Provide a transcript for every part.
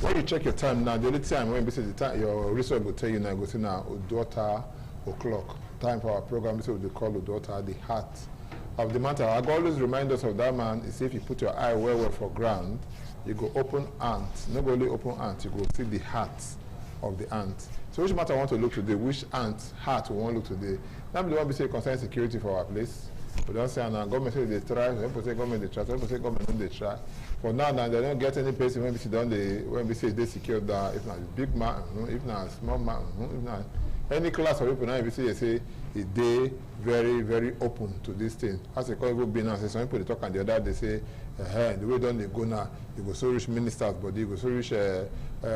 When you check your time now, the only time when the time your research will tell you now, go see now daughter o'clock. Time for our program, so they call daughter the heart of the matter. I always remind us of that man is if you put your eye well for ground, you go open ant. Not only open ant, you go see the heart of the ant. So which matter I want to look today? Which ant heart we want to look today? Now the one we say concern security for our place. We don't say now government say they try, some people say government they try, some people say government don't they try. For now they don't get any place when we sit down when we say they secure that if not big man, if not small man, if not any class of people now if you say they very, very open to this thing. As a call be now, say some people they talk and the other they say the way don't they go now, you go so rich ministers body, you go so rich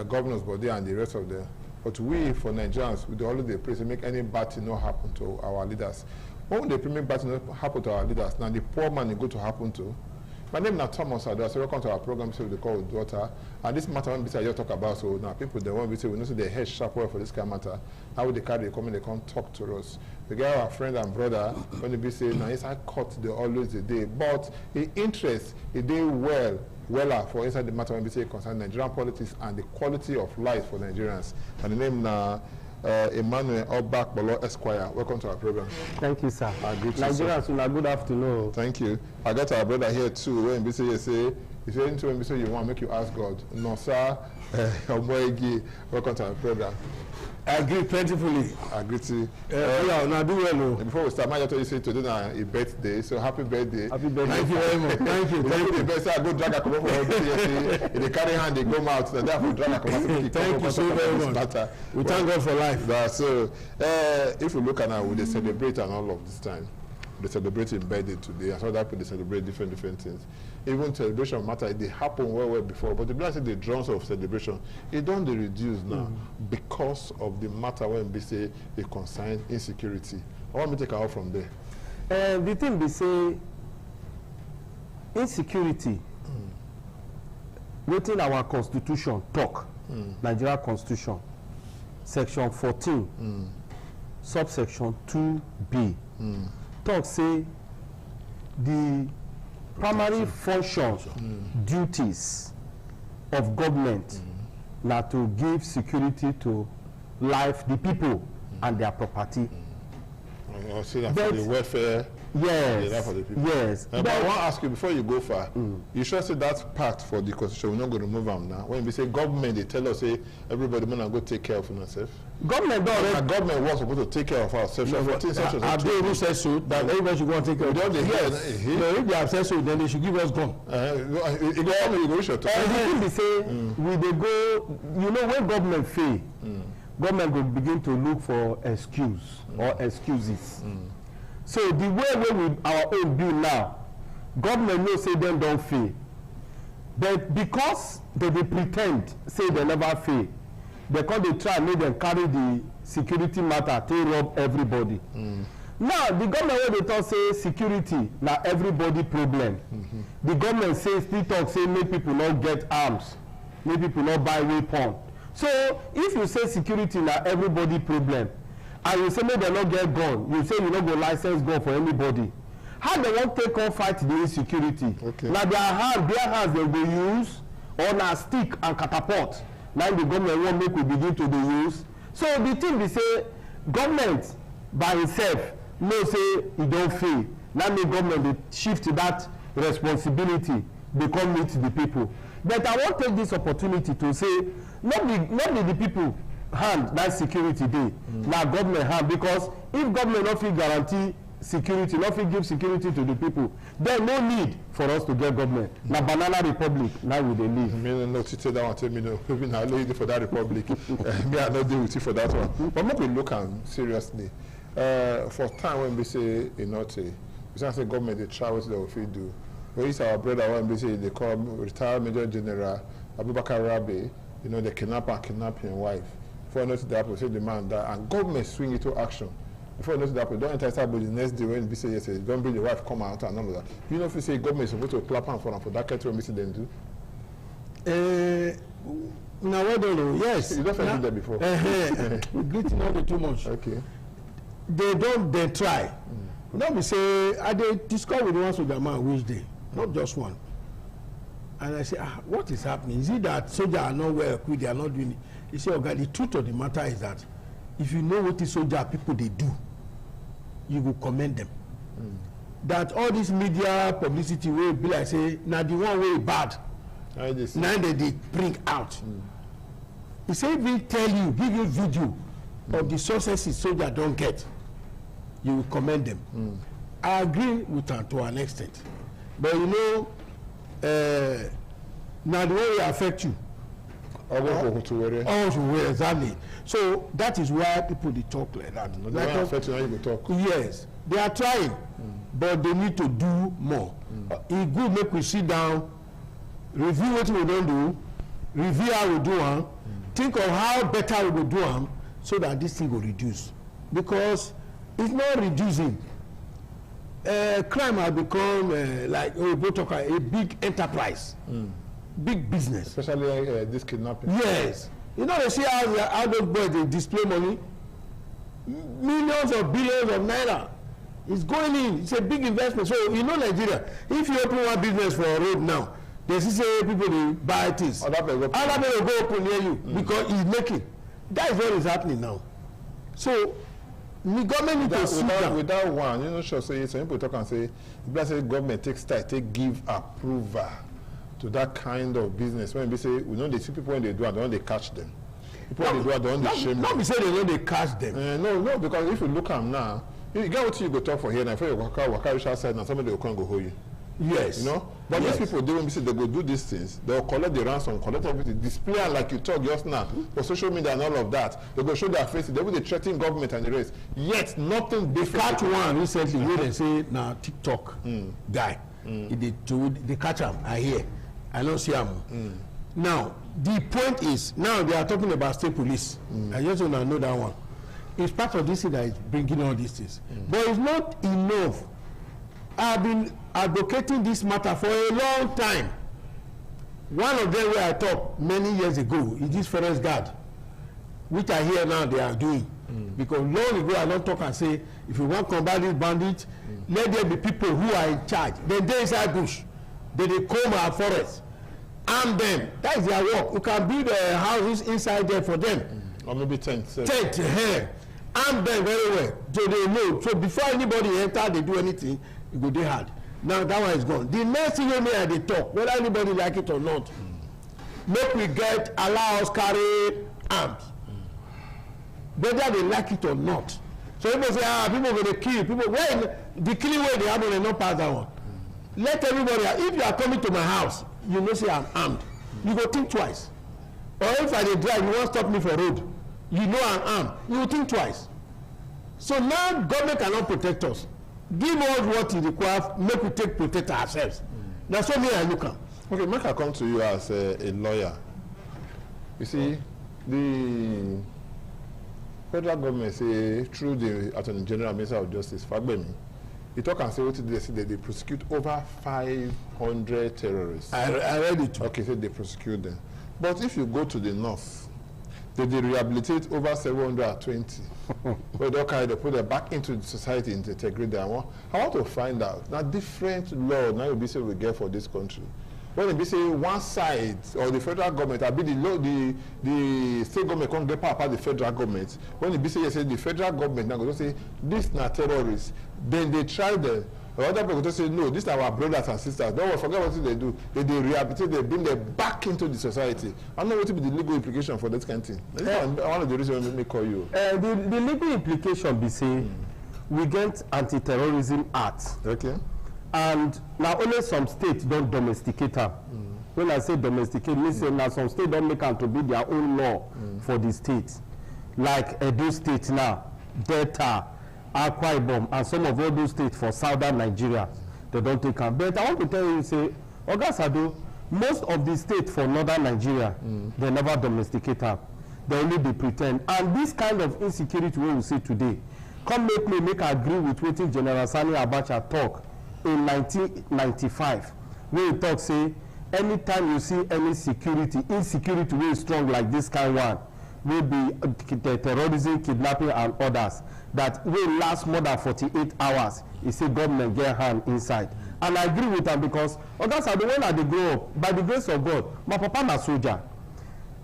governors body and the rest of them. But we for Nigerians, we always they pray to make any bad thing not happen to our leaders. When they make bad thing not happen to our leaders, now the poor man is going to happen to. My name is Thomas Ado, so welcome to our program, so they call daughter. And this matter when we say you talk about, so now people they want to say we know so they head sharp well for this kind of matter. How they carry they come and they come talk to us. We get our friend and brother when they be saying now inside court they always a day. But the interest a day weller for inside the matter when we say concern Nigerian politics and the quality of life for Nigerians. And the name now Emmanuel Obakbolo Esquire. Welcome to our program. Thank you, sir. Nigerians, good afternoon. Thank you. I got our brother here too. When we say if you're into when we say you want to make you ask God. No, sir. Welcome to our program. I agree plentifully. I agree to now do well. Before we start, I just you say today is a birthday, so happy birthday. Happy birthday. Thank you very much. Thank you. Thank you. Best I go drag a come up for they carry hand, they go out. So therefore drag a come up. Thank you so very much. We thank God for life. So if we look at now, they celebrate and all of this time. They celebrate in birthday today. I saw that they celebrate different things. Even celebration matter, they happen well before. But the black say the drums of celebration, it don't they reduce now because of the matter when we say they concern insecurity. I want me to take out from there. The thing they say insecurity within our constitution talk, Nigeria Constitution, section 14, subsection 2B. Talk say the primary functions, duties of government now to give security to life, the people and their property. I see that for the welfare. Yes. For the people. Yes. But I want to ask you before you go far. You sure say that part for the constitution we're not going to remove them now. When we say government, they tell us say everybody gonna go take care of themselves. Government don't. Government was supposed to take care of ourselves. I do who says so that everybody should go and take care of themselves. Yes. If they have said so, then they should give us gun. You they say we they go. You know when government fail, government will begin to look for excuse or excuses. So the way we our own bill now, government knows say them don't fail. But because they pretend say they never fail, they come they try make them carry the security matter to rob everybody. Now the government when they talk say security na everybody problem. The government say still talk say make people not get arms, make people not buy weapon. So if you say security na everybody problem, and you say make dem not get gun, you say you no go license gun for anybody, how they wan take on fight the insecurity? Na their hands dem go use or na stick and catapult na the government wan make we begin to dey use. So the thing be say government by itself know say e don fail, na make government dey shift that responsibility dey come meet the people. But I wan take this opportunity to say not be the people hand that security dey, na government hand, because if government no fit guarantee security, no fit give security to the people, then no need for us to get government. Na banana republic now we dey live. Me no tell that one, tell me no, maybe na only for that republic. Me I no deal with you for that one. But make we look am seriously. For time when we say we say government dey try wetin dem fit do. For instance, our brother when we say they call retired Major General Abubakar Rabe, they kidnap his wife. Before notice that happen, say the man die, and government swing into action. Before notice that happen, don't enter inside, but the next day when we say yes, don't bring the wife come out and all of that. You know if you say government is supposed to clap hand for that kind of missing them do? Now what do you know? Yes. You don't find that before. Greeting not too much. Okay. They try. Now we say, I they discuss with the ones with their man which day, not just one. And I say, what is happening? Is it that soldiers are not well equipped, they are not doing it? He said, okay, the truth of the matter is that if you know what the soldier people they do, you will commend them. That all this media publicity will be like say, now the one way bad, now they bring out. He said, if we tell you, give you video of the successes soldiers don't get, you will commend them. I agree with her to an extent. But you know, now the way it affect you. Exactly. So that is why people they talk like that. Yes, they are trying, but they need to do more. It's good make we sit down, review what we don't do, review how we do them, think of how better we will do them, so that this thing will reduce. Because it's not reducing. Crime has become like a big enterprise. Big business. Especially this kidnapping. Yes. You know, they see how those boys they display money. Millions or billions of naira. It's going in. It's a big investment. So, you know, Nigeria, if you open one business for a road now, they see people they buy things. Other people will go open near you because he's making. That is what is happening now. So, the government need to sit down. Without one, you know, sure, so some people talk and say, if say government takes time, give approval to that kind of business. When we say, we know they see people when they do it, they don't catch them. People when they do it, they don't shame them. Not be say they don't catch them. No, because if you look at them now, you get what you go talk for here now. If you walk outside now, somebody will come and go hold you. Yes. You know? But these people, they will say they go do these things. They will collect the ransom, collect everything, display like you talk just now for social media and all of that. They go show their faces. They will threaten government and the rest. Yet nothing different. Catch one recently where they say now TikTok guy. They catch him. I hear. I don't see him. Now the point is now they are talking about state police. I just want to know that one. It's part of this thing that is bringing all these things. But it's not enough. I've been advocating this matter for a long time. One of them where I talked many years ago is this forest guard, which I hear now they are doing. Because long ago I don't talk and say, if you want to combat these bandits, let there be people who are in charge. Then they inside bush. Then they come our forest. Arm them. That is their work. You can build houses inside there for them. Or maybe tents. Arm them very well. So they know. So before anybody enter, they do anything, it go dey hard. Now that one is gone. The next thing they talk, whether anybody like it or not, make we allow us carry arms. Whether they like it or not. So people say, people going to kill people. When the killing way they happen, they not pass that one. Let everybody, if you are coming to my house, you know say I'm armed. You go think twice. Or if I dey drive, you won't stop me for road. You know I'm armed. You will think twice. So now government cannot protect us. Give us what is required, make we protect ourselves. That's what me I look at. Okay, make I come to you as a lawyer. You see, the federal government say through the Attorney General, Minister of Justice, Fagbemi, he talk and say what they say they prosecute over 500 terrorists. I read it. Okay, so they prosecute them. But if you go to the north, they rehabilitate over 720. Where they put them back into the society, integrate them. I want to find out now different law now be say we get for this country. When they say one side or the federal government, I be the state government can't get part of the federal government. When they say yes, the federal government now go to say this na terrorists, then they try them. Other people just say no, these are our brothers and sisters. Don't forget what they do. They rehabilitate, they bring them back into the society. I don't know what to be the legal implication for this kind of thing. One of the reasons we may call you. The legal implication be say we get anti-terrorism act. Okay. And now only some states don't domesticate them. When I say domesticate, means say now some states don't make them to be their own law for the states. Like Edo State now, Delta, Akwa Ibom, and some of all those states for southern Nigeria, they don't take them. But I want to tell you, say, Ogasado, most of the states for northern Nigeria, they never domesticate them. They only they pretend. And this kind of insecurity we will see today, come make agree with what General Sani Abacha talk in 1995. When he talk, say, anytime you see any insecurity very strong like this kind one, will be terrorism, kidnapping, and others that will last more than 48 hours. He say government get hand inside. And I agree with am because others are the one that dey grow up by the grace of God. My papa na soldier.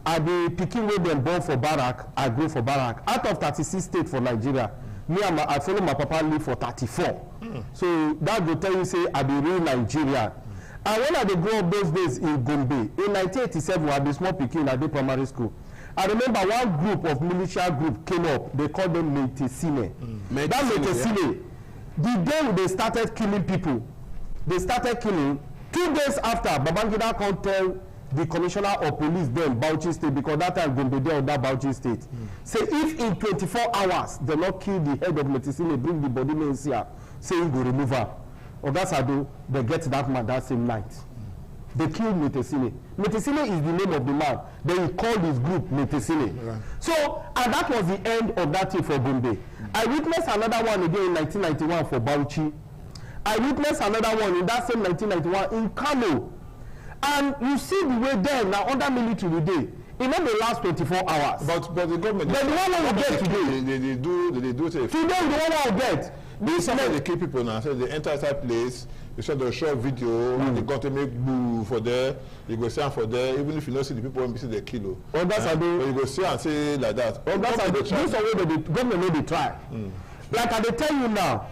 I be pikin wey dem born for barrack, I grow for barrack. Out of 36 states for Nigeria, I follow my papa live for 34. So that go tell you say I be real Nigerian. And when I dey grow up those days in Gombe, in 1987, I be small pikin, I dey primary school. I remember one group of militia group came up, they called them Metesine. That Metesine, the day they started killing people, they started killing. 2 days after, Babangida come tell the commissioner of police then Bauchi State, because that time Gombe dey under Bauchi State, say if in 24 hours they not kill the head of Metesine, bring the body in here, say he go remove her. Oga Sado, they get that man that same night. They killed Metesine. Metesine is the name of the man. Then he called his group Metesine. Right. So, and that was the end of that thing for Gombe. I witnessed another one again in 1991 for Bauchi. I witnessed another one in that same 1991 in Kano. And you see the way there now under military day. It not the last 24 hours. But the government. But the one we get today. They do it. Today the one we get. This time they kill people now. So they enter inside place. They show the short video. And they got to make boo for there. You go see and for there. Even if you don't see the people when you see the kilo. Well, that's how they. You go see and say like that. Well, that's how they. This is the way the government know they try. Like I tell you now.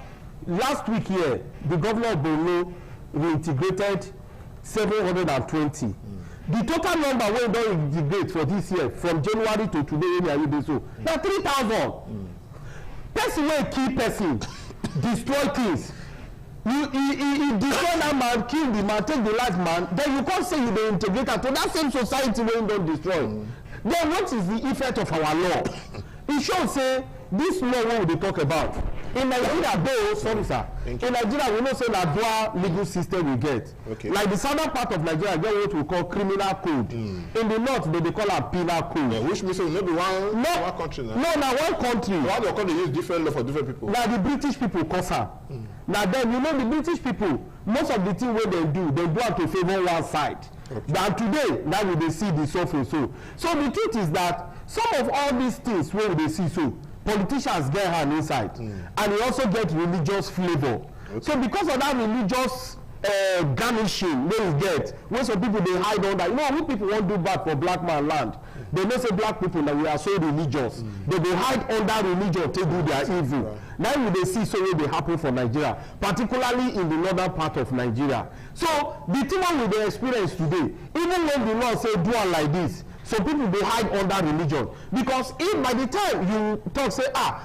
Last week here, the governor of Borno reintegrated 720. The total number wey don integrate for this year from January to today wey we are so na 3,000. Person wey kill person, destroy things. You destroy that man, kill the man, take the life man. Then you come say you dey integrate am to that same society wey you don destroy. Then what is the effect of our law? It shows say this law wey we dey talk about. In Nigeria, though, sorry sir, in Nigeria we know say na dual legal system we get. Okay. Like the southern part of Nigeria get what we call criminal code. In the north they call am penal code. Yeah, which means no be one country now. No, na one country. Why do they use different law for different people? Na the British people cause am. Na then you know the British people, most of the thing wey they do am to favour one side. Okay. And today now we dey see the suffering so. So the truth is that some of all these things wey we dey see so, politicians get hand inside, and e also get religious flavour. Okay. So because of that religious garnishing wey we get, when some people dey hide under, you know, when people wan do bad for black man land, they know say black people na we are so religious. They dey hide under religion take do their evil. Right. Now we dey see so wey dey happen for Nigeria, particularly in the northern part of Nigeria. So the thing wey we dey experience today, even when the law say do am like this, so people dey hide under religion, because if by the time you talk say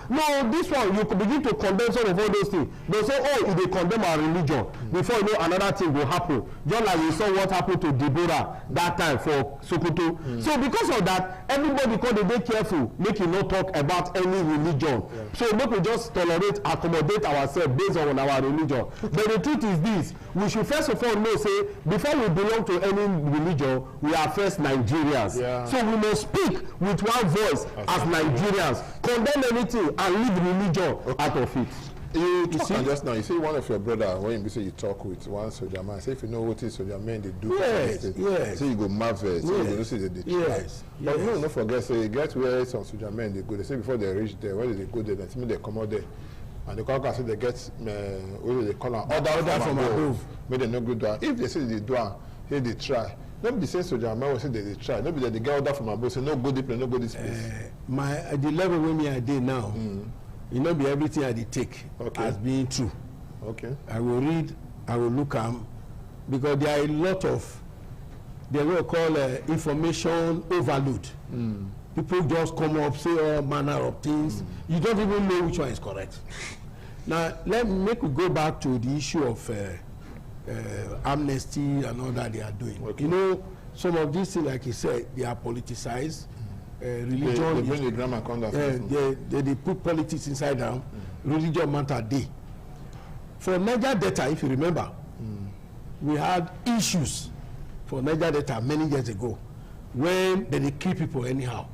no, this one you could begin to condemn some of all those things, they say oh, they condemn our religion, before you know another thing will happen, just like you saw what happened to Deborah that time for Sokoto. So because of that, everybody come dey careful make you no talk about any religion. So make we just accommodate ourselves based on our religion. But the truth is this: we should first of all know say before we belong to any religion, we are first Nigerians. So we must speak with one voice as Nigerians, condemn anything and leave religion out of it. You talk just now, you see one of your brother, when you say you talk with one soldier man, say if you know what is soldier men they do, say you go marvel, so you see they try. But you don't forget, say you get where some soldier men they go, they say before they reach there, where they go there, they come out there. And the call say they get what they call an order from above, make them no good down. If they say they do here they try. Not be saying soldier man will say they try. Not be that they get order from above, say no go deep, no go this place. At the level where me I did now, it not be everything I did take as being true. Okay. I will read, I will look because there are a lot of, they will call information overload. People just come up, say all manner of things. You don't even know which one is correct. Now, let me go back to the issue of amnesty and all that they are doing. Okay. You know, some of these things, like you said, they are politicized. Religion, they bring the grammar conduct. They put politics inside them. Religion matter day. For Niger Delta, if you remember, we had issues for Niger Delta many years ago when they kill people anyhow.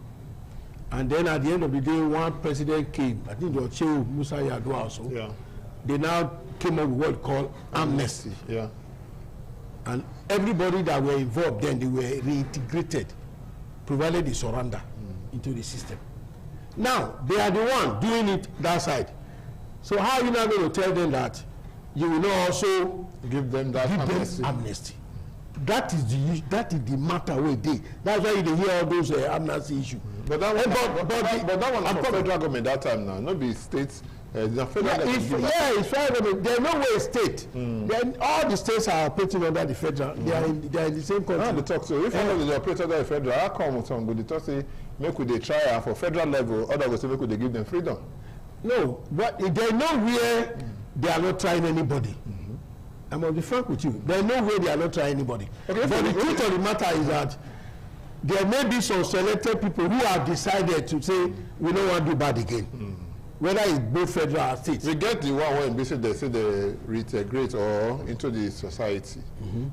And then at the end of the day, one president came, I think it was Shehu Musa Yar'Adua also. Yeah. They now came up with what called amnesty. Yeah. And everybody that were involved then, they were reintegrated, provided they surrender into the system. Now, they are the one doing it that side. So how are you now going to tell them that you will not also give them that amnesty. That is the matter wey dey. That's why you dey hear all those amnesty issues. But that one for federal government that time now, not be states. The federal government. It's federal government. There is no way state. Then all the states are operating under the federal. They are in the same country. They talk so. If they operate under the federal, how come some go dey talk say make we dey try for federal level, other go say make we dey give them freedom? No, but there is nowhere they are not trying anybody. I must be frank with you. There is no way they are not trying anybody. Okay, but the truth of the matter is that there may be some selected people who have decided to say we don't want to do bad again. Whether it's both federal or state. We get the one where basically they say they reintegrate or into the society.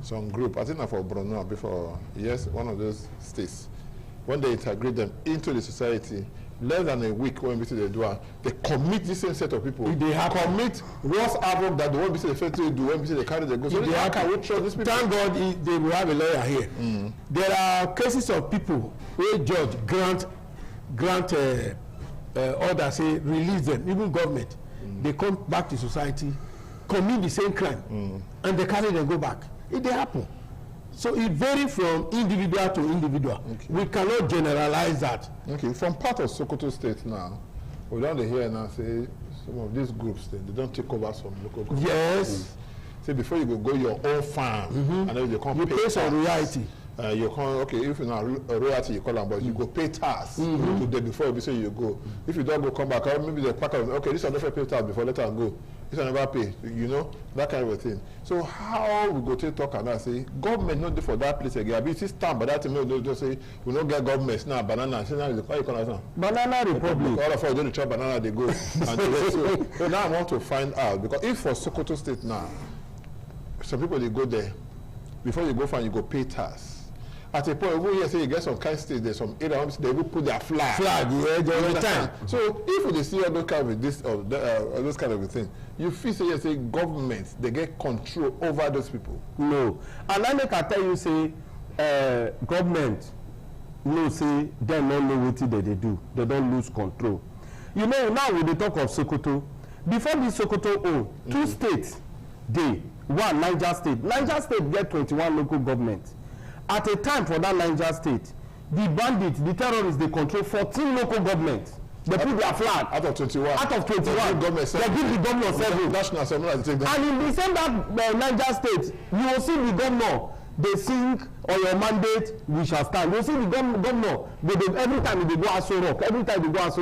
Some group, I think for Borno before, yes, one of those states. When they integrate them into the society, less than a week when they do it, they commit the same set of people. They commit worse havoc that the one they fail to do when they carry the go. So how can we trust these people? Thank God they will have a lawyer here. There are cases of people where judge grant order say release them, even government. They come back to society, commit the same crime, and they carry them go back. It dey happen. So it varies from individual to individual. Okay. We cannot generalize that. Okay, from part of Sokoto State now, we don't hear now say some of these groups they don't take over some local government. Yes. Say before you go your own farm, and then you come pay some royalty. You come okay if you know royalty you call them, but you go pay tax to them before you say you go. If you don't go come back, or maybe they pack up. Okay, this one never pay tax before let them go. This one never pay. You know that kind of a thing. So how we go to talk and I say government not do for that place again? I be see stand, but that thing no just say we don't get government now. Banana. Say now you call it Banana Republic. All of us don't chop banana. They go. And so now I want to find out because if for Sokoto State now, some people they go there before you go find you go pay tax. At a point, over here, say you get some kind of state, there's some area, they will put their flag. Every time. So if they see all those kind of this or those kind of thing, you feel say government they get control over those people. No, and I can tell you say government no say they don't know what they do. They don't lose control. You know now when they talk of Sokoto, before this Sokoto two states, one Niger State. Niger State get 21 local governments. At a time for that Niger State, the bandits, the terrorists, they control 14 local governments. They put their flag. Out of 21. Out of 21. They give the governor 7. National Assembly take that. And in the same that Niger State, you will see the governor, they sing on your mandate, we shall stand. You will see the governor, every time they go Aso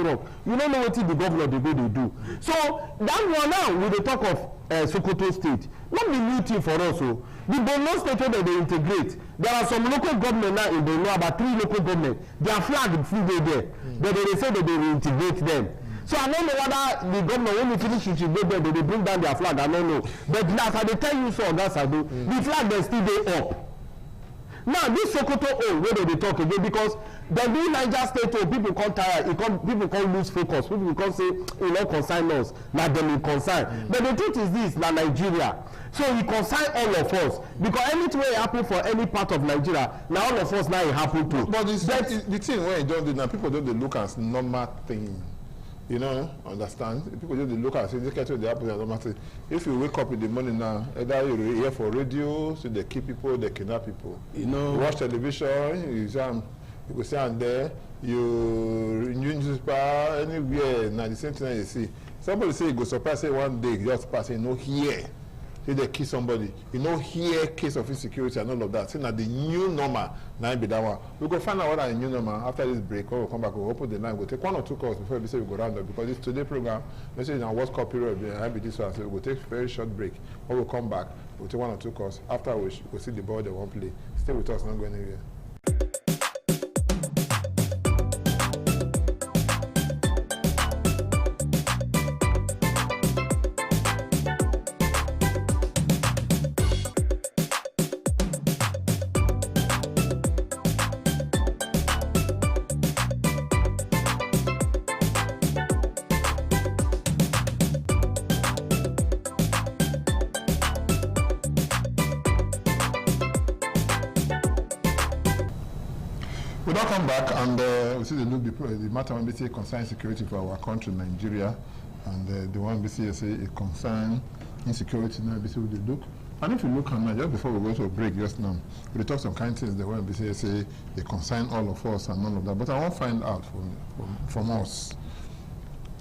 Rock, you don't know what the governor they do. So that one now, with the talk of Sokoto State, not the new thing for us. So the Borno State that they integrate, there are some local government now in Borno, about 3 local government. Their flag full day there, but they say that they will integrate them. So I don't know whether the government, when we finish integrate them, they bring down their flag. I don't know. But as I tell you so, that's I do. The flag they still dey up. Now this Sokoto where they talk again because they do Niger State people come tired, people come lose focus, people come say you know consign us, now them will consign. But the truth is this, na Nigeria. So he consign all of us because anything will happen for any part of Nigeria, now all of us now it happen to. But the thing when you don't do now, people don't look as normal thing. You know, understand? People just look at it, they catch what they happen and normal thing. If you wake up in the morning now, either you hear for radio, so they kill people, they kidnap people. You know, you watch television, you go see and there, you newspaper anywhere, now the same thing you see. Somebody say you go surprise say one day just pass, you know here. Say they kill somebody, you know here case of insecurity and all of that. Saying that the new normal now be that one. We go find out what are the new normal after this break. When we come back, we'll open the line. We'll take 1 or 2 calls before we say we go round up because this today program, let's say in our World Cup period, I be this one. So we'll take a very short break. When we come back, we'll take 1 or 2 calls. After which we'll see the ball they won't play. Stay with us, not going anywhere. We don't come back and we see the matter when we say concern security for our country, Nigeria, and the one we see say it concern insecurity now, be say we dey look. And if you look at now, just before we go to a break just now, we talk some kind of things that when we say they concern all of us and all of that. But I want to find out from us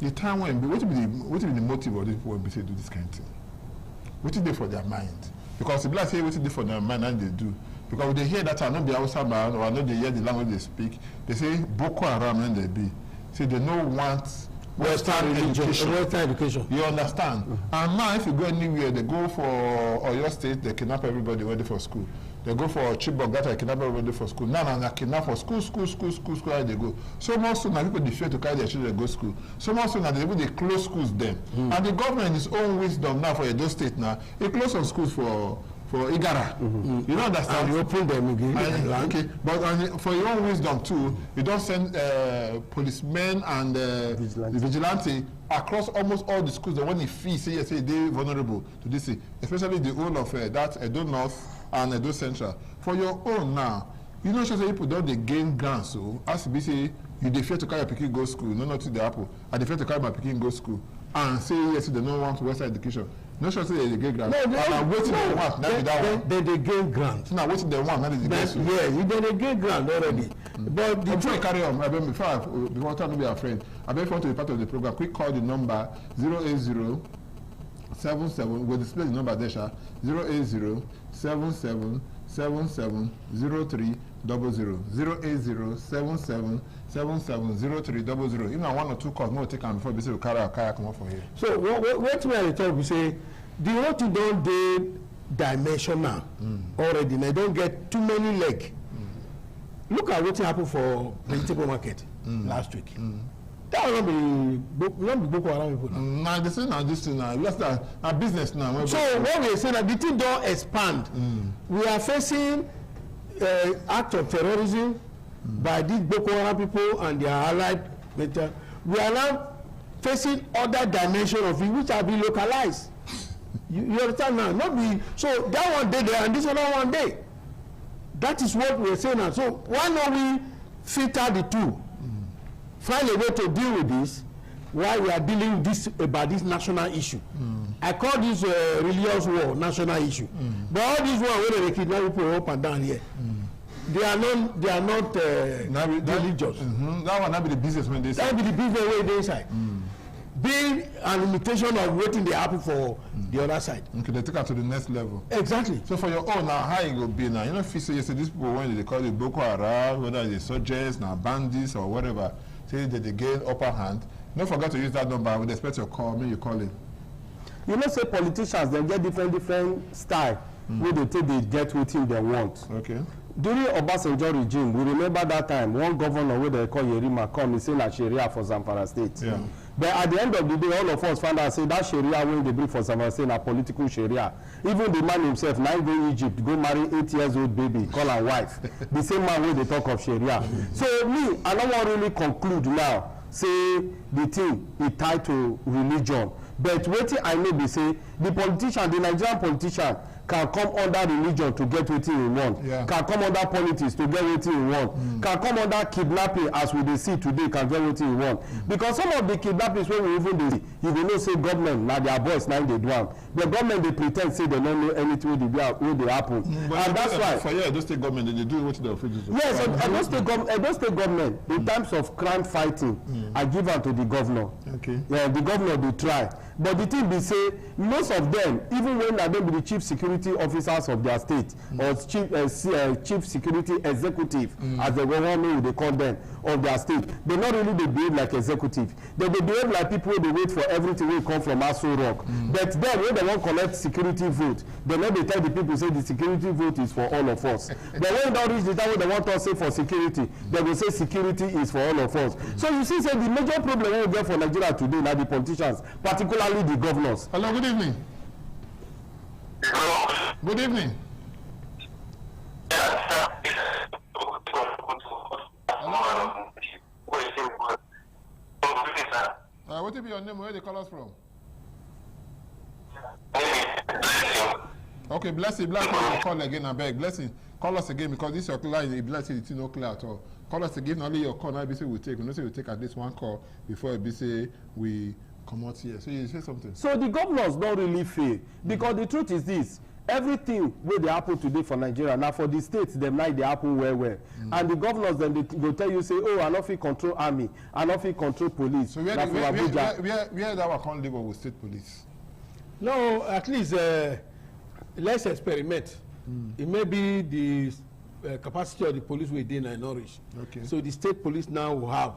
the time when what will be the motive of these people when we say do this kind of thing? What is there for their mind? Because the black say what is there for their mind and they do. Because they hear that I know the Hausa man or I know they hear the language they speak, they say Boko Haram and they be. Say they don't want Western education. You understand? And now if you go anywhere, they go for Oyo State, they kidnap everybody ready for school. They go for Chibok, that I kidnap everybody for school. Now they kidnap for school, how they go. So much so now people they fear to carry their children to go school. So much so now they close schools them. And the government in its own wisdom now for Edo State now, it close some schools for Igara. You don't understand? And you open them again. Okay, but for your own wisdom too, you don't send policemen and vigilante across almost all the schools. That when they feel say they're vulnerable to this, especially the whole of that Edo North and Edo Central. For your own now, you know, say people don't they gain grants. So as we say, you dey fear to carry your pikin go school, no nothing the apple. I dey fear to carry my pikin go school, and say yes, they don't want Western education. No sure say they gain grant. No, and waiting they want. They gain grant. So now waiting they want. Now they get so. Yeah, they gain grant already. But before you carry on, before time to be a friend, I beg you want to be part of the program. Quick call the number 080 77. We'll display the number there, 080 77 77 03 00 080 77 77 03 00. Even one or two calls, no take them before we say we carry our kayak come up for here. So what we are talking, we say the whole thing don't dey dimensional already. They don't get too many leg. Look at what happened for vegetable market last week. That will not be Boko Haram people now. Nah, they say now this thing now. That's a business now. So what we are saying that the thing don't expand. We are facing act of terrorism by these Boko Haram people and their allied military. We are now facing other dimension of it which are being localized. You understand now? Not be so that one day there and this other one day. That is what we are saying now. So why not we filter the two? Find a way to deal with this while we are dealing with this about this national issue. I call this religious war national issue. But all these ones where they kidnap people up and down here, they are not religious. That one not be the business when they say. That be the business way they inside. Being an imitation of waiting they happen for the other side. Okay, they take it to the next level. Exactly. So for your own now, how you go be now? You know, if you say these people when they call it Boko Haram, whether it's soldiers, now bandits or whatever, say that they gain upper hand. Don't forget to use that number. I would expect your call. Maybe you call it. You know, say politicians they get different style where they take they get within they want. Okay. During Obasanjo regime, we remember that time one governor where they call Yerima come, he say na Sharia for Zamfara State. Yeah. But at the end of the day, all of us found out say that Sharia when they bring for Zamfara State na political Sharia. Even the man himself, now go Egypt, go marry 8-year-old baby, call her wife. The same man where they talk of Sharia. So me, I don't want to really conclude now. Say the thing is tied to religion. But what I know be say the politician, the Nigerian politician, can come under religion to get what he want. Yeah. Can come under politics to get what he want. Can come under kidnapping as we dey see today can get what he want. Because some of the kidnappings wey we even dey see, you go know say government na their boys na dey do am. The government dey pre ten d say they no know anything wey dey happen. And that's why. For Edo State government, they do what they officials do. Yes, Edo State government, in terms of crime fighting, I give am to the governor. Okay. Yeah, the governor dey try. But the thing be say, most of them, even when they be the chief security officers of their state or chief security executive, as the government they call them, of their state, they not really they behave like executive. They behave like people they wait for everything will come from Aso Rock. But then when they want collect security vote, they not they tell the people say the security vote is for all of us. But when they reach the time when they want to say for security, they will say security is for all of us. So you see, say the major problem we get for Nigeria today now the politicians, particularly the governors. Hello, good evening. Good evening. Hello. What will be your name? Where they call us from? Okay, Blessing. Call again, I beg. Blessing, call us again because this is your line. Blessing, it's not clear at all. Call us again. Only your call now. Be say we take. We know say we take at least one call before it be say we Come out here. So you say something. So the governors don't really fail because the truth is this: everything wey dey happen today for Nigeria now for the states dem like dey happen well, and the governors dem dey go tell you say, oh, I no fit control army, I no fit control police. So where that one can't live with state police? No, at least let's experiment. It may be the capacity of the police within and Norwich. Okay. So the state police now will have,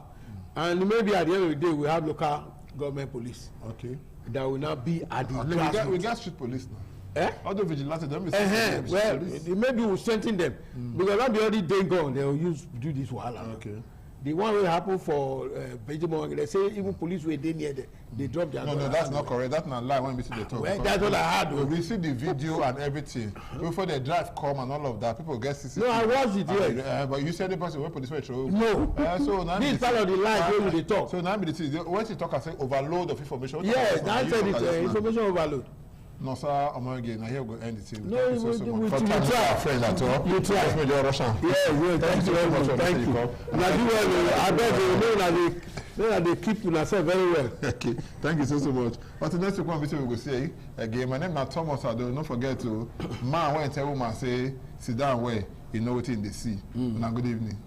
and maybe at the end of the day we have local government police. Okay. That will now be at the we got street police now. All the vigilantes, them is well, maybe we'll strengthen them because not the only day gone they will do this wahala. Okay. The one will happen for Benjamin. They say even police were there near they drop their. No, that's not correct. That's not lie when we see the talk. Well, that's what I had. We see the video and everything before the drive come and all of that. People get CCTV. No, I watched it. Yes. But you said the person went police were through. No. So now this part of the line where they talk. So now the thing. When she talk, I say overload of information. Yes, that's said it. Information overload. No, sir, I'm again. I hear we end the team. No, thank you so much. you try. Friend at all. You try. That's me, Russian. Yeah, thank you very much. Thank you. Now, you well, I bet you know that they keep to yourself very well. Okay, thank you so much. But the next one, we will say again. My name is Thomas Ado. Don't forget to man when tell woman say sit down where you know what in the sea. Now, good evening.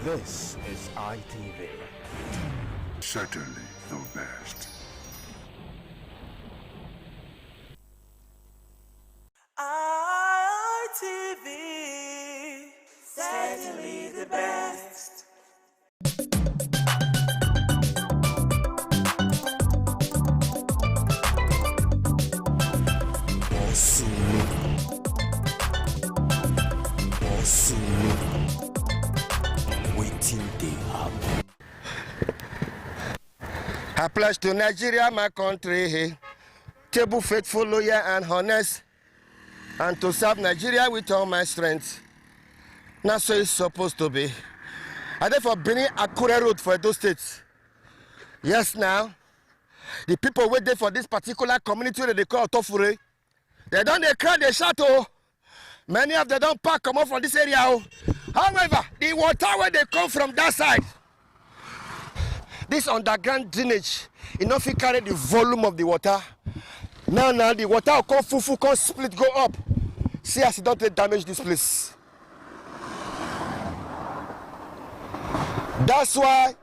This is ITV. Certainly the best. ITV. Certainly the best. I pledge to Nigeria, my country, to be faithful, loyal, and honest, and to serve Nigeria with all my strength. Now, so it's supposed to be. I therefore Benin Akure Road for those states. Yes, now, the people waiting for this particular community that they call Otofure, they don't they cry, they shout, oh. Many of them don't pack come up from this area. Oh. However, the water where they come from that side, this underground drainage, enough to carry the volume of the water. Now the water will come full, come split, go up. See as it don't damage this place. That's why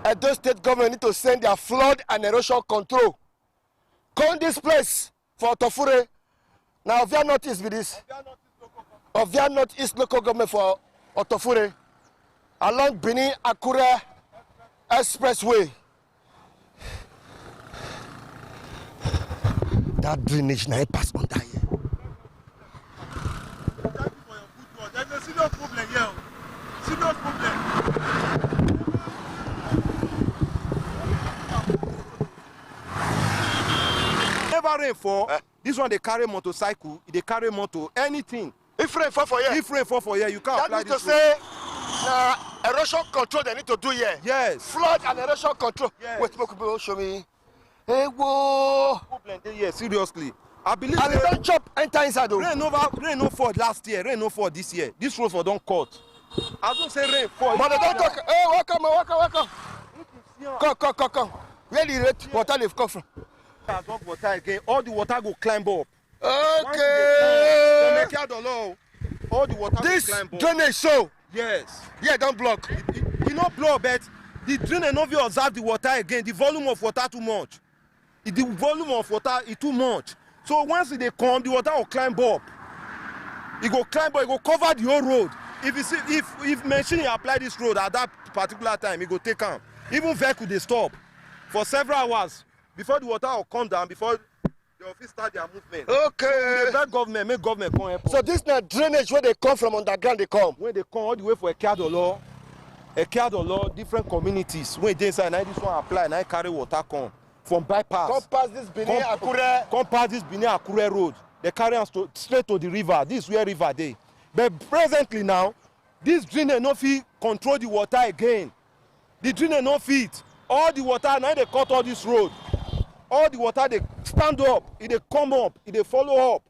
Edo State government need to send their flood and erosion control. Come this place for Otofure. Now Ovia Northeast with this. Ovia Northeast local government for Otofure. Along Benin Akure Expressway. That drainage now pass under here. Thank you for your good work. There's a serious problem here. Serious problem. Never rain fall. This one they carry motorcycle, they carry motor, anything. If rain fall for here. If rain fall for here, you can't that apply need to this say erosion control they need to do here. Yes. Flood and erosion control. Yes. Wait, people show me. Hey, whoa. Problem dey here, seriously. I believe And they don't chop enter inside though. rain no fall last year, rain no fall this year. This road for don't cut. I don't say rain fall. But they don't talk. Hey, welcome. Come. Where the red water they've come from? I drop water again. All the water go climb up. Okay. All the water This go climb up. drainage so. Yes. Yeah, don't block. It no blow, but the drainage no fit observe the water again. The volume of water too much. The volume of water is too much. So once they come, the water will climb up. It go climb up. It go cover the whole road. If you see, if machine apply this road at that particular time, it go take am. Even vehicle they stop for several hours before the water will come down. Before the office start their movement. Okay. Make government come help us. So this na drainage where they come from underground they come. When they come all the way for Ekeadolo, different communities. When they inside, now this one apply, now carry water come from bypass. Come pass this Benin Akure. Come pass this Benin Akure road. they carry am straight to the river. This is where river dey. But presently now, this drainage no fit control the water again. The drainage no fit. All the water now they cut all this road. All the water they stand up, they come up, they follow up.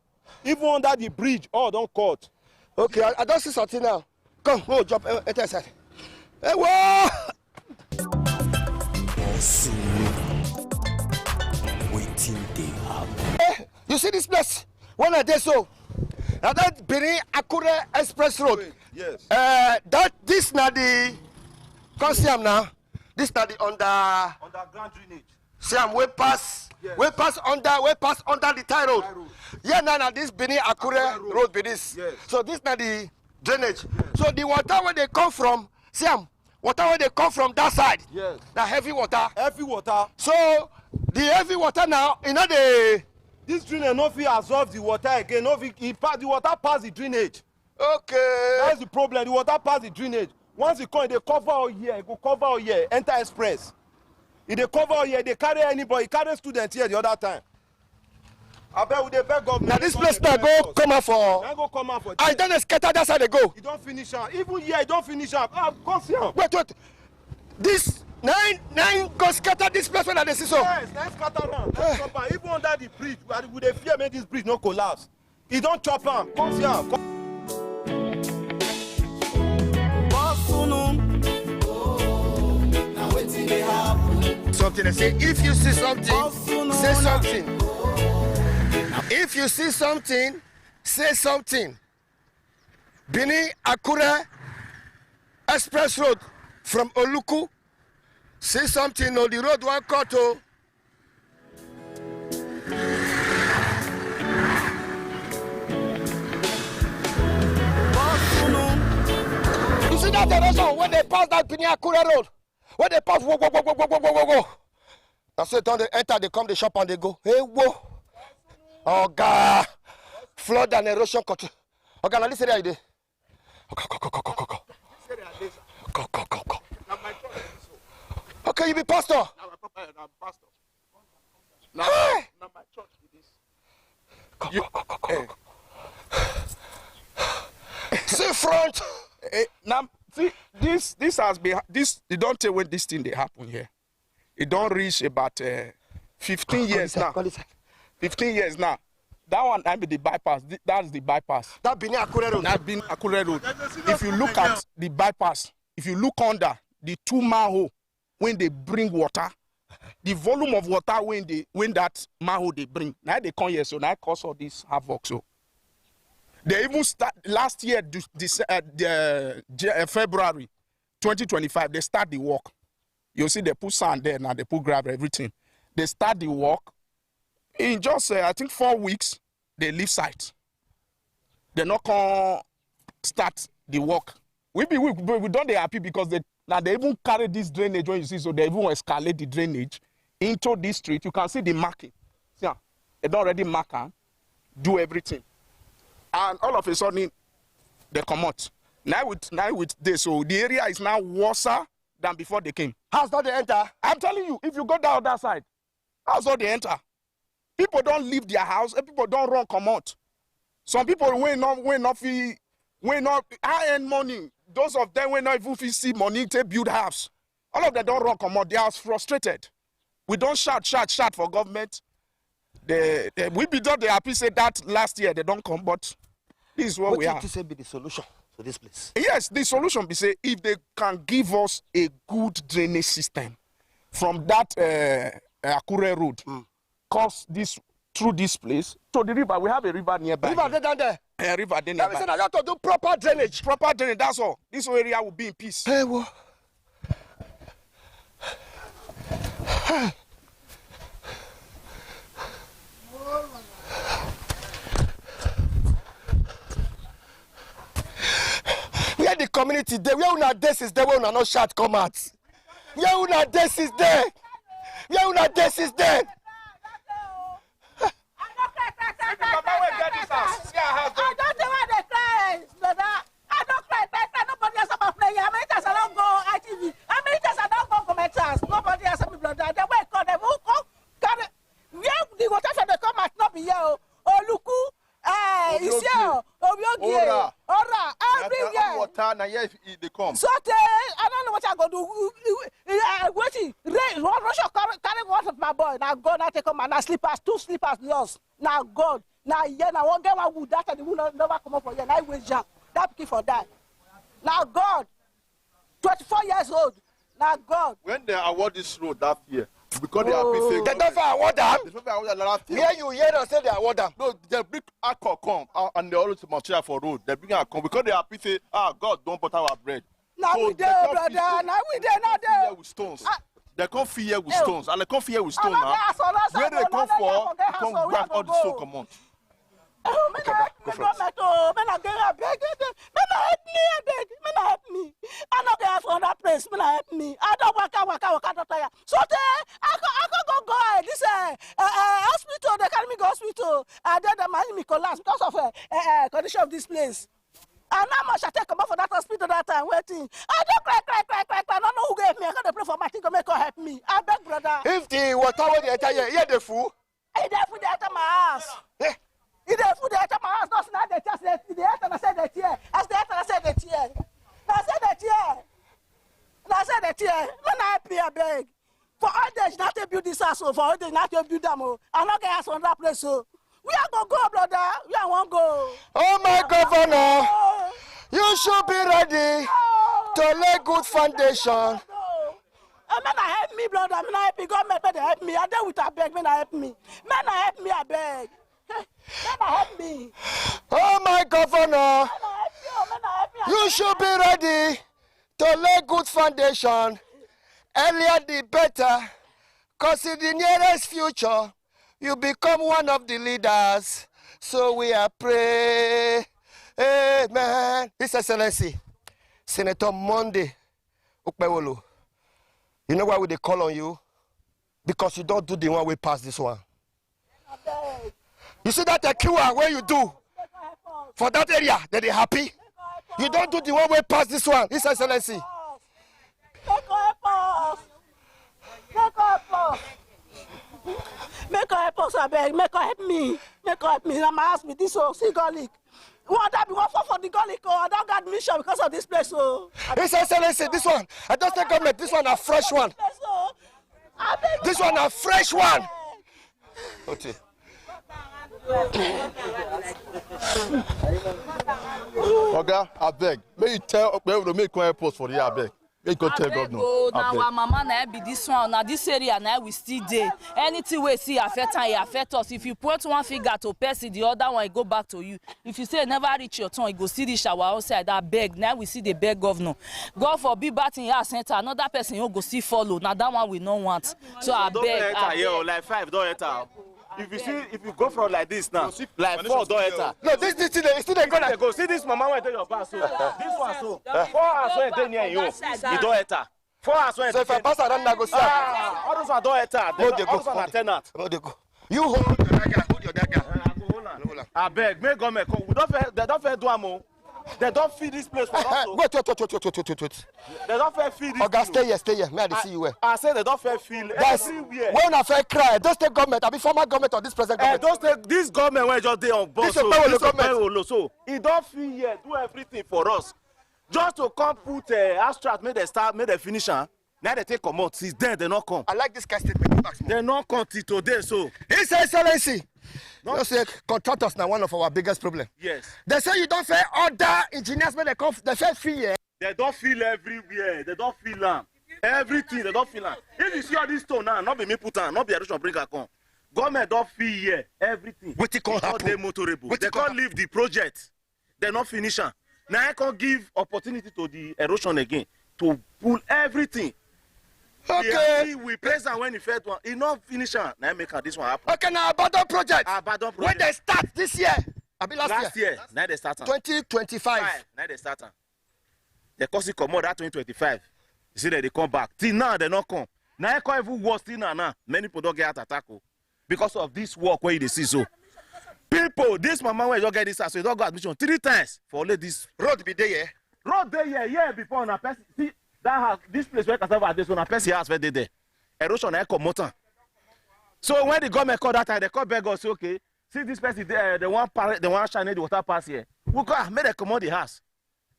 Even under the bridge, all don't cut. Okay, I don't see something now. Come, go jump enter inside. Hey, whoa! Waiting they happen. Hey, you see this place? When I did so, now that Benin Akure Express Road. Yes. This na the, come see am now. This na the Underground drainage. see am way pass, Yes. way pass under the tie road. Yeah, now this Benin Akure road be this. Yes. So this na the drainage. So the water where they come from, see am, water where they come from that side. Yes. Na heavy water. Heavy water. So the heavy water now, you know the. This drainage no fit absorb the water again. No fit, the water pass the drainage. Okay. That's the problem. The water pass the drainage. Once it come, they cover all here. It go cover all here. Enter express. If they cover all here, they carry anybody. Carry student here the other time. I bet we dey beg government. Now this place now go come out for. Now go come out for. I don't scatter that side they go. You don't finish am. Even here, you don't finish am. Ah, come see am. Wait. This nine go scatter this place when I see so. Yes, let's scatter am. Let's chop am. Even under the bridge, we dey fear make this bridge no collapse. You don't chop am. Come see am. Something they say, if you see something, say something. If you see something, say something. Benin Akure Express Road from Oluku. Say something, no, the road one cut. Oh. You see that direction when they pass that Benin Akure Road? When they pass, go. That's it, they enter, they come, they shop and they go. Hey, whoa. Oh, God. Flood and erosion control. Okay, now this area is Go. Okay, you be pastor. I'm pastor. Now my church is this. See front. Now see this has been this. You don't tell when this thing they happen here. It don't reach about 15 years now. 15 years now. That one I mean the bypass. That's the bypass. That Benin Akure Road. That Benin Akure Road. If you look at the bypass, if you look under the 2 manhole when they bring water, the volume of water when that manhole they bring, now they come here, so now cause all this havoc. So they even start last year, February 2025, they start the work. You see, they put sand there now, they put gravel, everything. They start the work. In just, I think 4 weeks, they leave site. They not come start the work. We don't they happy because they even carry this drainage when you see, so they even escalate the drainage into this street. You can see the marking. See, they don't already mark and do everything. And all of a sudden, they come out. Now with this, so the area is now worse than before they came. How's not they enter? I'm telling you, if you go down that side, how's not they enter? People don't leave their house, and people don't run come out. Some people will not high-end money. Those of them will not even see money to build house. All of them don't run come out. They are frustrated. We don't shout for government. We be done. They happy say that last year they don't come, but this is what we are. What say be the solution to this place? Yes, the solution be say if they can give us a good drainage system from that Akure Road, cause this through this place to the river. We have a river nearby. River they down there. A river there That nearby. means I have to do proper drainage. Proper drainage. That's all. This whole area will be in peace. Hey, whoa. Where the community there? Where una desk is there? Where una not shout come out? Where una desk is there? Where una desk is there? I don't know why they cry, brother. I don't cry. Nobody has ever played. How many times I don't go ITV? How many times I don't go commenters? Nobody has ever brother. They wait call them. Who come? Where the water from the come at not be here. Oh, Oluku one of my boy. Now God, now take on my slippers, 2 slippers lost. Now God, now yeah, now one get one wood. That the wood never come up for you. Now he will jump. That pikin for die. Now God, 24 years old. Now God. When they award this road that year, because they are paying. They don't award them. They don't award them last year. Here you hear them say they award them. No, they bring alcohol come and they always material for road. They bring alcohol because they are say, God don't butter our bread. Now So we they there, can't brother. feed- Now we there, now there. With stones. They come feed here with stones, and they come feed here with stones now. Where Where they come for, they come grab all the stone come on. Help me. I no get from that place. Help me. I don't waka, tire. So I go this hospital. They carry me go hospital. And then the man me collapse because of condition of this place. And how much I take come for that hospital that time waiting. I don't cry. I don't know who gave me. I gotta pray for my thing to make her help me. I beg, brother. If the water will enter here, the fool. Hey, they put that my house. If they put that my house, that's not the test. The enter I said that here. As the enter I said that here. I said that here. I said that here. When I pay a beg. For all days not to build this house, for all days not to build them. I'm not going to on that place. So we are going to go, brother. We are going to go. Oh my governor, you should be ready to lay good foundation. Man, help me, brother. Man, help me. God, man, help me. I deal with a beg. Man, help me. Man, help me, I beg. Man, help me. Oh my governor, you should be ready to lay good foundation. Earlier the better, because in the nearest future, you become one of the leaders. So we are praying. Amen. His Excellency, Senator Monday Ukpewolo. You know why we they call on you? Because you don't do the one way past this one. You see that Ekua where you do for that area that they happy? You don't do the one way past this one, His Excellency. Make her help us, I beg. Make her help me. Make her help me. I'm asking me this see garlic. What that be one for the garlic? Oh, I don't got admission because of this place. Oh, His Excellency, this one. I don't think government. This one a fresh one. This one a fresh one. Okay. Oga, I beg. May you tell Okpewolo to make help us for the I beg. Make you tell governor. Now our mama na be this one. Now this area now we still there. Anything we see affect and affect us. If you point one finger to person, the other one go back to you. If you say never reach your turn, you go see the shower outside that beg. Now we see the beg governor. God forbid bat in your center. Another person you go see follow. Now that one we don't want. So I beg. Like 5 don't enter. If you go from like this now, like 4 don't enter. No, this still they gonna go. See this mama when take your pass. So this one so 4 hours when they near you, you don't enter. 4 hours when. So if I pass around, I go start. All those one don't enter. All those one are tenant. They go. You hold your dagger. I beg, make government come. They don't fair do amo. They don't feed this place for us. Wait. They don't fair feed this. Oga, stay here. May I see you where? I say they don't fair feel everywhere. When I fair cry, don't take government. I be former government or this present government. Don't take this government when just they on board. This government. So he don't feel here, do everything for us. Just to come put abstract, make they start, make they finish. Now they take come out. Since then they not come. I like this kind of statement. They not come till today. So His Excellency. You say contractors now one of our biggest problem. Yes. They say you don't fair other engineers when they come. They fair fee here. They don't feel everywhere. They don't feel them. Everything they don't feel them. If you see all this stone now, not be me put on, not be erosion bring a come. Government don't feel here. Everything. What it can't happen? They motorable. They can't leave the project. They not finish. Now I can't give opportunity to the erosion again to pull everything. Okay. We praise and when the first one, he not finish. Now make this one happen. Okay, now abandon project. When they start this year, I be last year. Now they start. 2025. Now they start. They cost it come out that 2025. You see that they come back. Till now they not come. Now I can't even worse till now. Many people don't get attack because of this work where they see so. People, this mama when you get this house, so you don't go admission 3 times for only this road be there. Yeah. Road there, yeah, before na person see. That house, this place where cassava this one, a person house where they there. Erosion I come mountain. So when the government call that time, they call beg us, okay, see this person there, the one shine the water pass here. We go make them come out the house.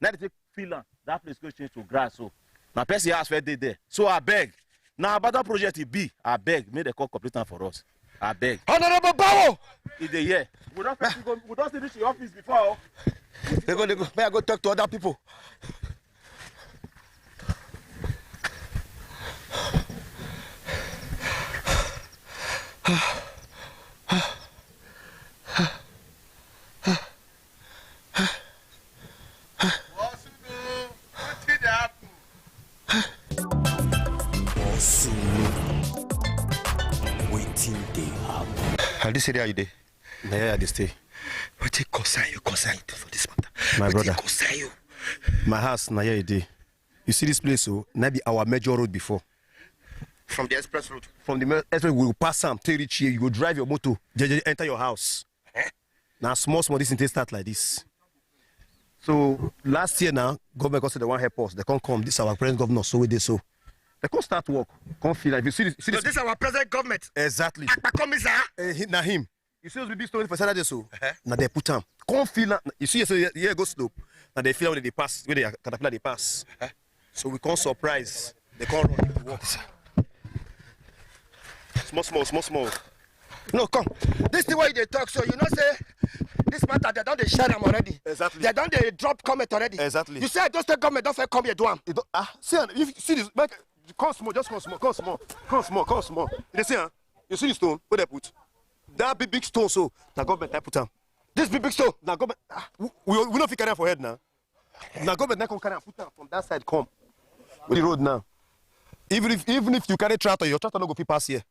Now they take fill that place go change to grass. So now person house where they there. So I beg, Now about that project it be, I beg, make the call complete for us. I beg. Honorable Bawo! It's the year. We don't see reach the office before. They go. May I go talk to other people? And this area you dey? Yeah, they stay. What take concern you for this matter? My brother. Concern you? My house, na here it dey. You see this place, so na be our major road before. From the express road? From the express, we will pass am, take reach here, you go drive your motor, enter your house. Now small, this thing start like this. So last year now, government said they want help us. They can't come. This our present governor, so we did so. They can't start work. Can't feel like you see this. So this is our present government. Exactly. Now him. You see those big stories for Saturday, so now they put him. Can't feel that. You see, here go slope. Now they feel when they pass, where they caterpillar they pass. So we can't surprise. They can't run to work. Small. No, come. This is the way they talk. So you know, say this matter they don't share them already. Exactly. They don't drop comment already. Exactly. You say those state government don't come here do them. See, if you see this, make, come small. You see, you see the stone? Where they put? That big stone. So the government they put them. This big stone. Now government, we don't fit carry for head now. Now government they come carry put them from that side. Come. With the road now. Even if you carry tractor, your tractor no go fit pass here.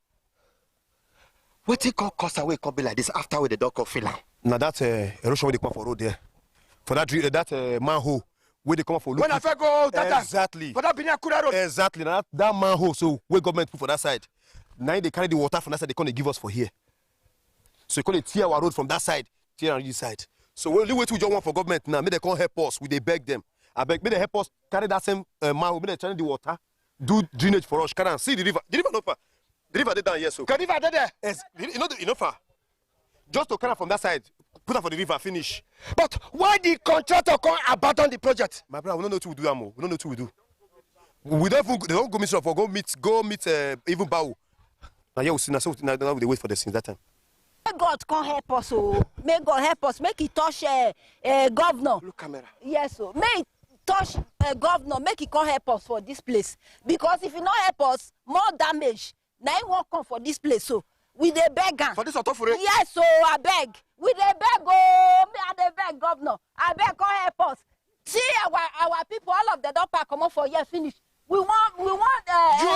What you call cost away come be like this after we the dog of fill. Now that's erosion where they come for road there. For that manhole where they come for. When I go that exactly. For that Binyakura road. Exactly. Now that manhole so where government put for that side. Now they carry the water from that side. They can't give us for here. So you call it tear our road from that side, tear on this side. So we only wait to join one for government now. May they can't help us. We they beg them. I beg. May they help us carry that same manhole. May they channel the water, do drainage for us. Carry and see the river. The river no far. The river down here, so. The river there? Yes, you know far. Just to carry from that side, put up for the river, finish. But why the contractor can't abandon the project? My brother, we don't know what we do, Amo. We don't know what we do. We don't even, they don't go mission for go meet even Bao. Now yeah, we see now we wait for the since that time. May God can help us, oh. May God help us. Make it touch governor. Look camera. Yes, so may it touch governor. Make it can help us for this place. Because if you not help us, more damage. Now he won't come for this place, so we dey beg am. For this Otofure? Yes, so I beg. We dey beg, oh, me I dey beg governor. I beg, come help us. See our people, all of them don't pack come up for year finish. We want. You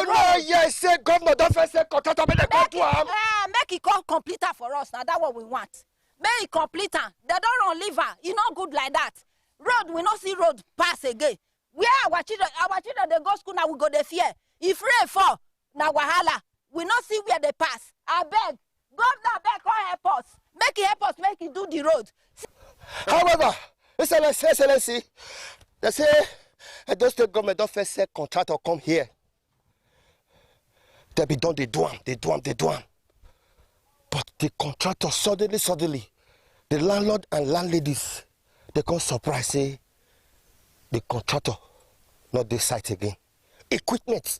know, yes, say governor don't first say contractor make it come to am. Make it come complete for us. Now that's what we want. Make it complete. They don't run liver. You not good like that. Road we not see road pass again. Where our children they go school now we go the fear. If rain fall, now wahala. We not see where they pass. I beg. Governor, beg, come help us. Make it help us, make it do the road. However, Excellency, they say those state government don't first say contractor come here. They be done, they do them. But the contractor suddenly, the landlord and landladies, they come surprise say the contractor not this site again. Equipment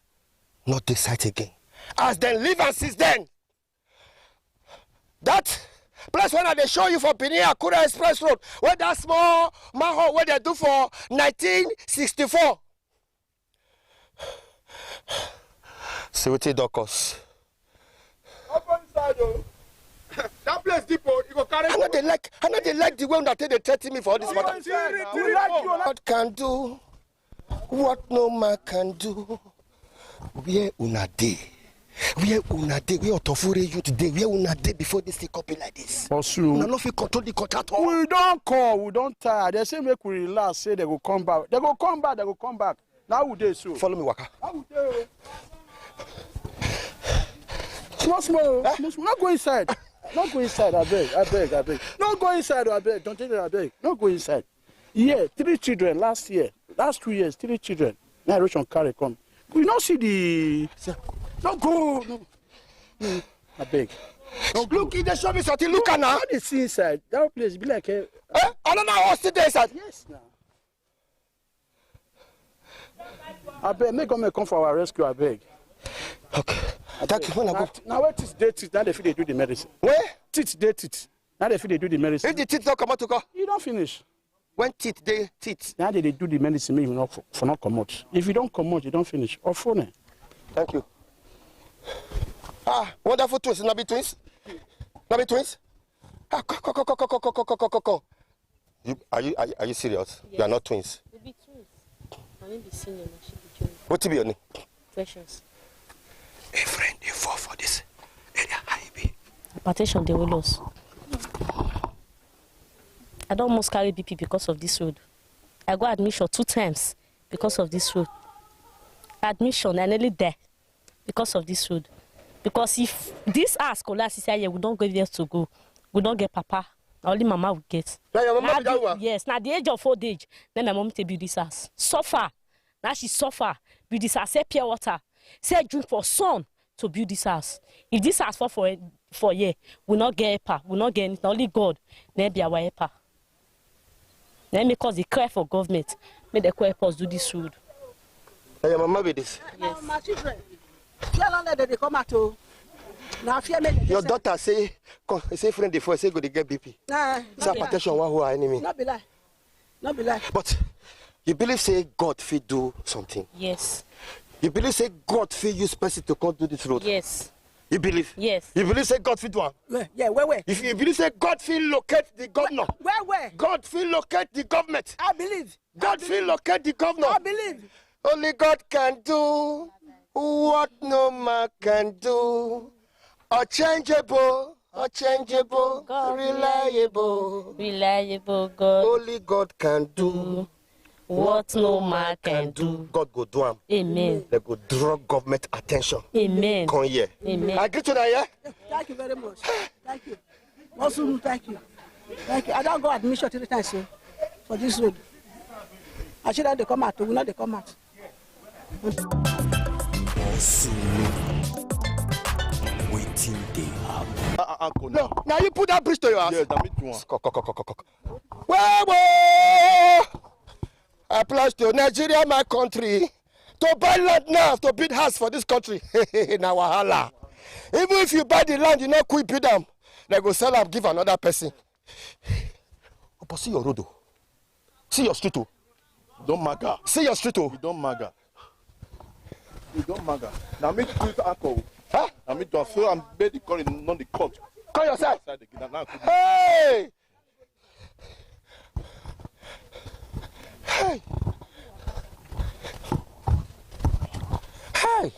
not this site again. As they live and since then, that place when they show you for Benin Akura Express Road, where that small manhole where they do for 1964. See what it does. That place depot, you go carry. I know they like the way that they threaten me for all this matter. What can do, what no man can do. Where una dey? Where Otofure you today? Where una dey before this thing copy like this? Osu. Una no fit control the contract. We don't call, we don't tire. They say make we relax, say they go come back. They go come back. Now we dey so. Follow me, Waka. How we dey? Small. Not go inside. Not go inside, I beg. Not go inside, I beg. Don't take it, I beg. Not go inside. Yeah, 3 children last 2 years, 3 children. Now Russian carry come. We not see the. Don't go. No. I beg. Look, they show me something. Look at now. How they see inside? That place be like a. I don't know how to stay inside. Yes, now. I beg, make government come for our rescue, I beg. Okay. Thank you. Now where teeth dey teeth, now they feel they do the medicine. Where? Teeth dey teeth. Now they feel they do the medicine. If the teeth don't come out to go. You don't finish. When teeth dey teeth. Now they do the medicine, maybe not for not come out. If you don't come out, you don't finish. Or phone. Thank you. Ah, wonderful twins. Not be twins. Not be twins. Ah, come. Are you serious? Yes. You are not twins. We be twins. I need be senior. She be junior. What to be your name? Precious. A friend, you fall for this area. How you be? Hypertension, they will lose. I don't almost carry BP because of this road. I got admission 2 times because of this road. Admission, I nearly die because of this road. Because if this house collapses here, we don't go there to go. We don't get papa. Only mama will get. Now your mama now, yes, now the age of old age, then my mom to build this house. Suffer. Now she suffer. Build this house. Say pure water. Say drink for sun to build this house. If this house fall for year, we not get helper. We not get anything. Only God. Then be our helper. Then because they cry for government, may they help us do this road. Now your mama be this. Yes. My children. Fear not that they come out to. Now fear me. Your daughter say friend before say go to get BP. Nah. Say hypertension one who are enemy. Not be lie. Not be lie. But you believe say God fit do something? Yes. You believe say God fit use person to come do this road? Yes. You believe? Yes. You believe say God fit do one? Yeah, where? If you believe say God fit locate the governor? Where? God fit locate the government? I believe. God fit locate the governor? I believe. Only God can do what no man can do. Unchangeable, reliable God. Only God can do what no man can do. God go do am. Amen. They go draw government attention. Amen. Come here. Amen. I agree to that, yeah? Thank you very much. Thank you. Also, thank you. Thank you. I don't go admission 3 times for this road. I should have they come out. We know they come out. Waiting they happen. No, now you put that bridge to your house. Yes, I meet you one. Whoa! I pledge to Nigeria, my country, to buy land now to build house for this country. Now wahala. Even if you buy the land, you not quit build them. They go sell them, give another person. But see your road, see your street, Don't maga. See your street, You don't maga. You don't maga. Now me do it uncle. Huh? I mean to so I'm ready calling non the court. Call yourself. Hey! Hey! Hey!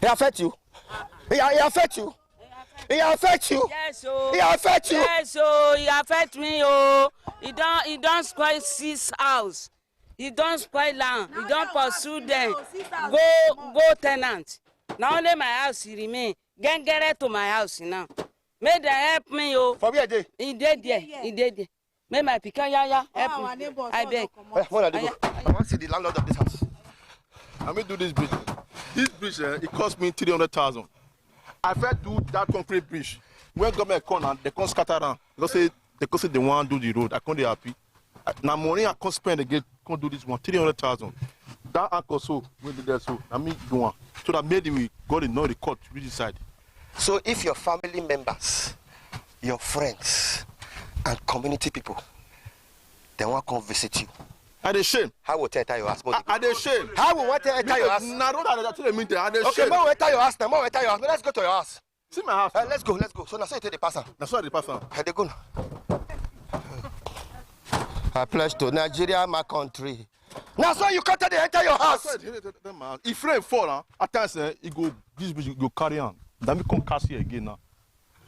He affect you? He affect you? He affect you? Yes, oh. He affect you? Yes, oh. He affect me, oh. He don't spoil 6 house. He don't spoil land. He don't pursue them. Go tenant. Now only my house he remain. Get to my house now. May they help me, oh. For where they? He did there. He did there. May my pikin yaya help me. I beg. I want to see the landlord of this house. I mean do this bridge. This bridge, it cost me 300,000. I first do that concrete bridge. When government come and they come scatter around, they say they want to do the road. I can't be happy. Now money I can't spend again. Can't do this one. 300,000. That uncle so we did that so. I mean do one. So that made we got to know the court which side. So if your family members, your friends, and community people, they want to come visit you. Are they shame? How will enter your house? Are they shame? How will want to enter your house? Nah, don't are they shame? Okay, more enter your house now. More enter your house. Let's go to your house. See my house. Let's go. So now say to the person. That's why the person. They go now. I pledge to Nigeria, my country. Now so you can't enter your house. If rain fall, at times it go this bridge go carry on. Then we come cast here again now.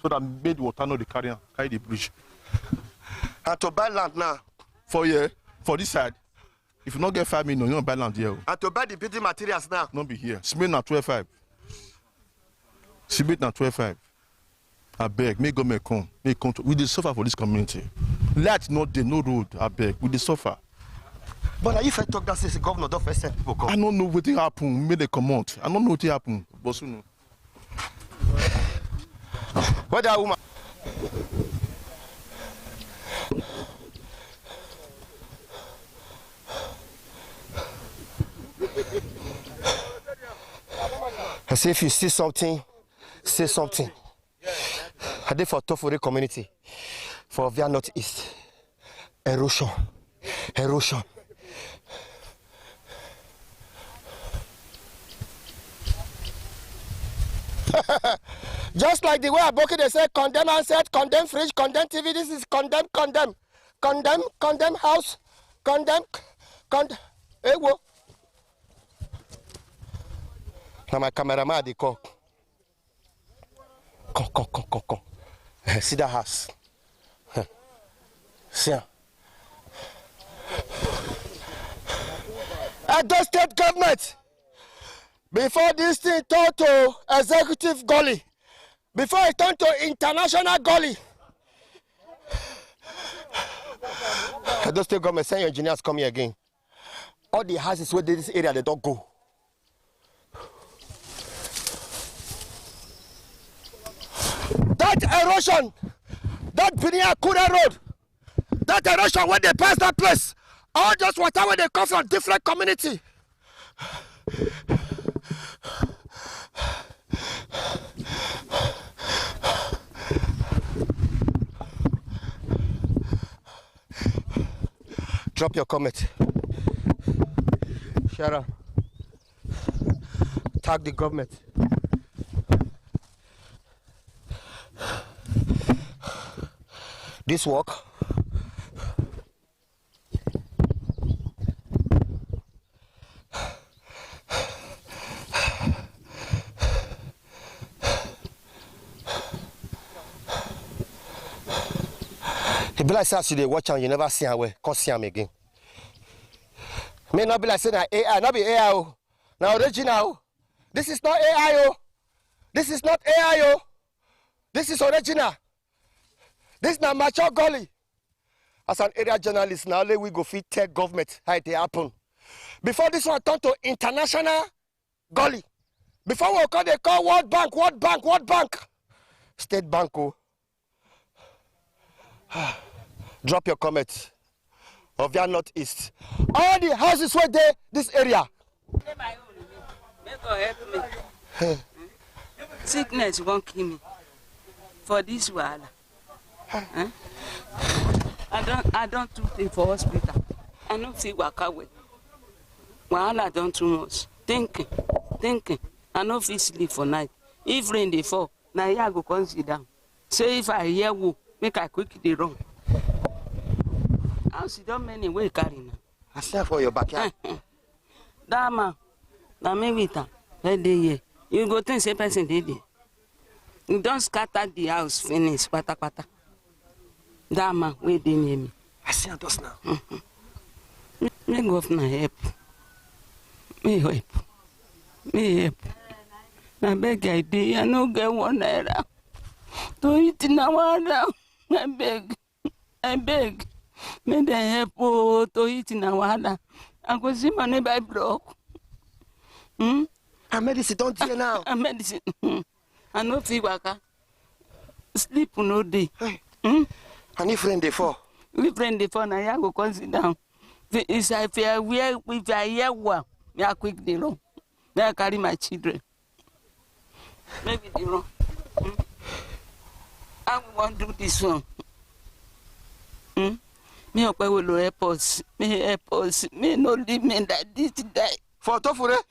So that made the water know the carry the bridge. And to buy land now. For this side. If you not get 5 million, you don't buy land here. And to buy the building materials now. Not be here. Cement na 12.5. Cement na 12.5. I beg, may government come. May come to, we dey suffer for this community. Light not there, no road. I beg, we dey suffer. But if I talk that says the governor don't first send people come. I don't know what happen. May they come out. I don't know what happen. But soon. Where that woman? I say if you see something, say something. I did for Tofure community, for Ovia Northeast. Erosion. Erosion. Just like the way Aboki they say condemn handset, condemn fridge, condemn TV, this is condemn, condemn. Condemn, condemn house, condemn, condemn. Hey, whoa. Now my cameraman they come. Come. See that house. See. At the state government, before this thing turned to executive gully, before it turned to international gully, at the state government, send your engineers come here again. All the houses where this area they don't go. That erosion, that Binia Kura road, that erosion when they pass that place, all those water when they come from different community. Drop your comment. Share up. Tag the government. This work it be like say as you dey watch am you never see am well, come see am again. May not be like say na AI, not be AI o, na original. This is not AI o. This is not AI o. This is original. This is not mature gully. As an area journalist, now only we go fit tell government how it happen. Before this one turned to international gully. Before we call they call World Bank. State Bank. Oh. Drop your comment. Ovia Northeast. All the houses were there, this area. Make God help me. Sickness won't kill me. For this wahala. I don't do things for hospital. I don't see waka well. Wahala don't too much. Thinking. I no fit sleep for night. If rain dey fall, na here I go come sit down. Say if I hear woe, make I quick dey run. How sit down many wey carry now? I stand for your backyard. That man, na me with am. Let dey here. You go think say person dey there. You don scatter the house finish kpatakpata. That man wey dey near me. I see am just now. Make governor help. Me help. I beg I dey. I no get 1 naira. To eat in our house. I beg. Make them help to eat in our house. I go see money by block. And medicine don't hear now. And medicine. I no fit waka. Sleep no day. And if rain dey fall? If rain dey fall, na here go come sit down. If I hear one, me I quick dey run. Then I carry my children. Maybe dey run. I want to do this one. Me Ope will help us. Me no leave me like this die. For Tofure?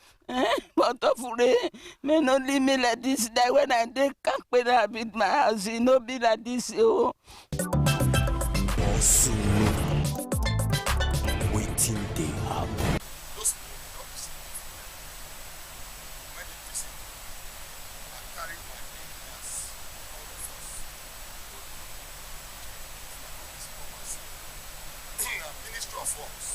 For Tofure. Me no leave me like this die. When I dey can't habit my house, it no be like this. Oh. Waiting they happen. Minister of Works.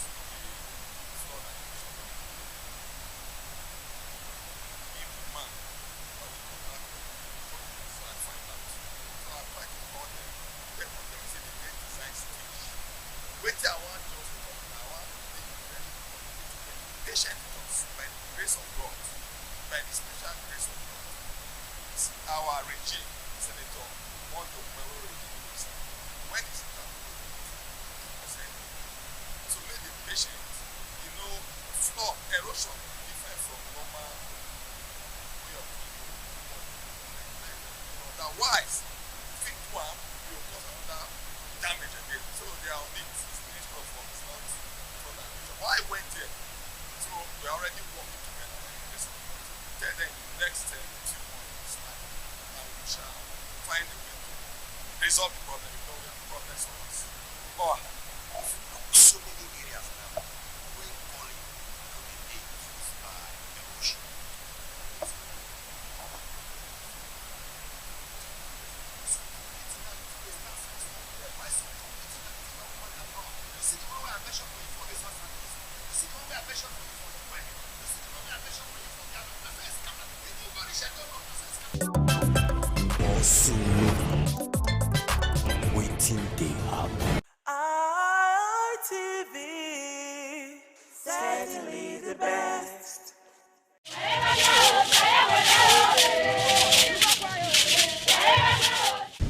Wait till I want to talk. I want to be patient with us by the grace of God, by the special grace of God. It's our regime, Senator Mondo Melo regime. When is it done? So let the patient, floor erosion different from normal way of Otherwise, if you one, you will cause another damage again. So they are on it. It's minister of work. It's not for that. Why I went there? So we are already working together. Then in the next 2 months, and we shall find a way to resolve the problem. You know, we have problems for us. Oh, so many areas now where calling can be being used by emotion. Waiting they happen. ITV, certainly the best.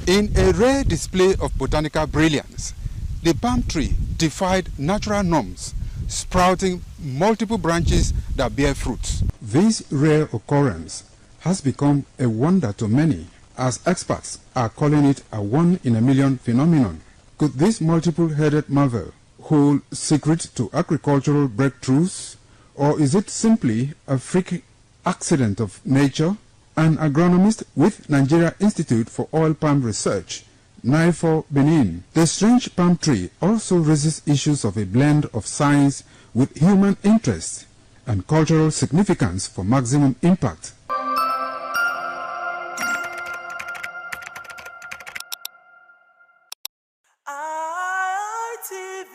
In a rare display of botanical brilliance, the palm tree defied natural norms, sprouting multiple branches that bear fruits. This rare occurrence has become a wonder to many, as experts are calling it a one-in-a-million phenomenon. Could this multiple-headed marvel hold secret to agricultural breakthroughs, or is it simply a freak accident of nature? An agronomist with Nigeria Institute for Oil Palm Research, NIFOR Benin. The strange palm tree also raises issues of a blend of science with human interest and cultural significance for maximum impact. ITV,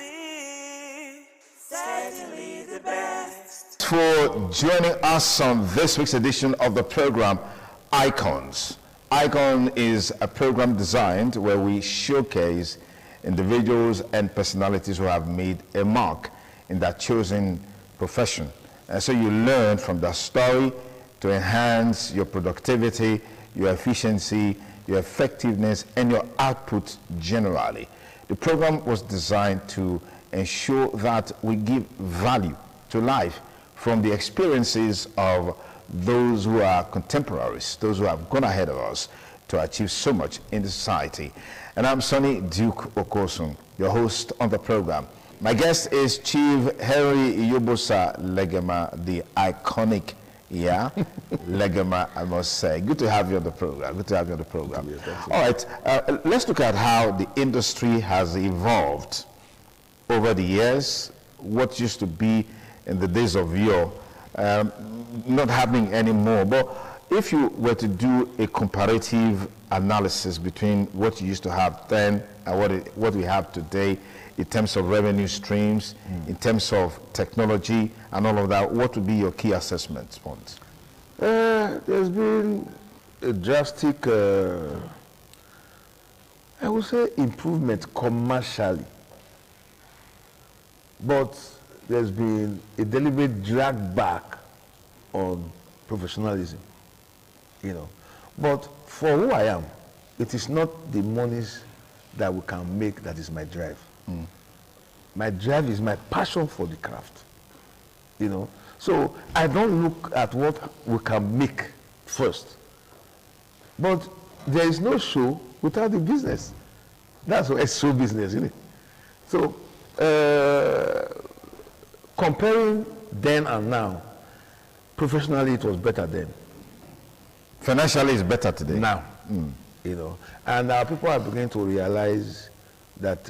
certainly the best. For joining us on this week's edition of the program, Icons. Icon is a program designed where we showcase individuals and personalities who have made a mark in their chosen profession. And so you learn from their story to enhance your productivity, your efficiency, your effectiveness, and your output generally. The program was designed to ensure that we give value to life from the experiences of those who are contemporaries, those who have gone ahead of us to achieve so much in the society. And I'm Sonny Duke Okosun, your host on the program. My guest is Chief Henry Iyobosa Legema, the iconic, Legema, I must say. Good to have you on the program. Good to have you on the program. All right, let's look at how the industry has evolved over the years. What used to be in the days of yore, not happening anymore. But if you were to do a comparative analysis between what you used to have then and what we have today in terms of revenue streams, in terms of technology and all of that, what would be your key assessment points? There's been a drastic, I would say, improvement commercially. But there's been a deliberate drag back on professionalism, you know. But for who I am, it is not the monies that we can make that is my drive. My drive is my passion for the craft, you know. So I don't look at what we can make first. But there is no show without the business. That's what it's show business, isn't it? So comparing then and now, professionally it was better then. Financially it's better today. Now, you know. And people are beginning to realize that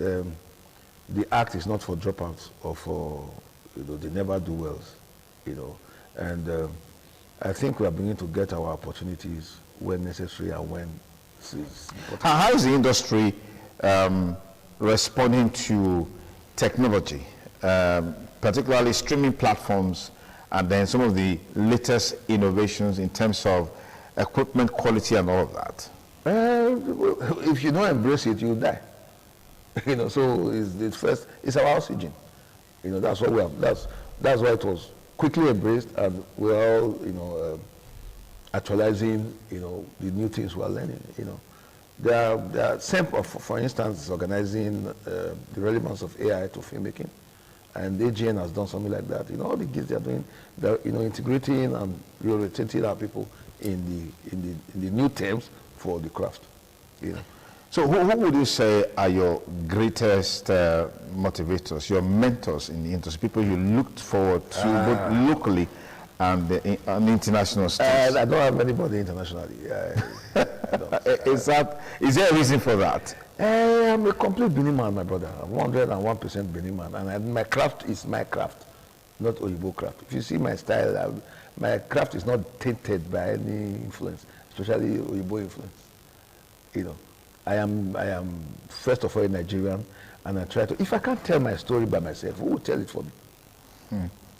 the act is not for dropouts or for, you know, the never do wells, you know. And I think we are beginning to get our opportunities when necessary and when it's important. How is the industry responding to technology, particularly streaming platforms, and then some of the latest innovations in terms of equipment quality and all of that? If you don't embrace it, you'll die. You know, so it's our oxygen. You know, that's what we have. That's why it was quickly embraced, and we're all, you know, actualizing, you know, the new things we're learning. You know, there are SEMP, for instance, organizing the relevance of AI to filmmaking, and AGN has done something like that. You know, all the kids they are doing, they're, you know, integrating and reorientating our people in the new terms for the craft, you know. So who would you say are your greatest motivators, your mentors in the industry, people you looked forward to both locally and on international stage? I don't have anybody internationally. Is there a reason for that? I'm a complete Benin man, my brother. I'm 101% Benin man. And my craft is my craft, not Oyibo craft. If you see my style, my craft is not tainted by any influence, especially Oyibo influence. You know, I am first of all a Nigerian, and I try to, if I can't tell my story by myself, who will tell it for me?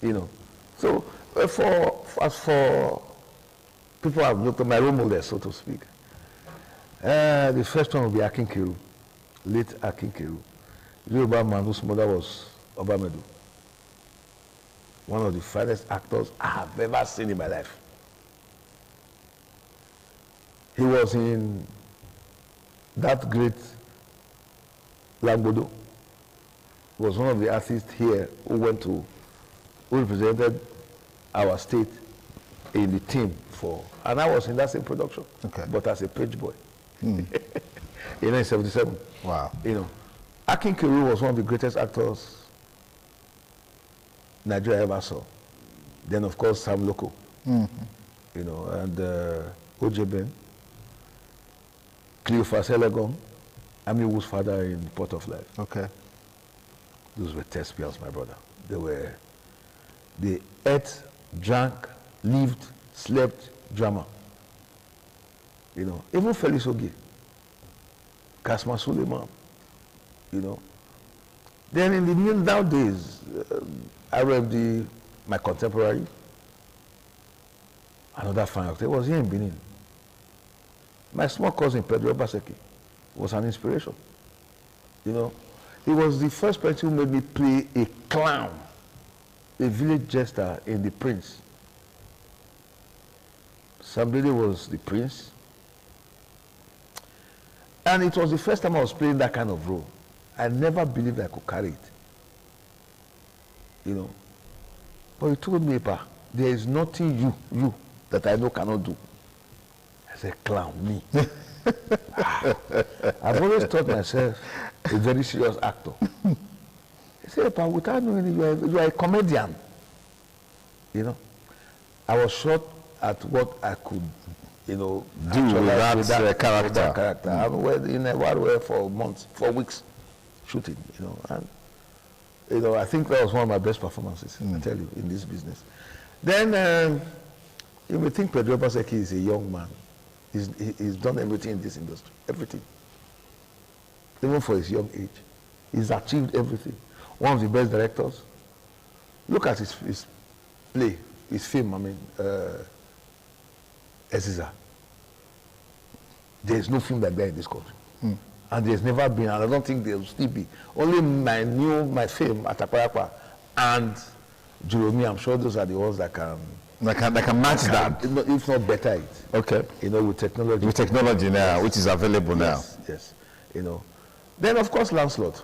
You know, so as for people I've looked at, my role models, so to speak, the first one will be Akin Kiru, late Akin Kiru, Yoruba man whose mother was Obamedu, one of the finest actors I have ever seen in my life. He was in that great Langbodo. He was one of the artists here who represented our state in the team and I was in that same production, but as a page boy. In 1977. Wow. You know, Akin Kiru was one of the greatest actors Nigeria ever saw. Then, of course, Sam Loco. You know, and Ojeben, Cleophas Elegon, Amiwo's father in Port of Life. Okay. Those were thespians, my brother. They ate, drank, lived, slept drama. You know, even Felix Ogie, Kasma Suleiman, you know. Then in the nowadays, RMD, my contemporary, another fine actor, was here in Benin. My small cousin, Pedro Baseki, was an inspiration. You know, he was the first person who made me play a clown, a village jester in The Prince. Somebody was the Prince. And it was the first time I was playing that kind of role. I never believed I could carry it. You know. But he told me, "Pa, there is nothing you that I know cannot do." I said, "Clown, me." I've always thought myself a very serious actor. He said, "Pa, without knowing you are a comedian." You know. I was shocked at what I could, you know, do with that character. I was in a war for months, for weeks, shooting, you know, and you know, I think that was one of my best performances, I tell you, in this business. Then you may think Pedro Baseki is a young man. He's done everything in this industry, everything. Even for his young age, he's achieved everything. One of the best directors. Look at his play, his film. I mean. Eziza. There is no film like that in this country. And there's never been, and I don't think there will still be. Only my film, Ataparapa, and Jerome, I'm sure those are the ones that can match that. If not better it. Okay. You know, with technology. With technology now, yes. Which is available now. Yes. You know. Then, of course, Lancelot.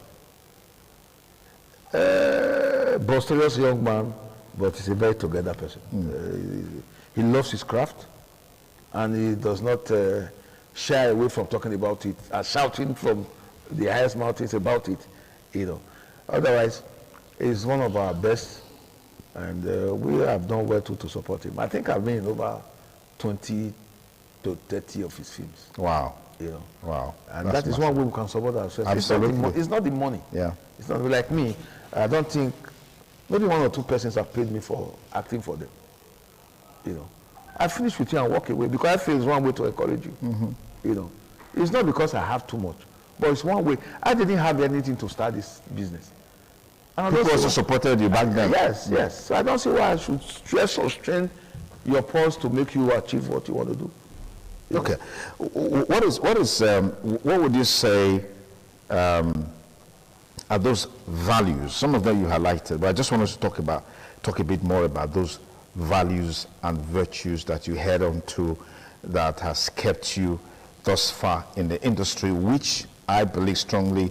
Boisterous young man, but he's a very together person. He loves his craft. And he does not shy away from talking about it, shouting from the highest mountains about it, you know. Otherwise, he's one of our best, and we have done well to support him. I think I've been in over 20 to 30 of his films. Wow. You know. Wow. And that is one way we can support ourselves. Absolutely. It's not the money. Yeah. It's not like me. I don't think, maybe one or two persons have paid me for acting for them, you know. I finish with you and walk away because I feel it's one way to encourage you. You know, it's not because I have too much, but it's one way. I didn't have anything to start this business. And people also supported you back then. Yes. So I don't see why I should stress or strain your pulse to make you achieve what you want to do. Okay. What would you say are those values? Some of them you highlighted, but I just want us to talk a bit more about those values and virtues that you head on to that has kept you thus far in the industry, which I believe strongly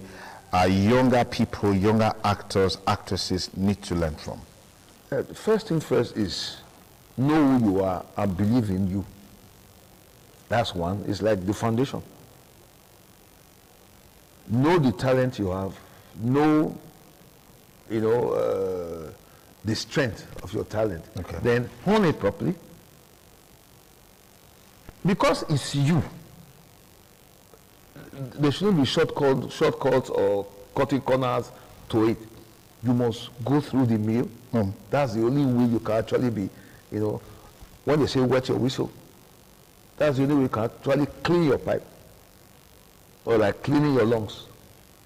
our younger people, younger actors, actresses need to learn from? First thing first is know who you are and believe in you. That's one. It's like the foundation. Know the talent you have. Know, the strength of your talent. Okay. Then hone it properly. Because it's you. There shouldn't be shortcuts or cutting corners to it. You must go through the mill. That's the only way you can actually be, when they say wet your whistle, that's the only way you can actually clean your pipe. Or like cleaning your lungs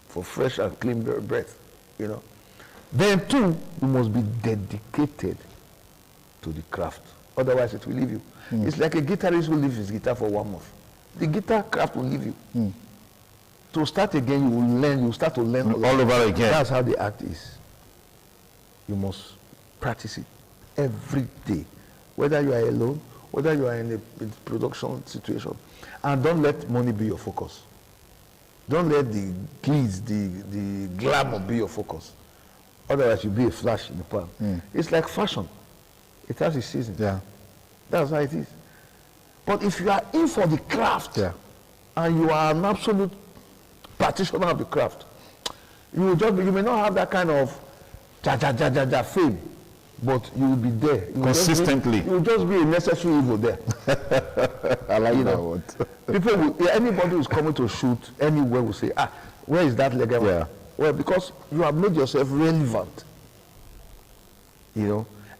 for fresh and clean breath, Then two, you must be dedicated to the craft. Otherwise it will leave you. It's like a guitarist who leaves his guitar for 1 month. The guitar craft will leave you. To start again, you will start to learn all over again. That's how the act is. You must practice it every day. Whether you are alone, whether you are in a production situation. And don't let money be your focus. Don't let the glitz, the glamour be your focus. Otherwise you'll be a flash in the pan. It's like fashion. It has its season. Yeah. That's how it is. But if you are in for the craft, and you are an absolute practitioner of the craft, you may not have that kind of fame, but you will be there. Consistently. You will just be a necessary evil there. I like that word. Anybody who's coming to shoot anywhere will say, where is that leg? Yeah. Well, because you have made yourself relevant.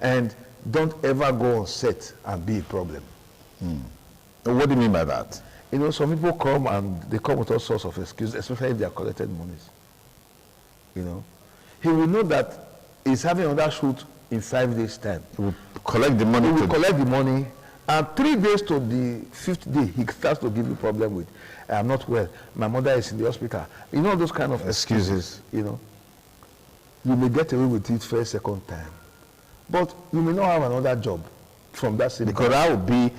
And don't ever go on set and be a problem. What do you mean by that? Some people come and they come with all sorts of excuses, especially if they are collected monies. He will know that he's having another shoot in 5 days' time. He will collect the money. He will collect the money, and 3 days to the 5th day, he starts to give you problem with, I'm not well, my mother is in the hospital. Those kind of excuses. You may get away with it first, second time. But you may not have another job from that same because that would be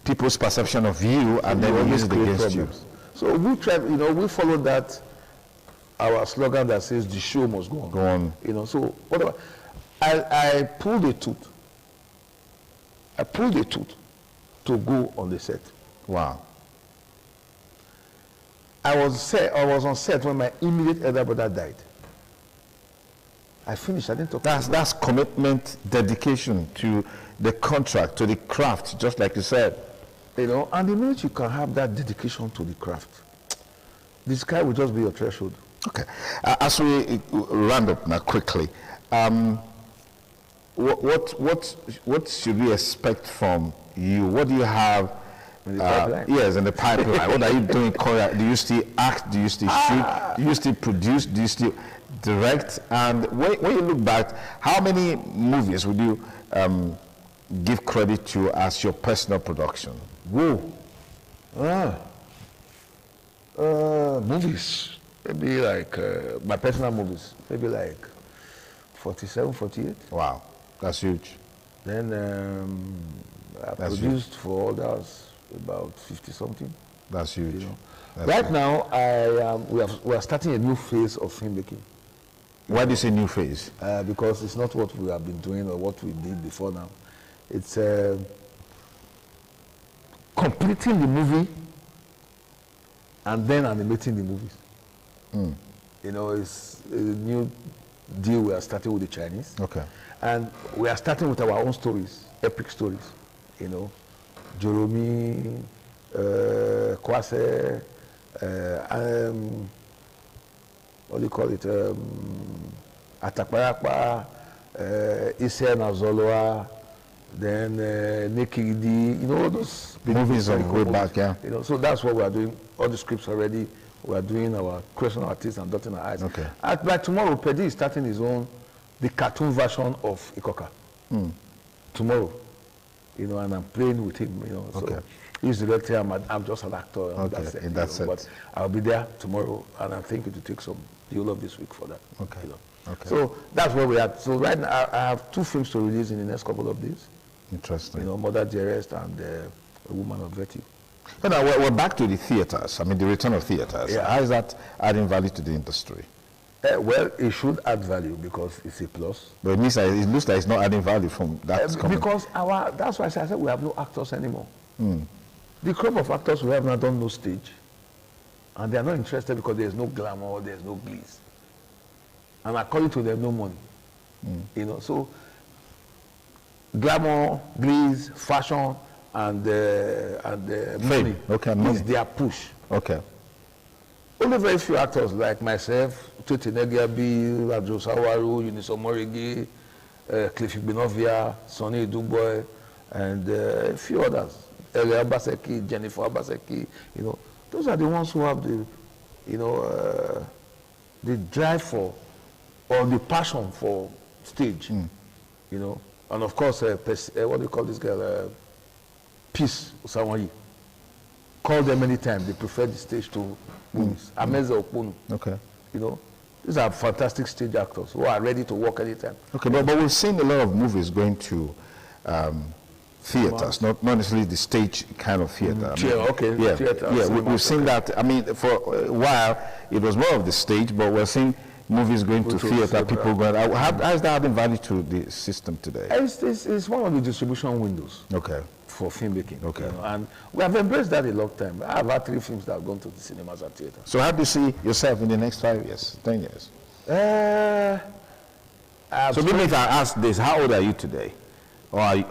people's perception of you, and then they use it against you. So we try, we follow that, our slogan that says the show must go on. Go on. So whatever. I pulled a tooth. I pulled a tooth to go on the set. Wow. I was on set when my immediate elder brother died. I finished. I didn't talk. That's commitment, dedication to the contract, to the craft, just like you said. And the minute you can have that dedication to the craft, the sky will just be your threshold. Okay. As we round up now quickly, what should we expect from you? What do you have? In the pipeline? Yes, in the pipeline. What are you doing? Do you still act? Do you still shoot? Do you still produce? Do you still direct? And when you look back, how many movies would you give credit to as your personal production? Whoa. Movies. Maybe like my personal movies. Maybe like 47, 48. Wow. That's huge. Then I produced for others about 50 something. That's huge. Right now, we are starting a new phase of filmmaking. Why do you say new phase? Because it's not what we have been doing or what we did before now. It's completing the movie and then animating the movies. It's a new deal we are starting with the Chinese. Okay. And we are starting with our own stories, epic stories. Joromi, Kwase, what do you call it? Atakparakpa, Ise Nazoloa, then Nekidi, those movies are way back, yeah. So that's what we are doing. All the scripts are ready. We are doing our crossing our teeth and dotting our eyes. Okay. By tomorrow, Pedi is starting the cartoon version of Ikoka. Tomorrow. And I'm playing with him, Okay. So he's the director, I'm just an actor. Okay, that's it. But I'll be there tomorrow, and I'm thinking to take the whole of this week for that. Okay. Okay. So that's where we are. So right now, I have 2 films to release in the next couple of days. Interesting. Mother Dearest and A Woman of Virtue. Now, we're back to the theaters. I mean, the return of theaters. Yeah. How is that adding value to the industry? Well, it should add value because it's a plus. But it means that it looks like it's not adding value from that. Because that's why I said we have no actors anymore. The crop of actors we have now don't know stage. And they are not interested because there's no glamour, there's no gliss. And according to them, no money. You know, so glamour, gliss, fashion, and money is their push. Okay. Only very few actors like myself, Tuti Negiabi, Rajo Sawaru, Uniso Morigi, Cliffy Benovia, Sonny Duboy, and a few others. Elia Abaseki, Jennifer Abaseki, you know, those are the ones who have the, you know, the drive for, or the passion for stage, you know. And of course, what do you call this girl? Peace Osawayi. Call them anytime. They prefer the stage to movies. Ameza Okunu. Okay. You know, these are fantastic stage actors who are ready to work anytime. Okay, but we've seen a lot of movies going to theaters, not necessarily the stage kind of theater. Theater. We've seen that. I mean, for a while, it was more of the stage, but we're seeing movies going to theater, people going. How is that adding value to the system today? It's one of the distribution windows. Okay. For filmmaking. Okay. You know, and we have embraced that a long time. I have had 3 films that have gone to the cinemas and theaters. So how do you see yourself in the next 5 years, 10 years? So maybe if I ask this, how old are you today? Or are you,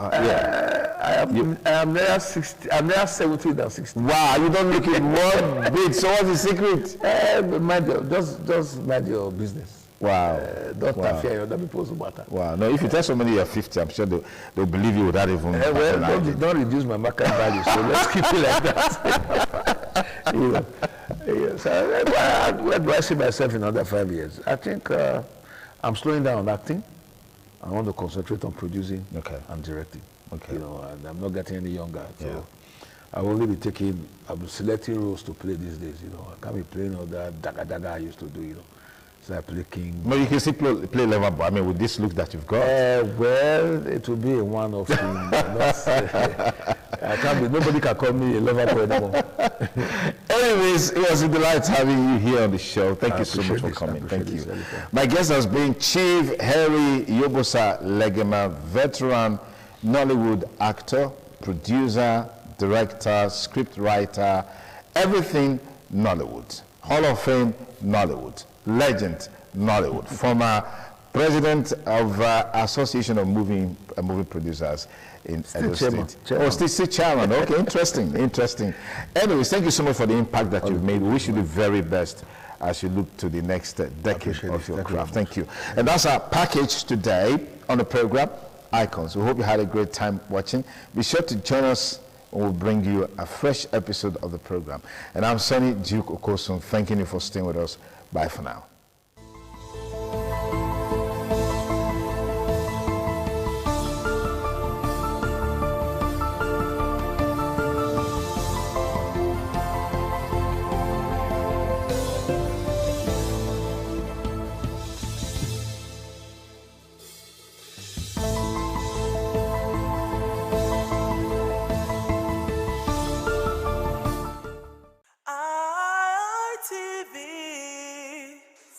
I'm near 60. I'm near 70 than 60. Wow, you don't look it one bit. So what's the secret? Just mind your business. Wow. Don't interfere in other people's matter. Wow. No, if you tell somebody you're 50, I'm sure they'll believe you without even. Don't reduce my market value. So let's keep it like that. You know. So where do I see myself in another 5 years? I think I'm slowing down on acting. I want to concentrate on producing and directing. Okay. You know, and I'm not getting any younger. So I will only be I'm selecting roles to play these days. You know, I can't be playing all that daga I used to do. You know. So I play king. No, you can still play level, but I mean, with this look that you've got. Well, it will be a one-off thing. I can't be. Nobody can call me a lover boy anymore. Anyways, it was a delight having you here on the show. Thank you so much for coming. Thank you. My guest has been Chief Harry Yobosa Legema, veteran Nollywood actor, producer, director, script writer, everything Nollywood. Hall of Fame Nollywood. Legend Nollywood, former president of Association of Movie Producers in Edo State. Oh, still chairman. Okay, interesting. Anyways, thank you so much for the impact that you've made. We wish you the very best as you look to the next decade of your craft. Thank you. And that's our package today on the program, Icons. We hope you had a great time watching. Be sure to join us when we bring you a fresh episode of the program. And I'm Sonny Duke Okosun, thanking you for staying with us. Bye for now.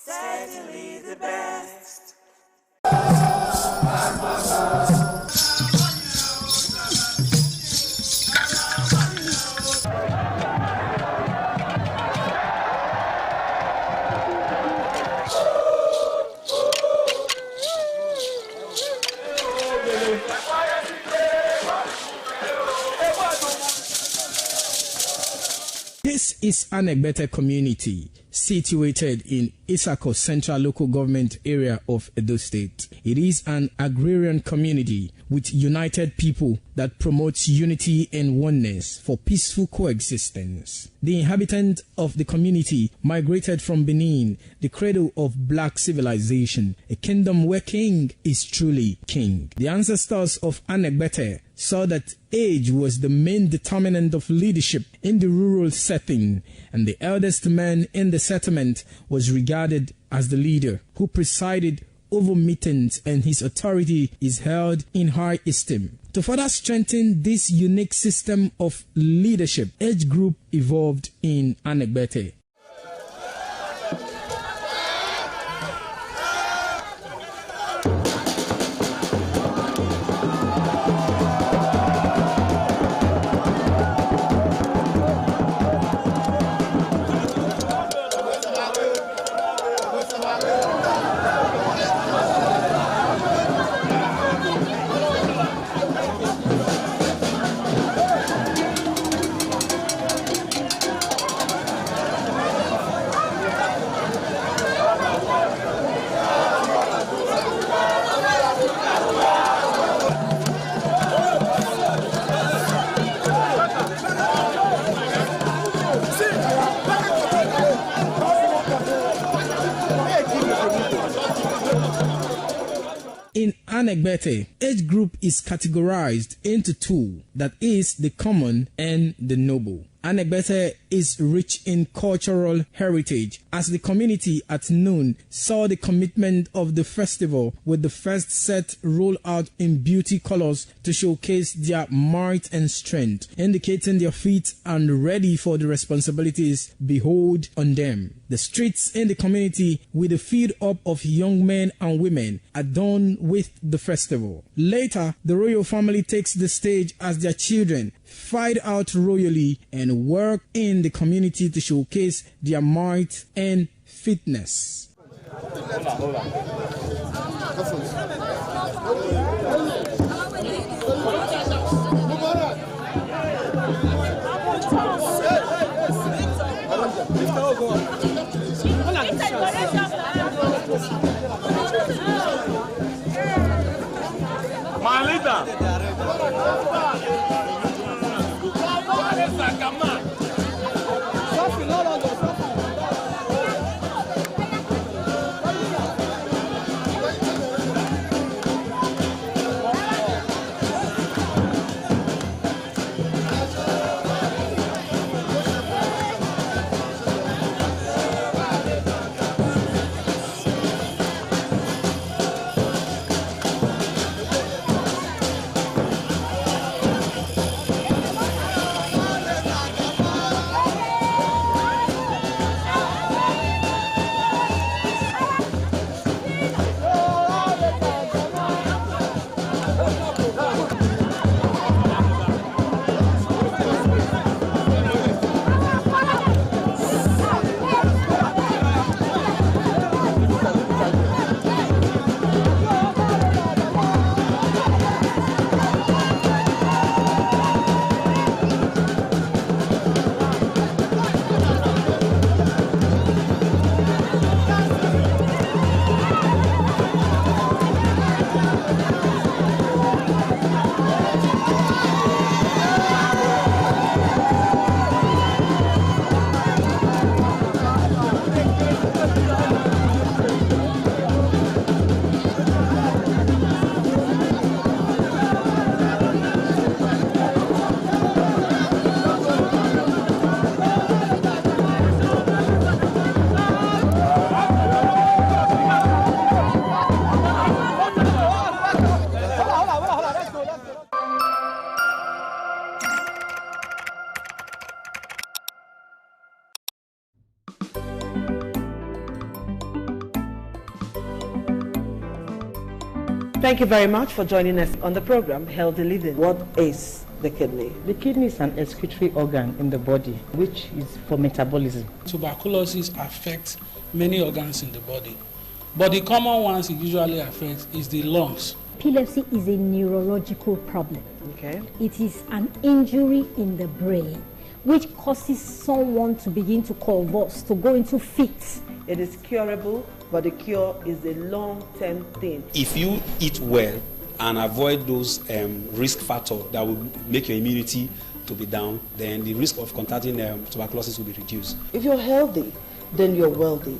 Certainly the best. This is Anegbete community, situated in Isako Central Local Government Area of Edo State. It is an agrarian community with united people that promotes unity and oneness for peaceful coexistence. The inhabitants of the community migrated from Benin, the cradle of black civilization, a kingdom where king is truly king. The ancestors of Anegbete saw that age was the main determinant of leadership in the rural setting, and the eldest man in the settlement was regarded as the leader who presided over meetings, and his authority is held in high esteem. To further strengthen this unique system of leadership, age group evolved in Anegbete. Anegbete, age group is categorized into two, that is, the common and the noble. Anegbete is rich in cultural heritage, as the community at noon saw the commitment of the festival with the first set rolled out in beauty colors to showcase their might and strength, indicating their feet and ready for the responsibilities behold on them. The streets in the community with a feed up of young men and women adorned with the festival. Later, the royal family takes the stage as their children fight out royally and work in the community to showcase their might and fitness. Thank you very much for joining us on the program, Healthy Living. What is the kidney? The kidney is an excretory organ in the body, which is for metabolism. Tuberculosis affects many organs in the body, but the common ones it usually affects is the lungs. Epilepsy is a neurological problem. Okay. It is an injury in the brain which causes someone to begin to convulse, to go into fits. It is curable, but the cure is a long-term thing. If you eat well and avoid those risk factors that will make your immunity to be down, then the risk of contracting tuberculosis will be reduced. If you're healthy, then you're wealthy.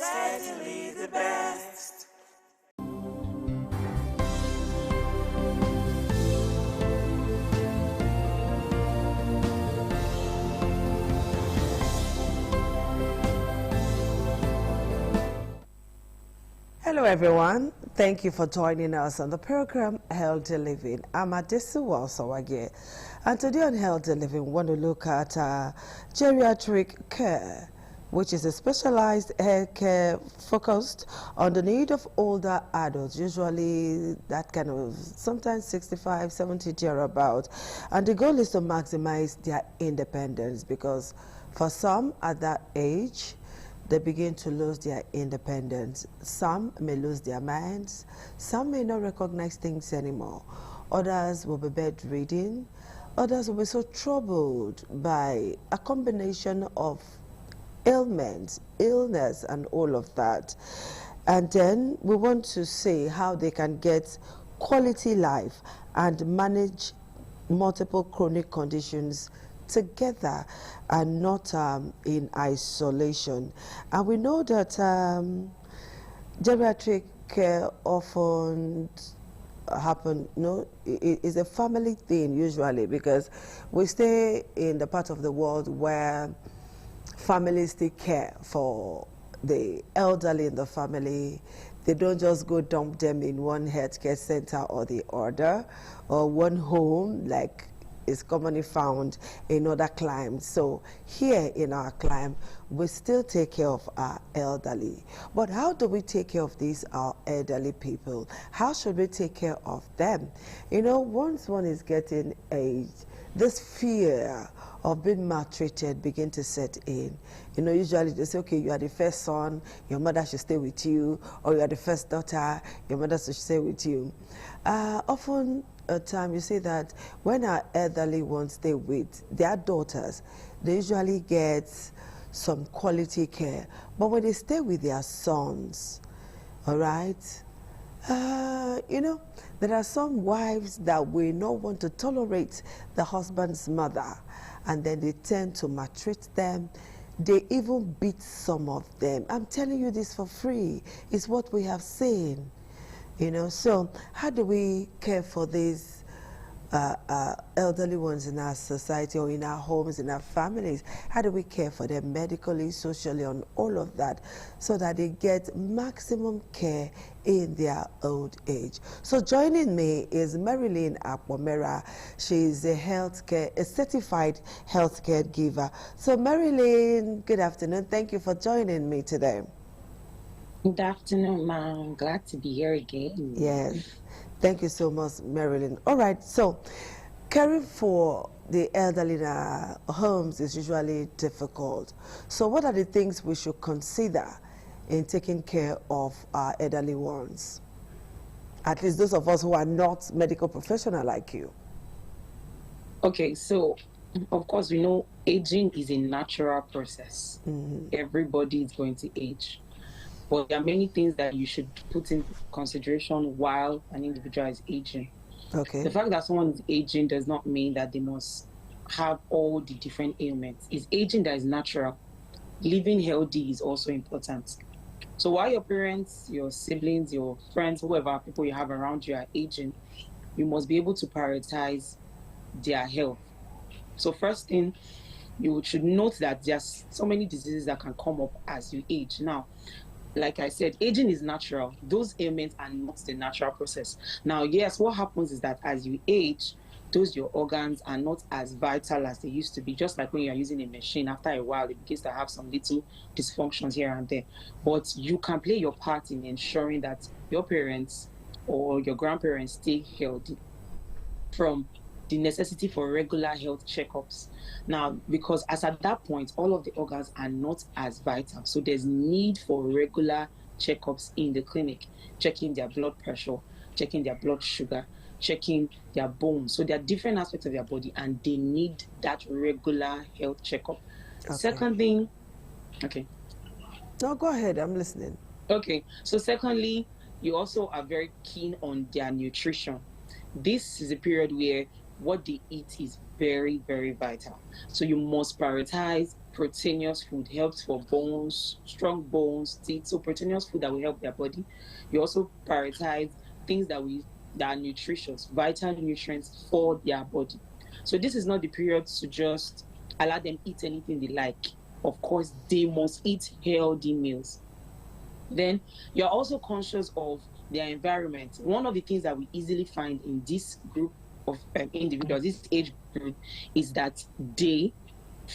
Steadily the best. Hello everyone, thank you for joining us on the program Healthy Living. I'm Adesu Walsawage, and today on Healthy Living we want to look at geriatric care, which is a specialized health care focused on the need of older adults, usually that kind of sometimes 65, 70 thereabout. And the goal is to maximize their independence, because for some at that age, they begin to lose their independence. Some may lose their minds. Some may not recognize things anymore. Others will be bedridden. Others will be so troubled by a combination of ailments, illness, and all of that. And then we want to see how they can get quality life and manage multiple chronic conditions together and not in isolation. And we know that geriatric care often happen, it is a family thing usually, because we stay in the part of the world where families take care for the elderly in the family. They don't just go dump them in one healthcare center or the other, or one home like is commonly found in other climes. So here in our climb, we still take care of our elderly. But how do we take care of these our elderly people? How should we take care of them? Once one is getting aged, this fear of being maltreated begin to set in. Usually they say, okay, you are the first son, your mother should stay with you, or you are the first daughter, your mother should stay with you. Often time you see that when our elderly ones stay with their daughters, they usually get some quality care. But when they stay with their sons, all right, there are some wives that will not want to tolerate the husband's mother, and then they tend to maltreat them. They even beat some of them. I'm telling you this for free. It's what we have seen. So how do we care for these elderly ones in our society, or in our homes, in our families? How do we care for them medically, socially, and all of that, so that they get maximum care in their old age? So joining me is Marilyn Akpomera. She is a certified healthcare giver. So Marilyn, good afternoon. Thank you for joining me today. Good afternoon, ma'am. I'm glad to be here again. Yes. Thank you so much, Marilyn. All right, so caring for the elderly in our homes is usually difficult. So what are the things we should consider in taking care of our elderly ones? At least those of us who are not medical professionals like you. Okay, so of course we know aging is a natural process. Everybody is going to age. But there are many things that you should put in consideration while an individual is aging. Okay. The fact that someone is aging does not mean that they must have all the different ailments. It's aging that is natural. Living healthy is also important. So while your parents, your siblings, your friends, whoever, people you have around you are aging, you must be able to prioritize their health. So first thing, you should note that there's so many diseases that can come up as you age. Now, like I said, aging is natural. Those ailments are not the natural process. Now, yes, what happens is that as you age, your organs are not as vital as they used to be. Just like when you're using a machine, after a while, it begins to have some little dysfunctions here and there. But you can play your part in ensuring that your parents or your grandparents stay healthy, from the necessity for regular health checkups. Now, because as at that point, all of the organs are not as vital. So there's need for regular checkups in the clinic, checking their blood pressure, checking their blood sugar, checking their bones. So there are different aspects of their body, and they need that regular health checkup. Okay. Second thing, okay. No, go ahead, I'm listening. Okay, so secondly, you also are very keen on their nutrition. This is a period where what they eat is very, very vital. So you must prioritize proteinous food, helps for bones, strong bones, teeth. So proteinous food that will help their body. You also prioritize things that are nutritious, vital nutrients for their body. So this is not the period to just allow them eat anything they like. Of course, they must eat healthy meals. Then you're also conscious of their environment. One of the things that we easily find in this group of individuals, this age group, is that they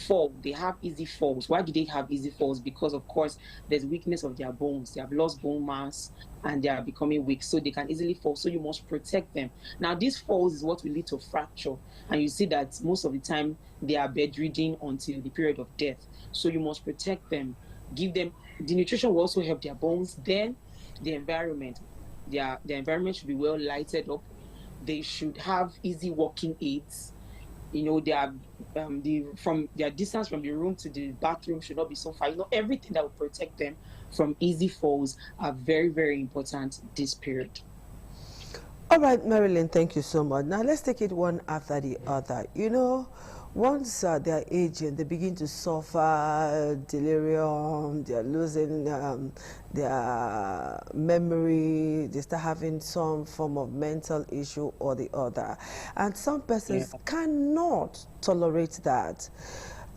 fall. They have easy falls. Why do they have easy falls? Because of course there's weakness of their bones. They have lost bone mass and they are becoming weak, so they can easily fall. So you must protect them. Now these falls is what will lead to fracture, and you see that most of the time they are bedridden until the period of death. So you must protect them. Give them the nutrition will also help their bones. Then the environment, their environment should be well lighted up. They should have easy walking aids. You know, from their distance from the room to the bathroom should not be so far. You know, everything that will protect them from easy falls are very, very important this period. All right, Marilyn, thank you so much. Now let's take it one after the other. You know, once they're aging, they begin to suffer delirium, they're losing their memory, they start having some form of mental issue or the other. And some persons cannot tolerate that.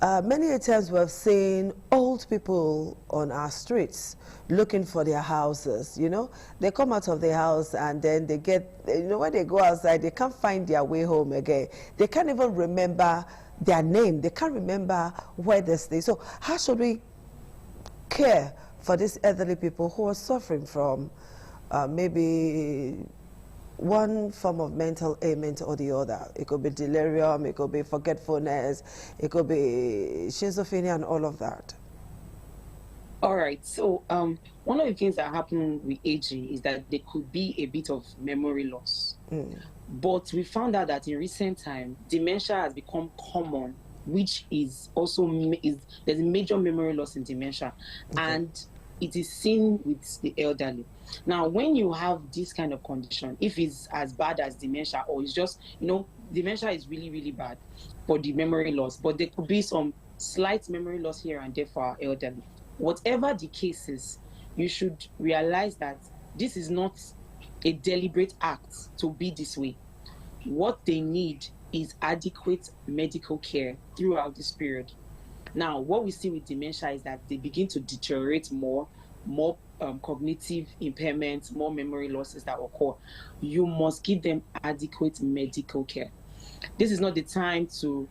Many times we've seen old people on our streets looking for their houses, you know. They come out of their house and then they get, you know, when they go outside, they can't find their way home again. They can't even remember their name. They can't remember where they stay. So how should we care for these elderly people who are suffering from maybe one form of mental ailment or the other? It could be delirium, it could be forgetfulness, it could be schizophrenia and all of that. All right, so one of the things that happen with aging is that there could be a bit of memory loss. But we found out that in recent time, dementia has become common, which is also, there's a major memory loss in dementia. And it is seen with the elderly. Now, when you have this kind of condition, if it's as bad as dementia, or it's just, you know, dementia is really, really bad for the memory loss, but there could be some slight memory loss here and there for our elderly. Whatever the case is, you should realize that this is not a deliberate act to be this way. What they need is adequate medical care throughout this period. Now, what we see with dementia is that they begin to deteriorate more cognitive impairments, more memory losses that occur. You must give them adequate medical care. This is not the time to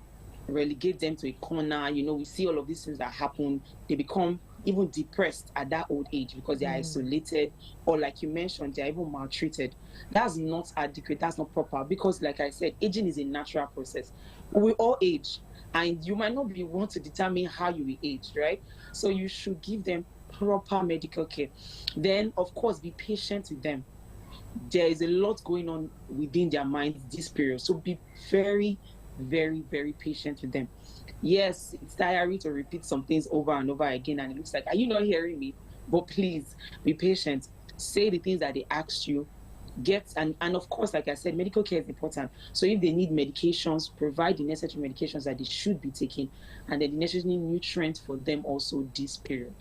relegate them to a corner. You know, we see all of these things that happen. They become even depressed at that old age because they are isolated, or like you mentioned, they are even maltreated. That's not adequate. That's not proper, because like I said, aging is a natural process. We all age, and you might not be able to determine how you will age, right? So you should give them proper medical care. Then, of course, be patient with them. There is a lot going on within their minds this period, so be very, very, very patient with them. Yes, it's tiring to repeat some things over and over again, and it looks like, are you not hearing me? But please be patient. Say the things that they asked you. And of course, like I said, medical care is important. So if they need medications, provide the necessary medications that they should be taking, and then the necessary nutrients for them also this period.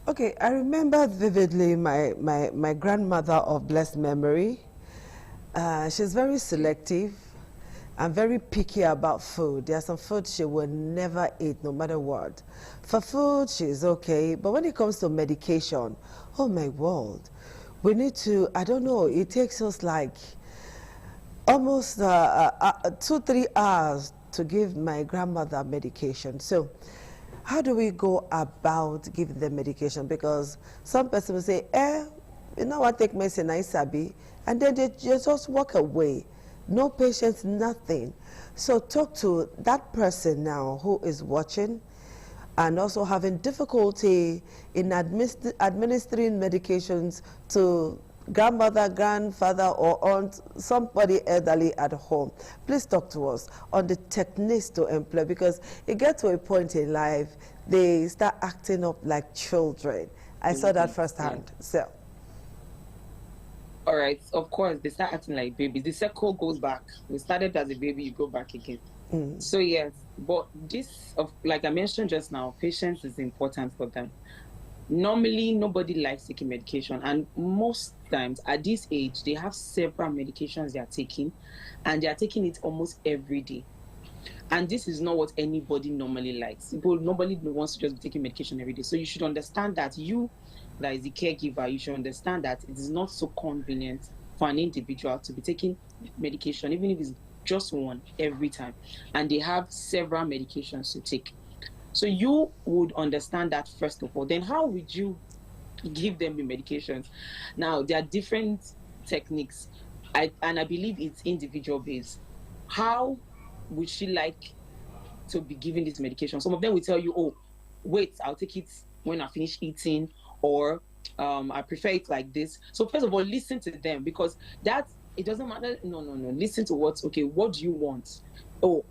Okay, I remember vividly my grandmother of blessed memory. She's very selective and very picky about food. There's some food she will never eat, no matter what. For food, she's okay, but when it comes to medication, oh my word, we need to, I don't know, it takes us like almost 2-3 hours to give my grandmother medication. So how do we go about giving them medication? Because some person will say, you know what, take medicine, I sabi, and then they just walk away. No patience, nothing. So talk to that person now who is watching and also having difficulty in administering medications to grandmother, grandfather, or aunt, somebody elderly at home. Please talk to us on the techniques to employ, because it gets to a point in life, they start acting up like children. I saw that firsthand. So. All right, of course, they start acting like babies. The cycle goes back. We started as a baby, you go back again. So yes, but this, like I mentioned just now, patience is important for them. Normally, nobody likes taking medication, and most times at this age, they have several medications they are taking, and they are taking it almost every day. And this is not what anybody normally likes. Nobody wants to just be taking medication every day. So you should understand that you, that is the caregiver, you should understand that it is not so convenient for an individual to be taking medication, even if it's just one every time. And they have several medications to take. So you would understand that first of all. Then how would you give them the medications? Now, there are different techniques, and I believe it's individual based. How would she like to be given this medication? Some of them will tell you, oh, wait, I'll take it when I finish eating, or I prefer it like this. So first of all, listen to them, because that, it doesn't matter. No. Listen to what do you want? Oh,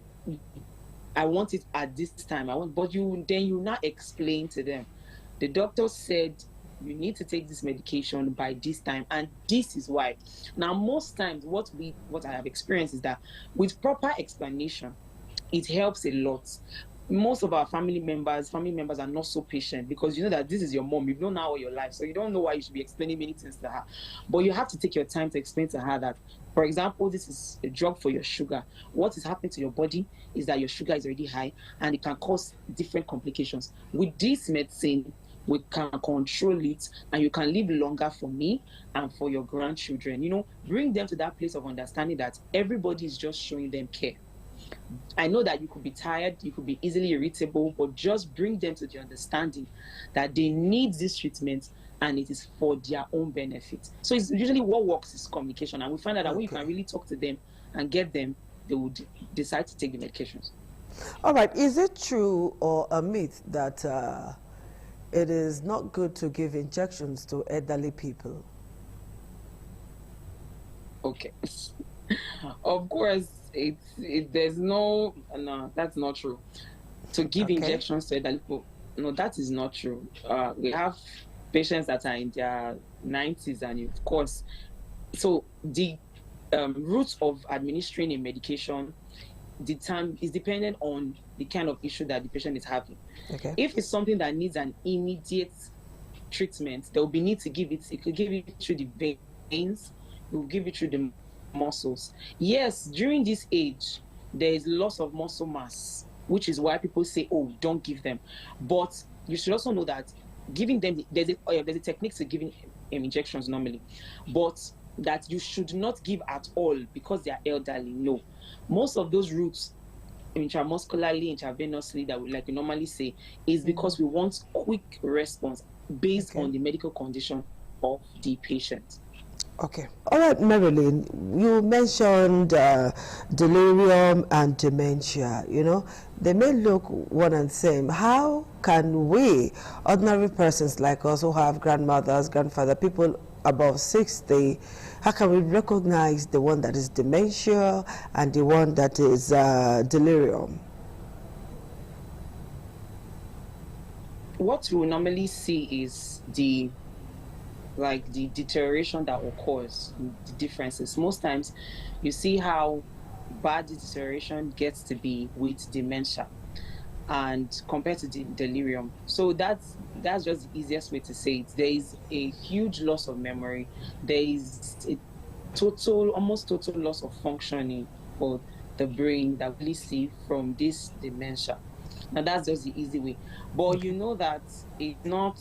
I want it at this time. But you now explain to them. The doctor said you need to take this medication by this time, and this is why. Now, most times, what I have experienced is that with proper explanation, it helps a lot. Most of our family members are not so patient, because you know that this is your mom. You've known her all your life, so you don't know why you should be explaining many things to her. But you have to take your time to explain to her that, for example, this is a drug for your sugar. What is happening to your body is that your sugar is already high, and it can cause different complications. With this medicine, we can control it, and you can live longer for me and for your grandchildren. You know, bring them to that place of understanding that everybody is just showing them care. I know that you could be tired, you could be easily irritable, but just bring them to the understanding that they need this treatment, and it is for their own benefit. So it's usually what works is communication, and we find out that when you can really talk to them and get them, they would decide to take the medications. All right, is it true or a myth that it is not good to give injections to elderly people? Okay. Of course, there's no, that's not true. To give injections to elderly people, no, that is not true. We have patients that are in their 90s, and of course, so the route of administering a medication, the time is dependent on the kind of issue that the patient is having. Okay. If it's something that needs an immediate treatment, there will be need to give it. It could give it through the veins, it will give it through the muscles. Yes, during this age, there is loss of muscle mass, which is why people say, oh, don't give them. But you should also know that giving them, there's a technique to giving injections normally, but that you should not give at all because they are elderly. No. Most of those routes, intramuscularly, intravenously, that we like we normally say, is because we want quick response based on the medical condition of the patient. Okay. All right, Marilyn, you mentioned delirium and dementia. You know, they may look one and same. How can we, ordinary persons like us who have grandmothers, grandfather, people above 60, how can we recognize the one that is dementia and the one that is delirium? What we normally see is the deterioration that occurs, the differences. Most times you see how bad the deterioration gets to be with dementia and compared to the delirium. So that's just the easiest way to say it. There is a huge loss of memory. There is a almost total loss of functioning for the brain that we see from this dementia. Now that's just the easy way. But you know that it's not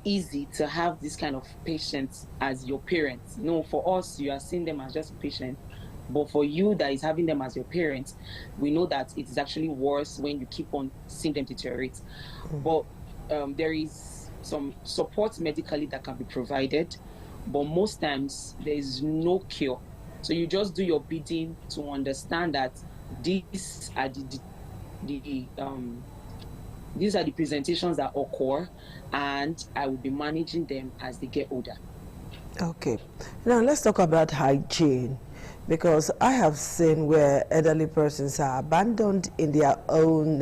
easy to have this kind of patients as your parents. You know, for us, you are seeing them as just a patient. But for you that is having them as your parents, we know that it is actually worse when you keep on seeing them deteriorate. But there is some support medically that can be provided, but most times there is no cure. So you just do your bidding to understand that these are these are the presentations that occur, and I will be managing them as they get older. Okay. Now let's talk about hygiene, because I have seen where elderly persons are abandoned in their own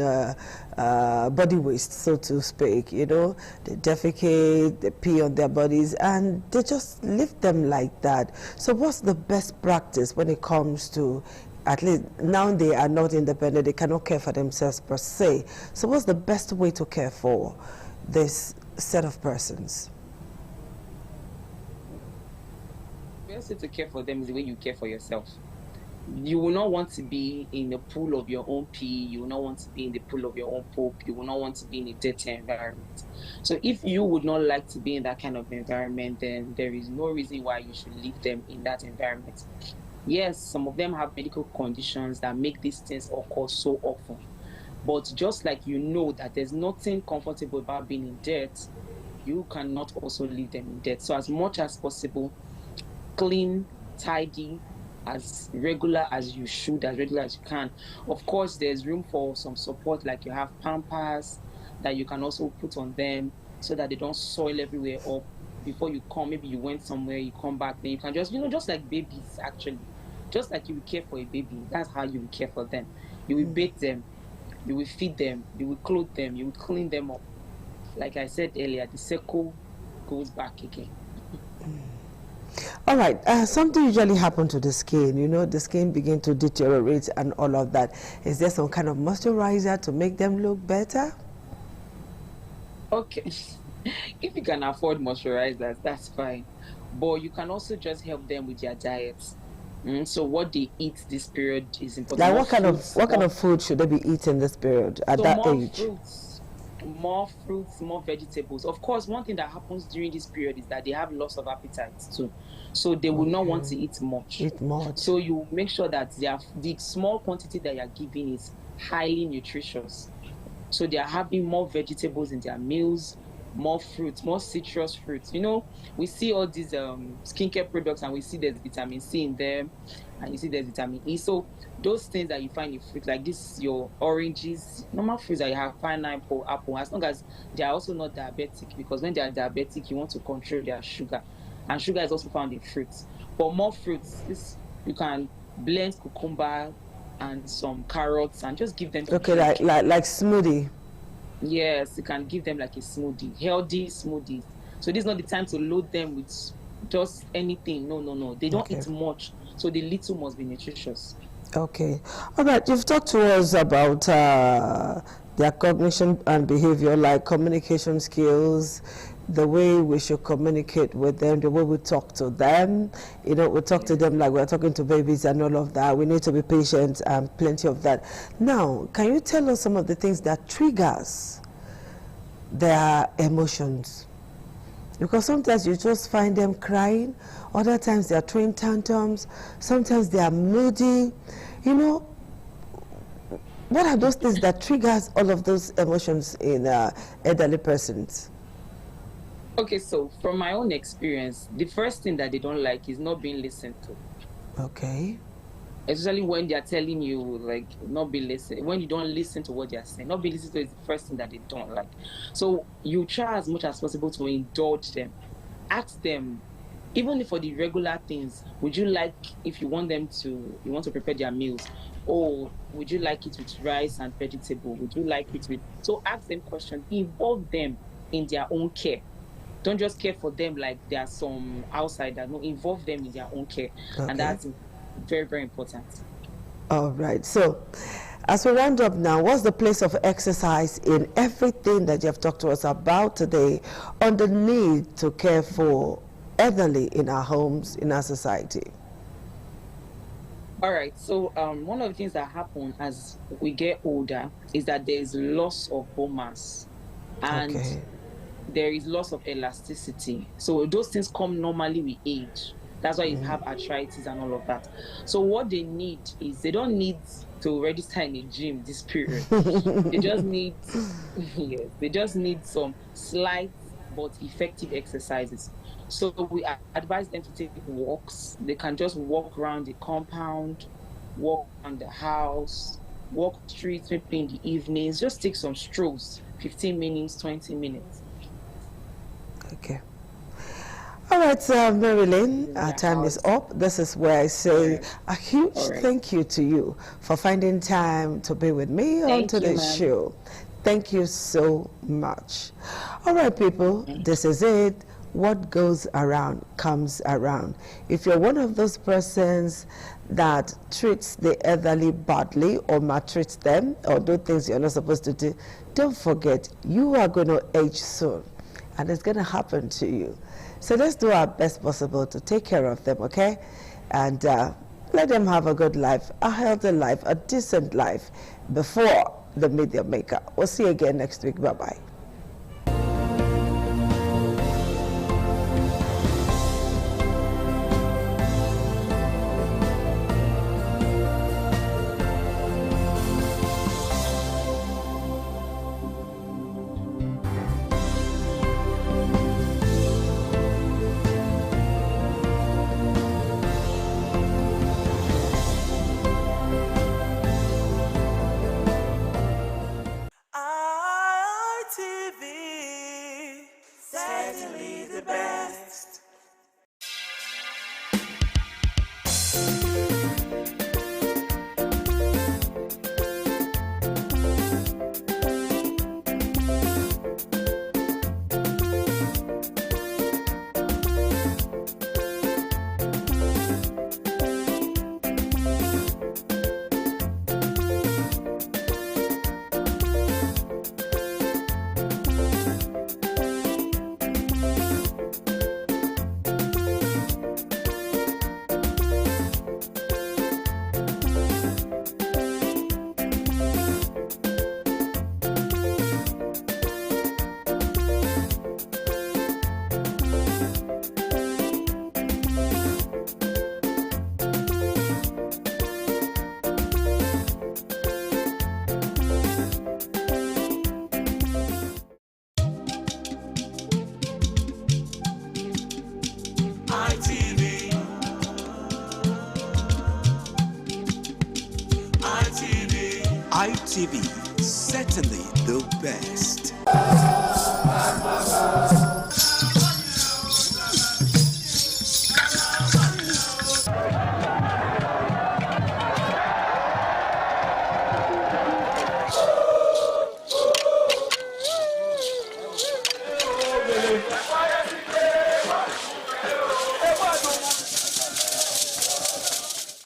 body waste, so to speak. You know, they defecate, they pee on their bodies, and they just leave them like that. So what's the best practice when it comes to at least now they are not independent, they cannot care for themselves per se. So what's the best way to care for this set of persons? The best way to care for them is the way you care for yourself. You will not want to be in the pool of your own pee. You will not want to be in the pool of your own poop. You will not want to be in a dirty environment. So if you would not like to be in that kind of environment, then there is no reason why you should leave them in that environment. Yes, some of them have medical conditions that make these things occur so often. But just like you know that there's nothing comfortable about being in dirt, you cannot also leave them in dirt. So as much as possible, clean, tidy, as regular as you should, as regular as you can. Of course, there's room for some support, like you have Pampers that you can also put on them so that they don't soil everywhere up. Before you come, maybe you went somewhere, you come back, then you can just, just like babies, actually. Just like you will care for a baby, that's how you will care for them. You will bathe them, you will feed them, you will clothe them, you will clean them up. Like I said earlier, the circle goes back again. All right, something usually happens to the skin, the skin begin to deteriorate and all of that. Is there some kind of moisturizer to make them look better? Okay, if you can afford moisturizers, that's fine. But you can also just help them with their diets. So what they eat this period is important. Like what kind of food should they be eating this period at that age? More fruits, more vegetables. Of course, one thing that happens during this period is that they have loss of appetite too. So they will not want to eat much. So you make sure that the small quantity that you're giving is highly nutritious. So they are having more vegetables in their meals, more fruits, more citrus fruits. We see all these skincare products and we see there's vitamin C in them and you see there's vitamin E. So those things that you find in fruit, like this, your oranges, normal fruits that you have, pineapple, apple, as long as they are also not diabetic, because when they are diabetic, you want to control their sugar. And sugar is also found in fruits. But more fruits, you can blend cucumber and some carrots and just give them. Okay, like smoothie. Yes, you can give them like a smoothie, healthy smoothies. So this is not the time to load them with just anything. No. They don't eat much, so the little must be nutritious. Okay. All right, you've talked to us about their cognition and behavior, like communication skills, the way we should communicate with them, the way we talk to them. We talk to them like we're talking to babies and all of that. We need to be patient and plenty of that. Now, can you tell us some of the things that triggers their emotions? Because sometimes you just find them crying, other times they are throwing tantrums, sometimes they are moody. What are those things that triggers all of those emotions in elderly persons? Okay, so from my own experience, the first thing that they don't like is not being listened to. Okay. Especially when they are telling you, like, not be listened. When you don't listen to what they are saying, not be listened to is the first thing that they don't like. So you try as much as possible to indulge them. Ask them, even for the regular things, would you like, if you want to prepare their meals, would you like it with rice and vegetable? Would you like it with... So ask them questions, involve them in their own care. Don't just care for them like they are some outsider. No, involve them in their own care. Okay. And that's very, very important. All right. So as we round up now, what's the place of exercise in everything that you have talked to us about today on the need to care for elderly in our homes, in our society? All right. So one of the things that happen as we get older is that there's loss of bone mass. And there is loss of elasticity. So those things come normally with age. That's why you have arthritis and all of that. So what they need is, they don't need to register in a gym this period. They just need, they just need some slight but effective exercises. So we advise them to take walks. They can just walk around the compound, walk around the house, walk streets maybe in the evenings. Just take some strolls, 15 minutes, 20 minutes. Okay. All right, Marilyn, our time is up. This is where I say a huge thank you to you for finding time to be with me on today's show. Thank you so much. All right, people, this is it. what goes around comes around. If you're one of those persons that treats the elderly badly or maltreats them or do things you're not supposed to do, don't forget, you are going to age soon and it's going to happen to you. So let's do our best possible to take care of them, okay? And let them have a good life, a healthy life, a decent life before they meet their maker. We'll see you again next week. Bye-bye. ITV, certainly the best. ITV, certainly the best.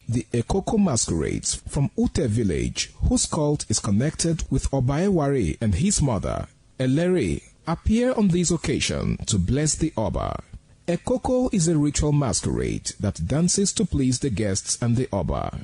The Ekoko masquerades from Ute village, whose cult is connected with Obaeware and his mother, Elere, appear on this occasion to bless the Oba. Ekoko is a ritual masquerade that dances to please the guests and the Oba.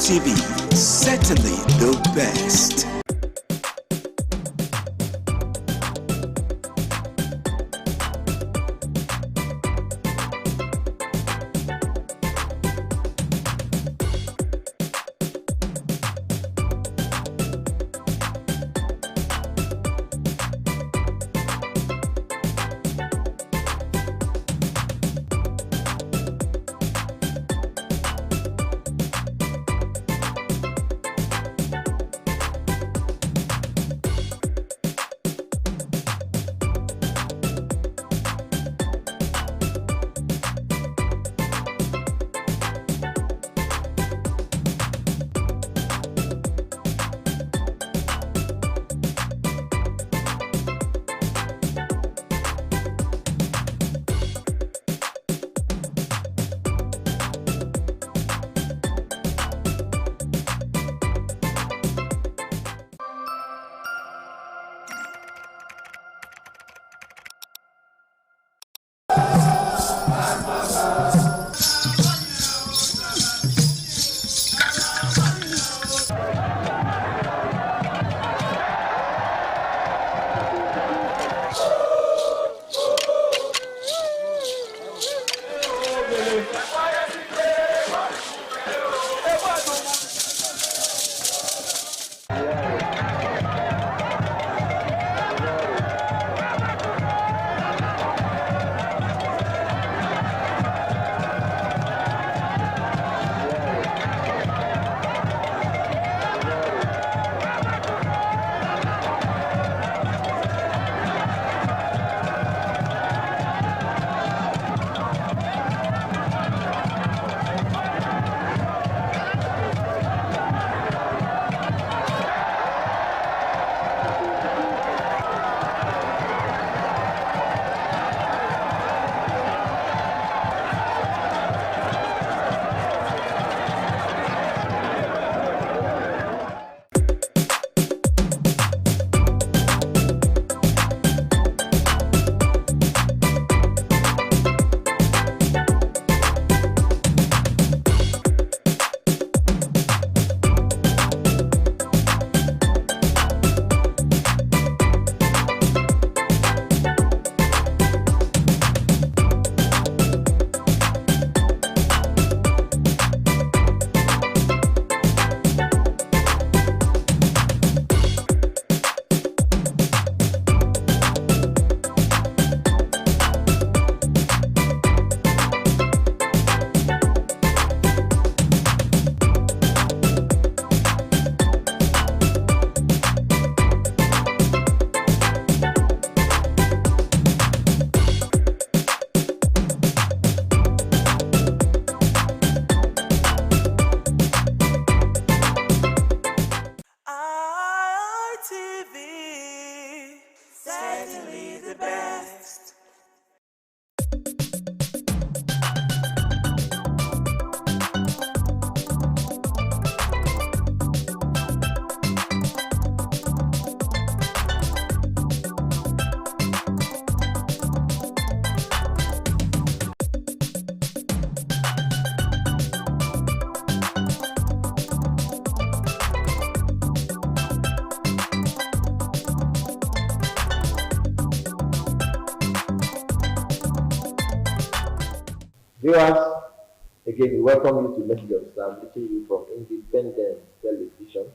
ITV, certainly the best. ITV, certainly the best. Viewers, again, we welcome you to Message of Islam, reaching you from Independent Television.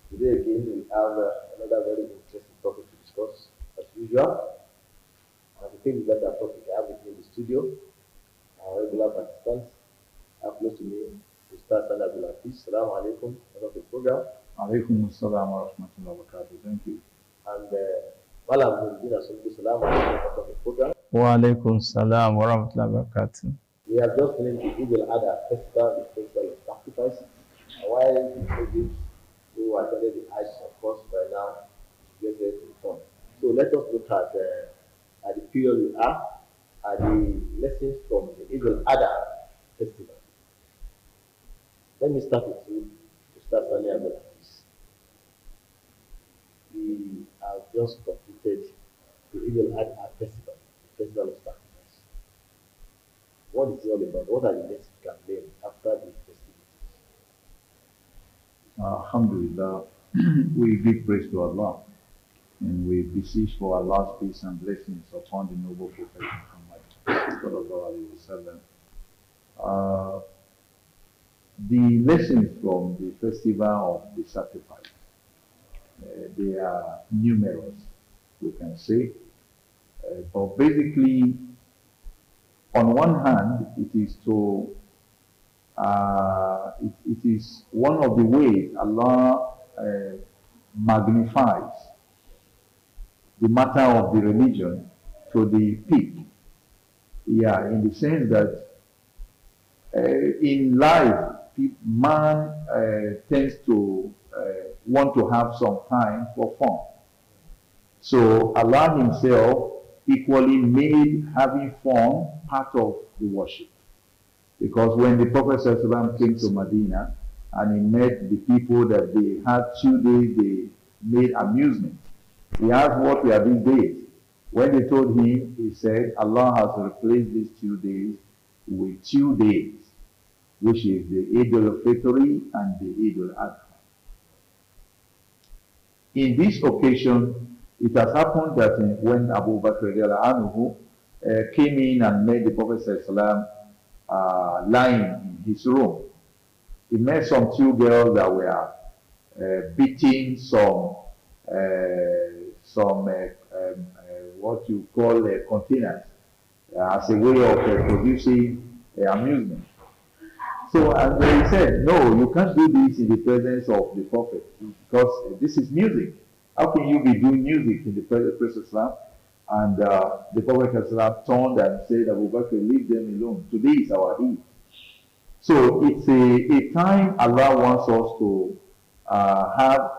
Today, again, we have another very interesting topic to discuss, as usual. And to take that topic, I have with me in the studio our regular participants. I have close to me, Ustaz Abdul Hafiz. Assalamu alaikum. Welcome to the program. Alaikum assalam wa rahmatullahi wa barakatuh. Thank you. And Malam Muzdin Asumbu, assalamu alaikum. Welcome to the program. Wa alaikum salam wa rahmatullahi wa barakatuh. We have just finished the Eid al-Adha festival, the festival of sacrifice. And while the Muslims who attended the Hajj, of course, by now, get ready to return. So let us look at the period we are, at the lessons from the Eid al-Adha festival. Let me start with you, Ustaz Sani Abdul Hafiz. We have just completed the Eid al-Adha festival, the festival of sacrifice. What is it all about? What are the lessons you can learn after the festivities? Alhamdulillah, we give praise to Allah and we beseech for Allah's peace and blessings upon the noble Prophet Muhammad sallallahu alaihi wasallam. The lessons from the festival of the sacrifice, they are numerous, we can say. But basically, on one hand, it is to it is one of the ways Allah magnifies the matter of the religion to the peak. Yeah, in the sense that in life, man tends to want to have some time for fun. So Allah Himself equally made having fun part of the worship. Because when the Prophet ﷺ came to Medina and he met the people that they had 2 days, they made amusement. He asked, what were these days? When they told him, he said, Allah has replaced these 2 days with 2 days, which is the Eid al-Fitr and the Eid al-Adha. In this occasion, it has happened that when Abu Bakr anhu came in and met the Prophet ﷺ lying in his room, he met some 2 girls that were beating some what you call containers as a way of producing amusement. So, and he said, no, you can't do this in the presence of the Prophet because this is music. How can you be doing music in the presence of Islam? And the Prophet turned and said, Abu Bakr, leave them alone. Today is our Eid. So it's a time Allah wants us to have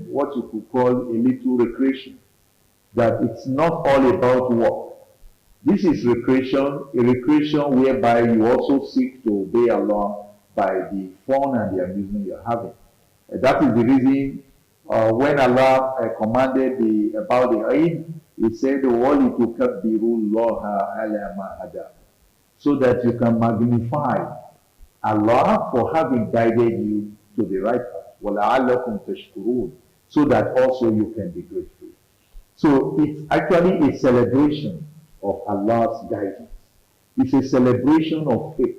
what you could call a little recreation. That it's not all about work. This is recreation, a recreation whereby you also seek to obey Allah by the fun and the amusement you're having. That is the reason when Allah commanded about the Eid, He said, وَلِتُكَبِّرُوا اللَّهَ عَلَى مَا هَدَاكُمْ, so that you can magnify Allah for having guided you to the right path. وَلَعَلَّكُمْ تَشْكُرُونَ, so that also you can be grateful. So it's actually a celebration of Allah's guidance. It's a celebration of faith,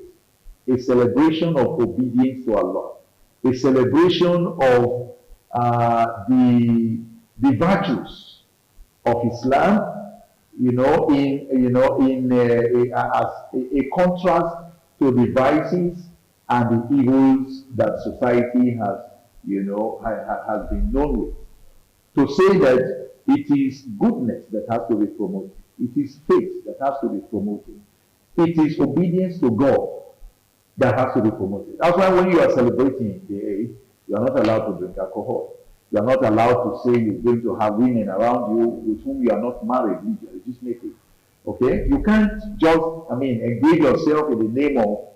a celebration of obedience to Allah, a celebration of the virtues of Islam, as a contrast to the vices and the evils that society has, has been known with. To say that it is goodness that has to be promoted. It is faith that has to be promoted. It is obedience to God that has to be promoted. That's why when you are celebrating the Eid, you are not allowed to drink alcohol. You are not allowed to say you're going to have women around you with whom you are not married. You just make it. Okay? You can't just, engage yourself in the name of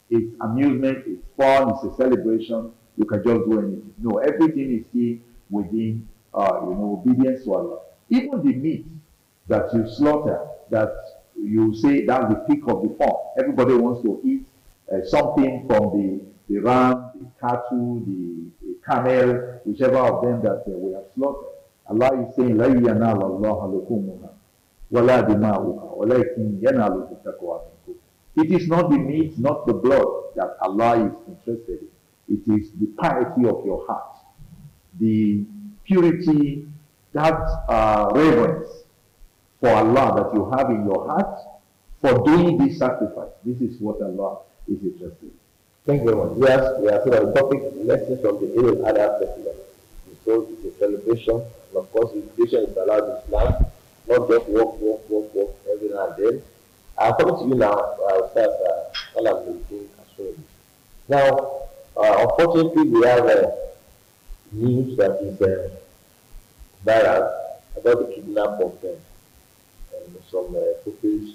it's amusement, it's fun, it's a celebration. You can just do anything. No, everything is still within obedience to Allah. Even the meat that you slaughter, that you say that's the peak of the fun. Everybody wants to eat something from the ram, the cattle, the camel, whichever of them that we have slaughtered. Allah is saying, لَا يَنَالَ اللَّهَ لُحُومُهَا وَلَا دِمَاؤُهَا وَلَكِنْ يَنَالُهُ التَّقْوَى مِنكُمْ. It is not the meat, not the blood that Allah is interested in. It is the piety of your heart, the purity, that reverence for Allah that you have in your heart for doing this sacrifice. This is what Allah is interested in. Thank you very much. Yes, we are still on the topic, lessons from the Eid al-Adha festival. So it's a celebration, and of course, the celebration is allowed in Islam, not just walk every now and then. I'm coming to you now, Now, unfortunately, we have news that is viral about the kidnap of some pupils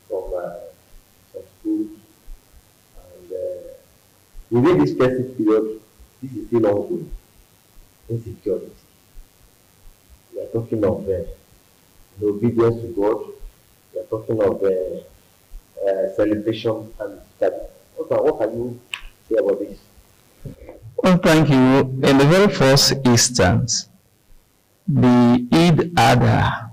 from some schools. And within this festive period, this is still ongoing. Insecurity. We are talking of the obedience to God. We are talking of celebration and study. What can you say about this? Well, thank you. In the very first instance, the Eid Adha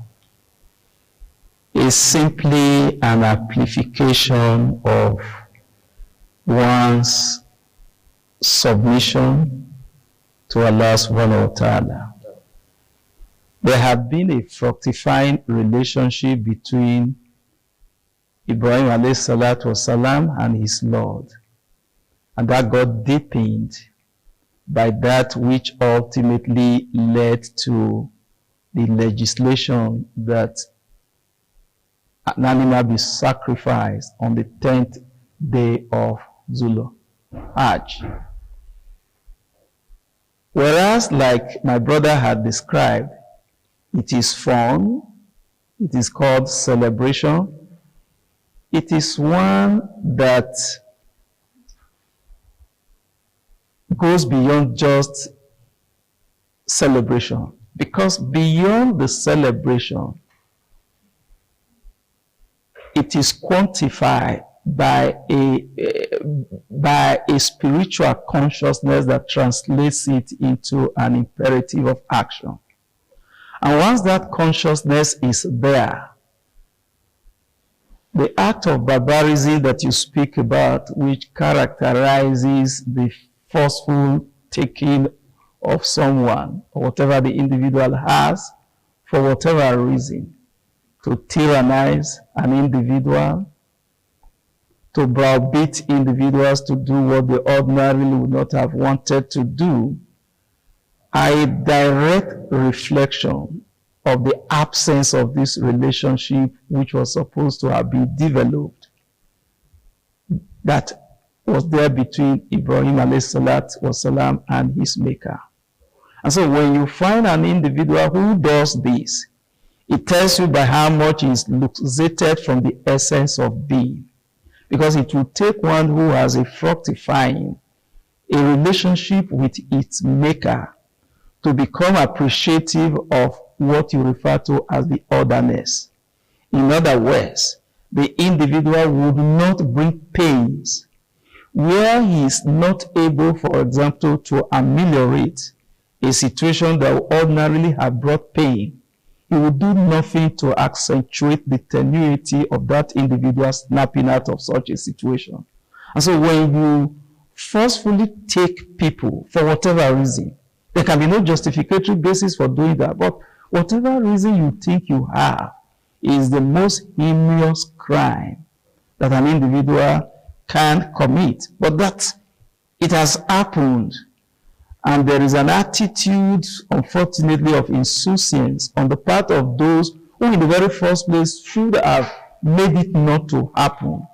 is simply an amplification of one's submission to Allah subhanahu wa ta'ala. There had been a fructifying relationship between Ibrahim alayhi salatu wasalam and his Lord, and that got deepened by that which ultimately led to the legislation that an animal be sacrificed on the 10th day of Zul Hajj. Whereas, like my brother had described, it is fun, it is called celebration, it is one that goes beyond just celebration, because beyond the celebration, it is quantified by a spiritual consciousness that translates it into an imperative of action. And once that consciousness is there, the act of barbarism that you speak about, which characterizes the forceful taking of someone, or whatever the individual has, for whatever reason, to tyrannize an individual, to browbeat individuals to do what they ordinarily would not have wanted to do, are a direct reflection of the absence of this relationship which was supposed to have been developed, that was there between Ibrahim wasalam and his maker. And so when you find an individual who does this, it tells you by how much is luxated from the essence of being. Because it will take one who has a fructifying, a relationship with its maker, to become appreciative of what you refer to as the otherness. In other words, the individual would not bring pains where he is not able, for example, to ameliorate a situation that would ordinarily have brought pain. He will do nothing to accentuate the tenuity of that individual snapping out of such a situation. And so when you forcefully take people for whatever reason, there can be no justificatory basis for doing that, but whatever reason you think you have is the most heinous crime that an individual can commit. But that it has happened, and there is an attitude, unfortunately, of insouciance on the part of those who in the very first place should have made it not to happen,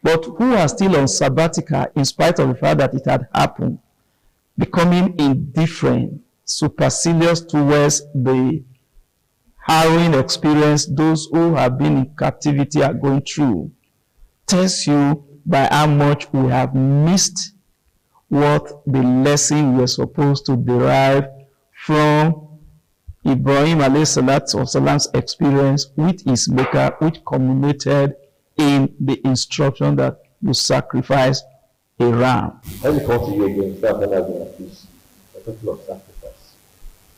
but who are still on sabbatical in spite of the fact that it had happened, becoming indifferent, supercilious towards the harrowing experience those who have been in captivity are going through, tells you by how much we have missed what the lesson we are supposed to derive from Ibrahim alayhi's experience with his maker, which culminated in the instruction that you sacrifice a ram. When we come to you again, start analyzing at this, a total of sacrifice.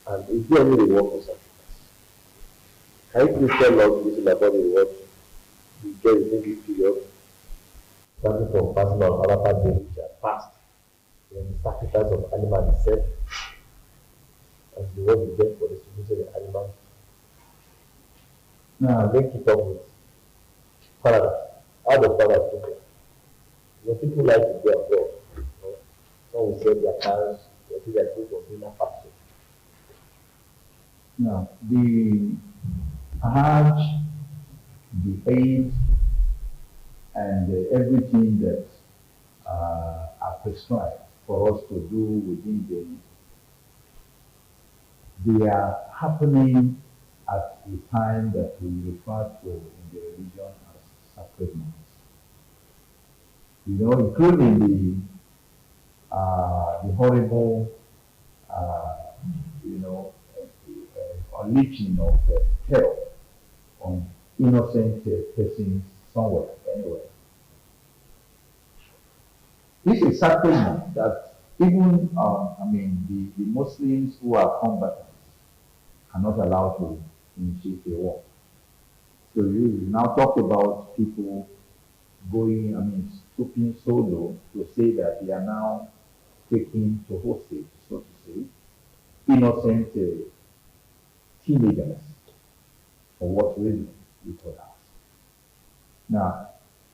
And is there any reward for sacrifice? Can you please tell us this about the reward you get in English period, starting from passing on other parts which are past, and the sacrifice of animal itself, and the reward you get for the submission of the animal. Now, link it up with paradise. How does paradise look like? You know, people like to go abroad. You know, some will sell their cars, they say they're going for dinner factory. Now, the Hajj, the Eid, and everything that are prescribed for us to do within they are happening at a time that we refer to in the religion as sacred months. You know, including the horrible, unleashing of hell on innocent persons somewhere, anywhere. This is sacred month that even, the Muslims who are combatants are not allowed to initiate a war. So you now talk about people going, stooping so low to say that they are now taking to hostage, so to say, innocent teenagers, for what reason, you could ask. Now,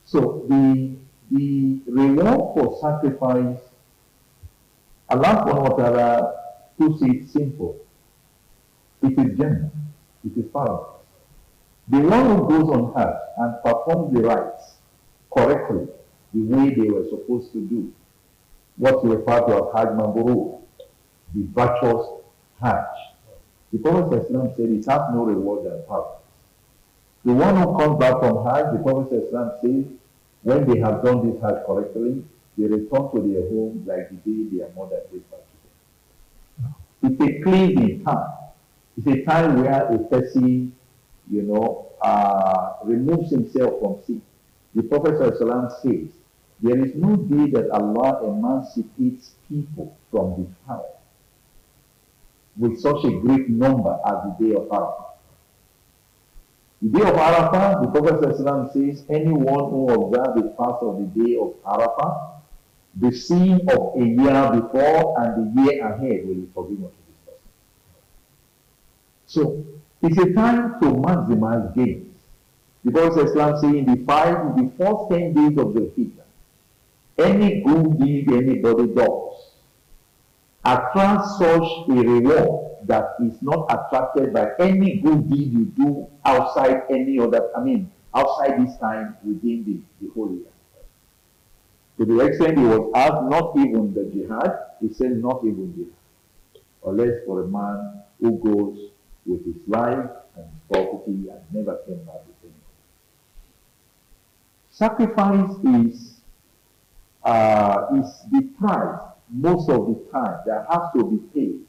so the reward for sacrifice, Allah subhanahu wa ta'ala puts it simple. It is Jannah. It is paradise. The one who goes on Hajj and performs the rites correctly, the way they were supposed to do, what we refer to as Hajj Mabrur, the virtuous Hajj. The Prophet ﷺ said it has no reward than paradise. The one who comes back from Hajj, the Prophet ﷺ says, when they have done this Hajj correctly, they return to their home like the day their mother gave back to them. It's a cleansing time. It's a time where a person, removes himself from sin. The Prophet ﷺ says, there is no day that Allah emancipates people from the fire with such a great number as the day of Arafah. The day of Arafah, the Prophet ﷺ says, anyone who observes the fast of the day of Arafah, the sin of a year before and the year ahead will be forgiven to this person. So, it's a time to maximize gains. The Prophet ﷺ says, in the first 10 days of the Hijjah, any good deed anybody does attracts such a reward that is not attracted by any good deed you do outside outside this time within the whole year. To the extent he was asked, not even the jihad, he said not even jihad, unless for a man who goes with his life and his property and never came back with anything. Sacrifice is the price most of the time that has to be paid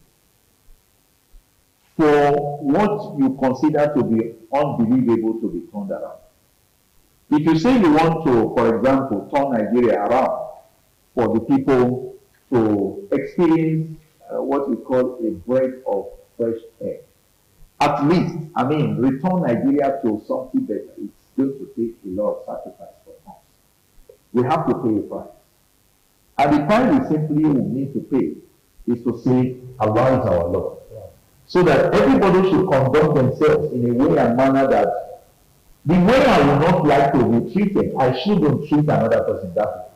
for what you consider to be unbelievable to be turned around. If you say you want to, for example, turn Nigeria around for the people to experience what we call a breath of fresh air, at least, return Nigeria to something better, it's going to take a lot of sacrifice from us. We have to pay a price. And the price we simply will need to pay is to say, Allah is our Lord. So that everybody should conduct themselves in a way and manner that the way I would not like to be treated, I shouldn't treat another person that way.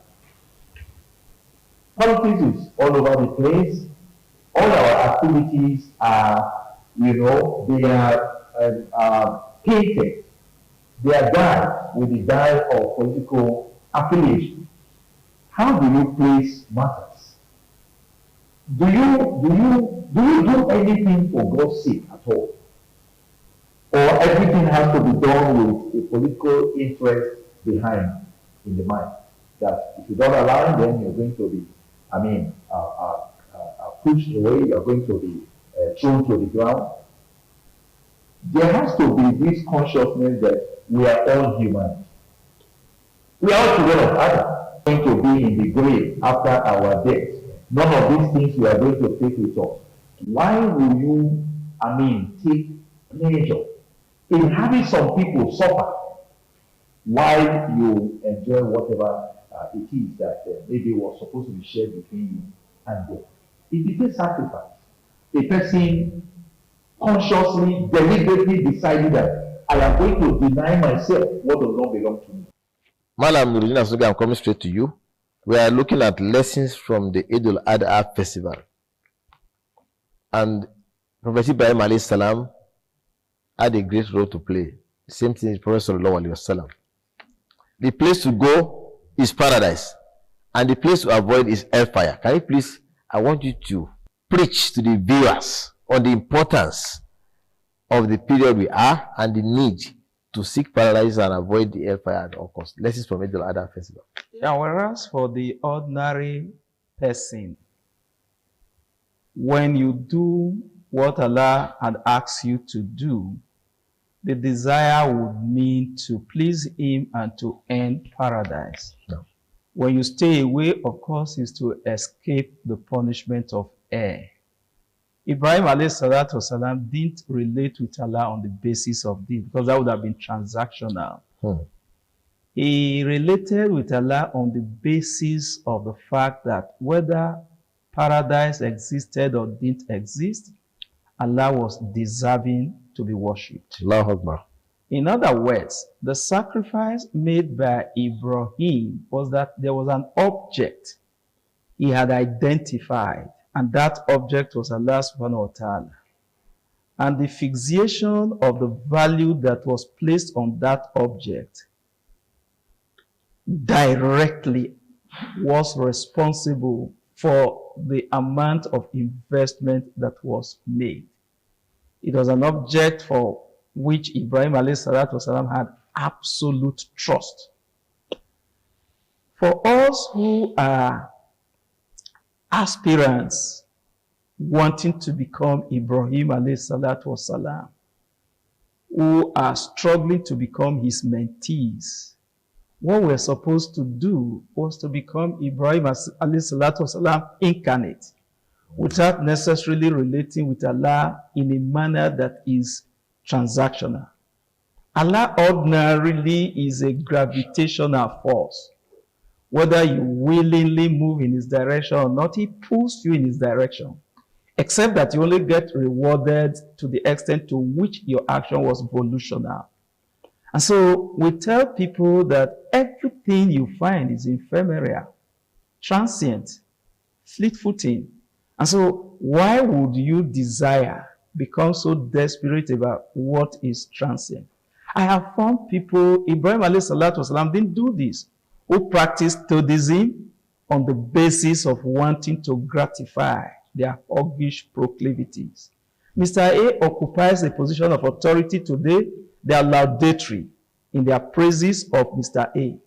Politics is all over the place. All our activities are, they are painted. They are dyed with the dye of political affiliation. How do you place matters? Do you do anything for God's sake at all? Or everything has to be done with a political interest behind in the mind? That if you don't allow, then you're going to be, pushed away, you're going to be thrown to the ground. There has to be this consciousness that we are all human. We are all children of Adam, going to be in the grave after our death. None of these things we are going to take with us. Why will you, take pleasure in having some people suffer while you enjoy whatever it is that maybe was supposed to be shared between you and them? It becomes sacrifice. A person consciously, deliberately decided that I am going to deny myself what does not belong to me. Malam Nuruddin Asuga, I'm coming straight to you. We are looking at lessons from the Eid al-Adha festival. And Prophet Ibrahim alayhi salam had a great role to play. Same thing as Prophet sallallahu alayhi wasallam. The place to go is paradise, and the place to avoid is hellfire. Can you please, I want you to preach to the viewers on the importance of the period we are and the need to seek paradise and avoid the hellfire at all costs. Lessons from Eid al-Adha festival. Yeah, whereas for the ordinary person, when you do what Allah had asked you to do, the desire would mean to please Him and to earn paradise. No. When you stay away, of course, is to escape the punishment of air. Ibrahim alayhi salatu wasalam didn't relate with Allah on the basis of this, because that would have been transactional. He related with Allah on the basis of the fact that whether paradise existed or didn't exist, Allah was deserving to be worshipped. Allahu Akbar. In other words, the sacrifice made by Ibrahim was that there was an object he had identified, and that object was Allah subhanahu wa ta'ala. And the fixation of the value that was placed on that object directly was responsible for the amount of investment that was made. It was an object for which Ibrahim alayhi salatu wasalam had absolute trust. For us who are aspirants wanting to become Ibrahim alayhi salatu wasalam, who are struggling to become his mentees, what we're supposed to do was to become Ibrahim alayhi salatu wasalam incarnate, without necessarily relating with Allah in a manner that is transactional. Allah ordinarily is a gravitational force. Whether you willingly move in his direction or not, he pulls you in his direction. Except that you only get rewarded to the extent to which your action was volitional. And so we tell people that everything you find is ephemeral, transient, fleet-footing. And so why would you desire, become so desperate about what is transient? I have found people, Ibrahim alayhi salatu wasalam didn't do this, who practiced Theodism on the basis of wanting to gratify their hoggish proclivities. Mr. A occupies a position of authority today. They are laudatory in their praises of Mr. A.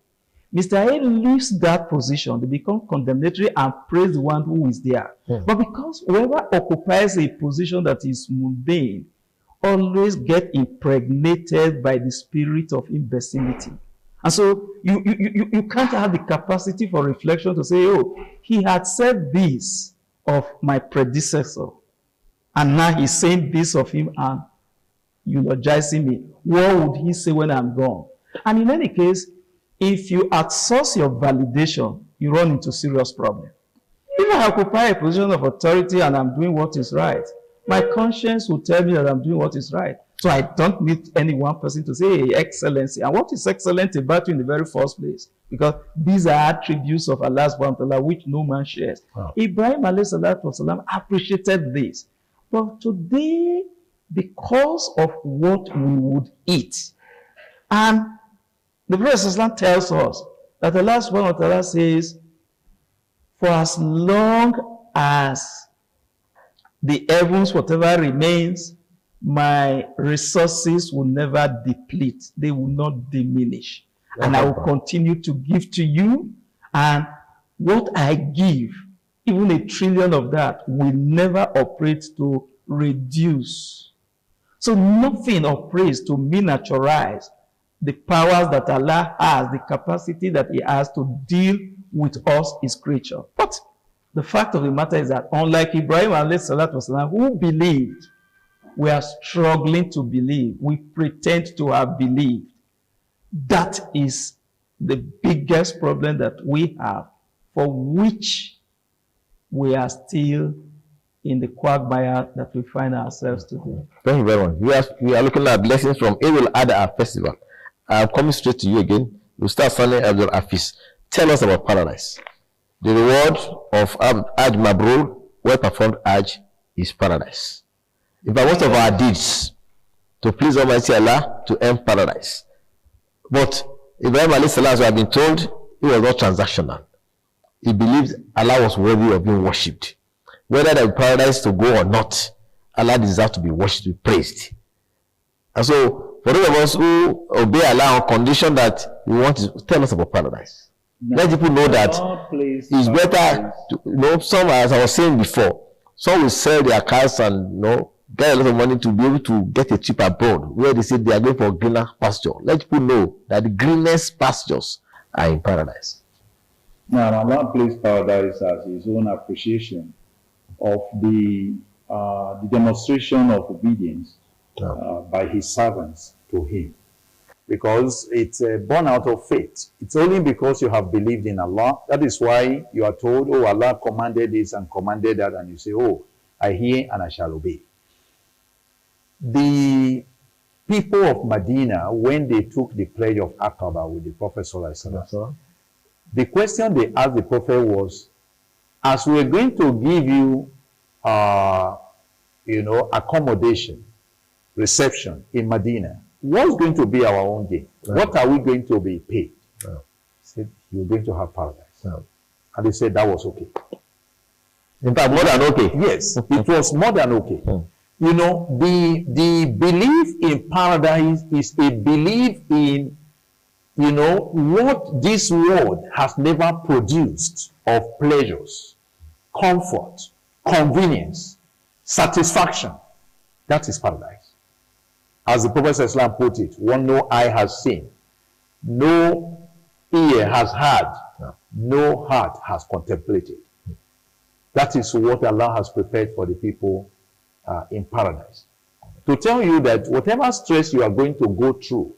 Mr. A leaves that position, they become condemnatory and praise the one who is there. But because whoever occupies a position that is mundane always get impregnated by the spirit of imbecility. And so you can't have the capacity for reflection to say, oh, he had said this of my predecessor, and now he's saying this of him and eulogizing me. What would he say when I'm gone? And in any case, if you outsource your validation, you run into serious problem. If I occupy a position of authority and I'm doing what is right, my conscience will tell me that I'm doing what is right. So I don't need any one person to say, hey, excellency. And what is excellent about you in the very first place? Because these are attributes of Allah subhanahu wa ta'ala which no man shares. Wow. Ibrahim alayhi salatu wasalam appreciated this. But today, because of what we would eat, and the Prophet tells us that Allah subhanahu wa ta'ala says, for as long as the heavens, whatever remains, my resources will never deplete. They will not diminish. And I will continue to give to you. And what I give, even 1 trillion of that, will never operate to reduce. So nothing operates to miniaturize the powers that Allah has, the capacity that he has to deal with us, his creature. But the fact of the matter is that unlike Ibrahim alayhi salatu wasalam, who believed, we are struggling to believe. We pretend to have believed. That is the biggest problem that we have, for which we are still in the quagmire that we find ourselves today. Thank you very much. We are looking at blessings from Eid al-Adha Festival. I'm coming straight to you again. We'll start Saleh Abdul Hafiz. Tell us about paradise. The reward of Hajj Mabrur, well-performed Hajj, is paradise. In fact, most of our deeds to please Almighty Allah to earn paradise. But Ibrahim alayhi salam, as we have been told, he was not transactional. He believed Allah was worthy of being worshipped. Whether there is paradise to go or not, Allah deserves to be worshipped, to be praised. And so, for those of us who obey Allah on condition that we want to tell us about paradise, let people know that it's better to, some, as I was saying before, some will sell their cars and get a lot of money to be able to get a trip abroad where they say they are going for greener pasture. Let people know that the greenest pastures are in paradise. Now, Allah placed paradise as his own appreciation of the demonstration of obedience by his servants to him. Because it's born out of faith. It's only because you have believed in Allah. That is why you are told, oh, Allah commanded this and commanded that, and you say, oh, I hear and I shall obey. The people of Medina, when they took the pledge of Aqaba with the Prophet ﷺ, the question they asked the Prophet was, as we're going to give you, accommodation, reception in Medina, what's going to be our own gain? What are we going to be paid? He said, you're going to have paradise. And they said that was okay. In fact, more than okay. Yes, it was more than okay. You know, the belief in paradise is a belief in, what this world has never produced of pleasures, comfort, convenience, satisfaction. That is paradise. As the Prophet ﷺ put it, one no eye has seen, no ear has heard, no heart has contemplated. That is what Allah has prepared for the people in paradise. To tell you that whatever stress you are going to go through,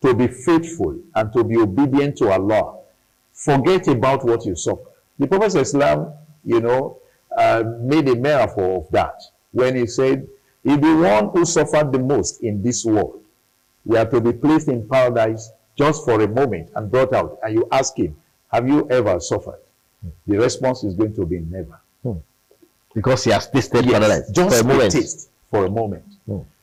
to be faithful and to be obedient to Allah, forget about what you suffer. The Prophet ﷺ, made a metaphor of that when he said, if the one who suffered the most in this world were to be placed in paradise just for a moment and brought out, and you ask him, have you ever suffered? The response is going to be never. Because he has tasted paradise. Just for a moment. taste for a moment.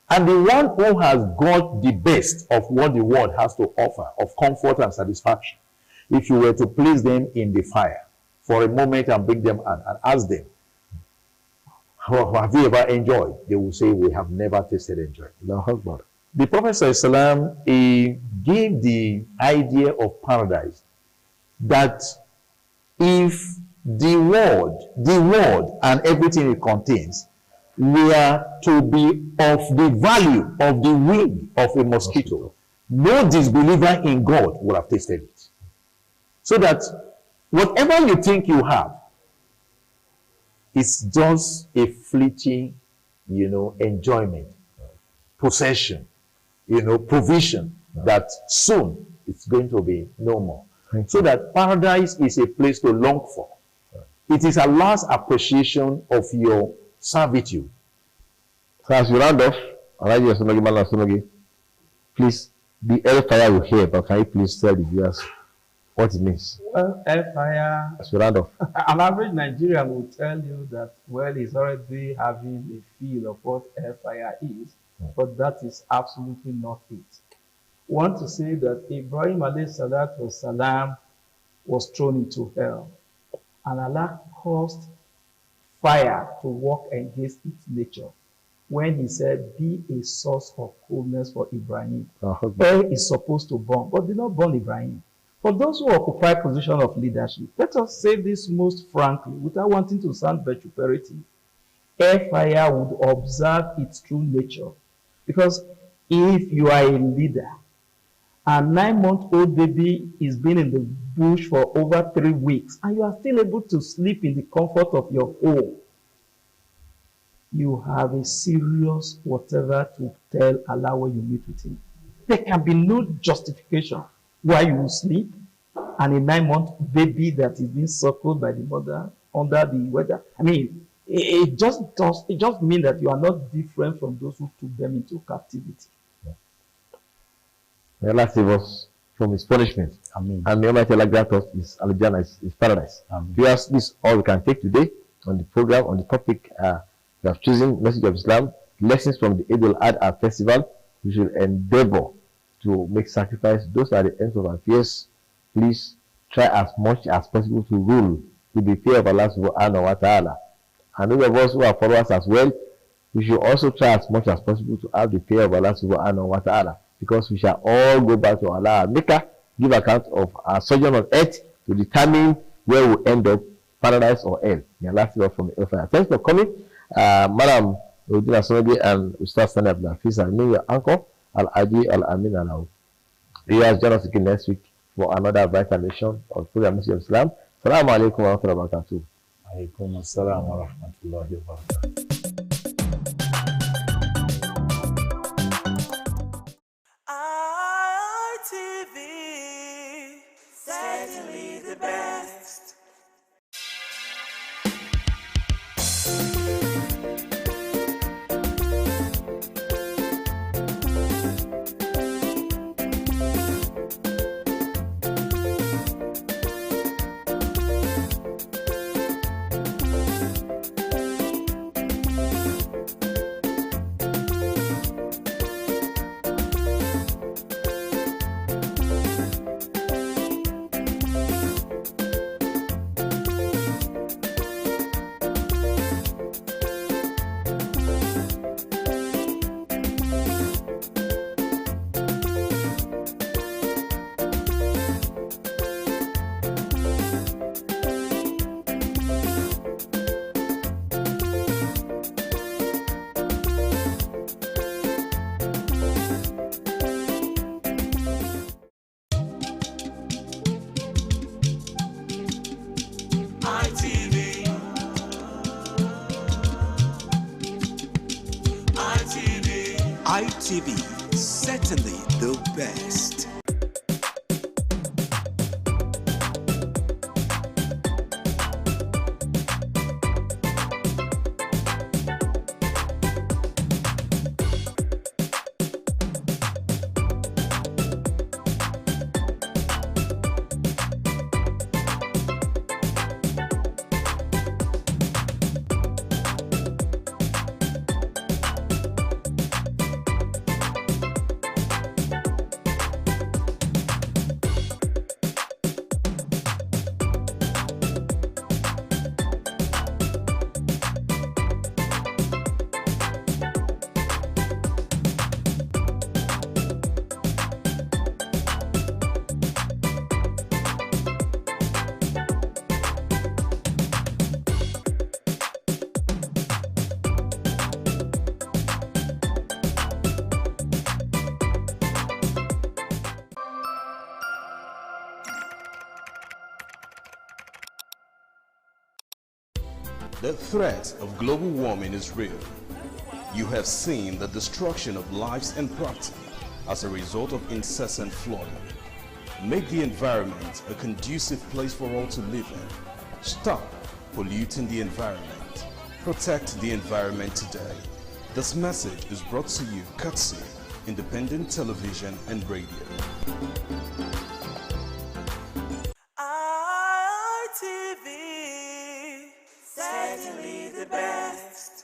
And the one who has got the best of what the world has to offer, of comfort and satisfaction, if you were to place them in the fire for a moment and bring them out and ask them, have you ever enjoyed? They will say, we have never tasted enjoyment. The Prophet ﷺ, he gave the idea of paradise that if the world and everything it contains were to be of the value of the wing of a mosquito, no disbeliever in God would have tasted it. So that whatever you think you have, it's just a fleeting, enjoyment, possession, provision that soon it's going to be no more. So that paradise is a place to long for. It is Allah's appreciation of your servitude. So as we round off, please, the hellfire you hear, but can you please tell the viewers what it means? Well, hellfire, as we round off. An average Nigerian will tell you that, well, he's already having a feel of what hellfire is, but that is absolutely not it. I want to say that Ibrahim ﷺ was thrown into hell, and Allah caused fire to work against its nature when he said, be a source of coolness for Ibrahim. Hell is supposed to burn, but did not burn Ibrahim. For those who occupy position of leadership, let us say this most frankly, without wanting to sound vituperative. Hellfire would observe its true nature. Because if you are a leader, a 9-month-old baby is been in the bush for over 3 weeks, and you are still able to sleep in the comfort of your home, you have a serious whatever to tell Allah when you meet with him. There can be no justification why you will sleep and a 9-month baby that is being suckled by the mother under the weather. I mean, it just means that you are not different from those who took them into captivity. May Allah save us from his punishment. Amen. And may Almighty Allah grant us his Al-Jannah, his paradise. Viewers, this is all we can take today on the program, on the topic we have chosen, Message of Islam, lessons from the Eid al-Adha festival. We should endeavor to make sacrifice. Those are the ends of our affairs. Please try as much as possible to rule with the fear of Allah subhanahu wa ta'ala. And those of us who are followers as well, we should also try as much as possible to have the fear of Allah subhanahu wa ta'ala, because we shall all go back to Allah Maker, give account of our sojourn on earth to determine where we end up, paradise or hell. May Allah save us from the hellfire. Thanks for coming. Madam Udina Sonobi and Ustaz Sani Abdul Hafiz, and me, your uncle, Al-Adi Al-Amin Alau. You guys join us again next week for another vital edition of the program Message of Islam. Assalamu alaikum wa rahmatullahi wa barakatuh. Alaikum assalam wa rahmatullahi wa barakatuh. ITV, certainly the best. ITV, certainly the best. The threat of global warming is real. You have seen the destruction of lives and property as a result of incessant flooding. Make the environment a conducive place for all to live in. Stop polluting the environment. Protect the environment today. This message is brought to you courtesy Independent Television and Radio. ITV, certainly the best.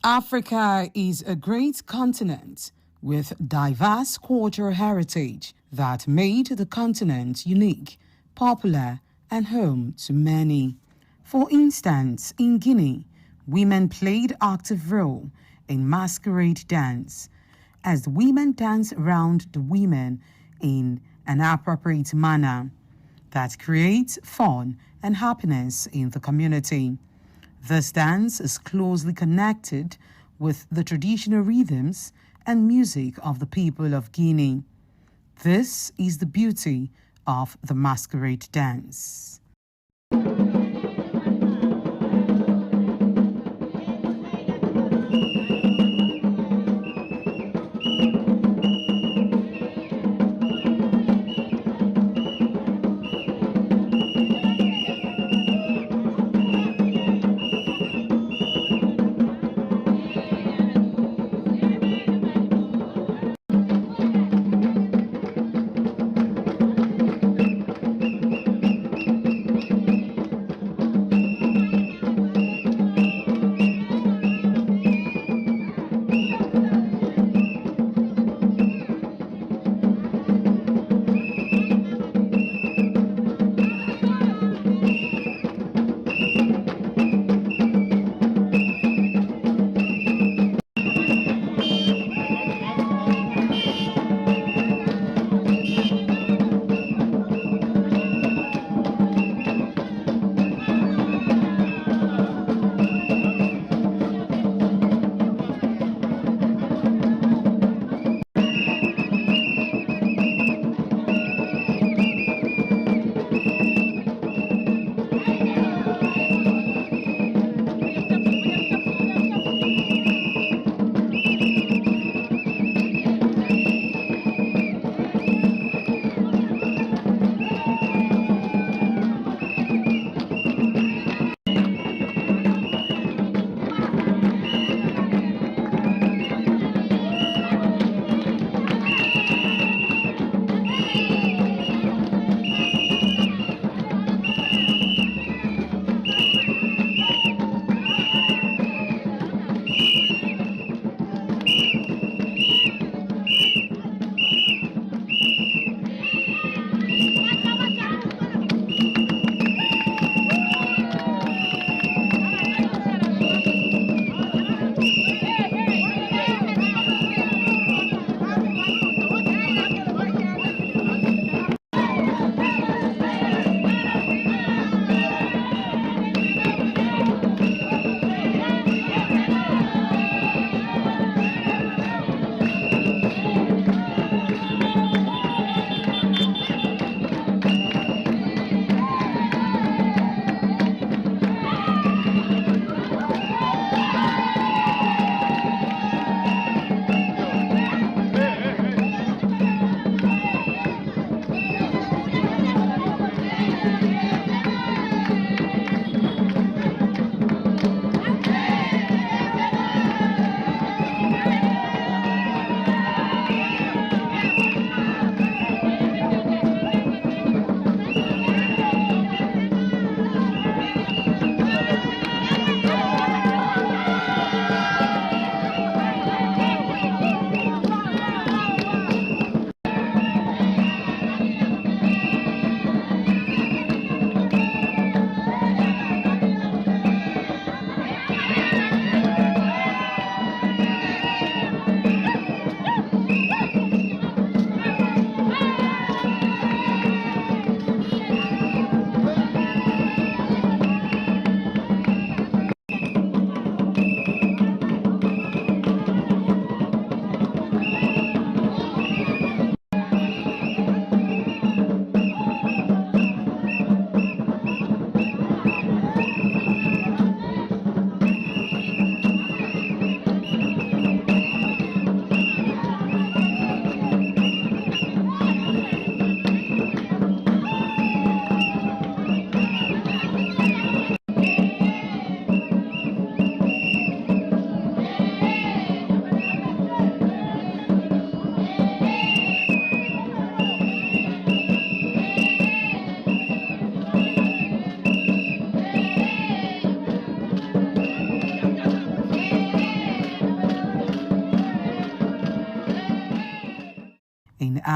Africa is a great continent with diverse cultural heritage that made the continent unique, popular, and home to many. For instance, in Guinea, women played active role in masquerade dance, as the women dance around the women in an appropriate manner that creates fun and happiness in the community. This dance is closely connected with the traditional rhythms and music of the people of Guinea. This is the beauty of the masquerade dance.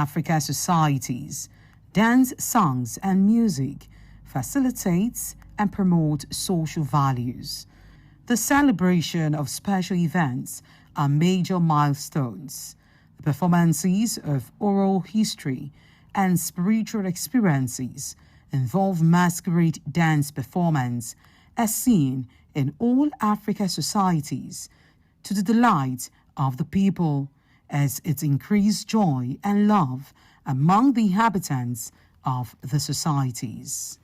Africa societies, dance, songs, and music facilitates and promotes social values. The celebration of special events are major milestones. The performances of oral history and spiritual experiences involve masquerade dance performance as seen in all Africa societies to the delight of the people, as it increased joy and love among the inhabitants of the societies.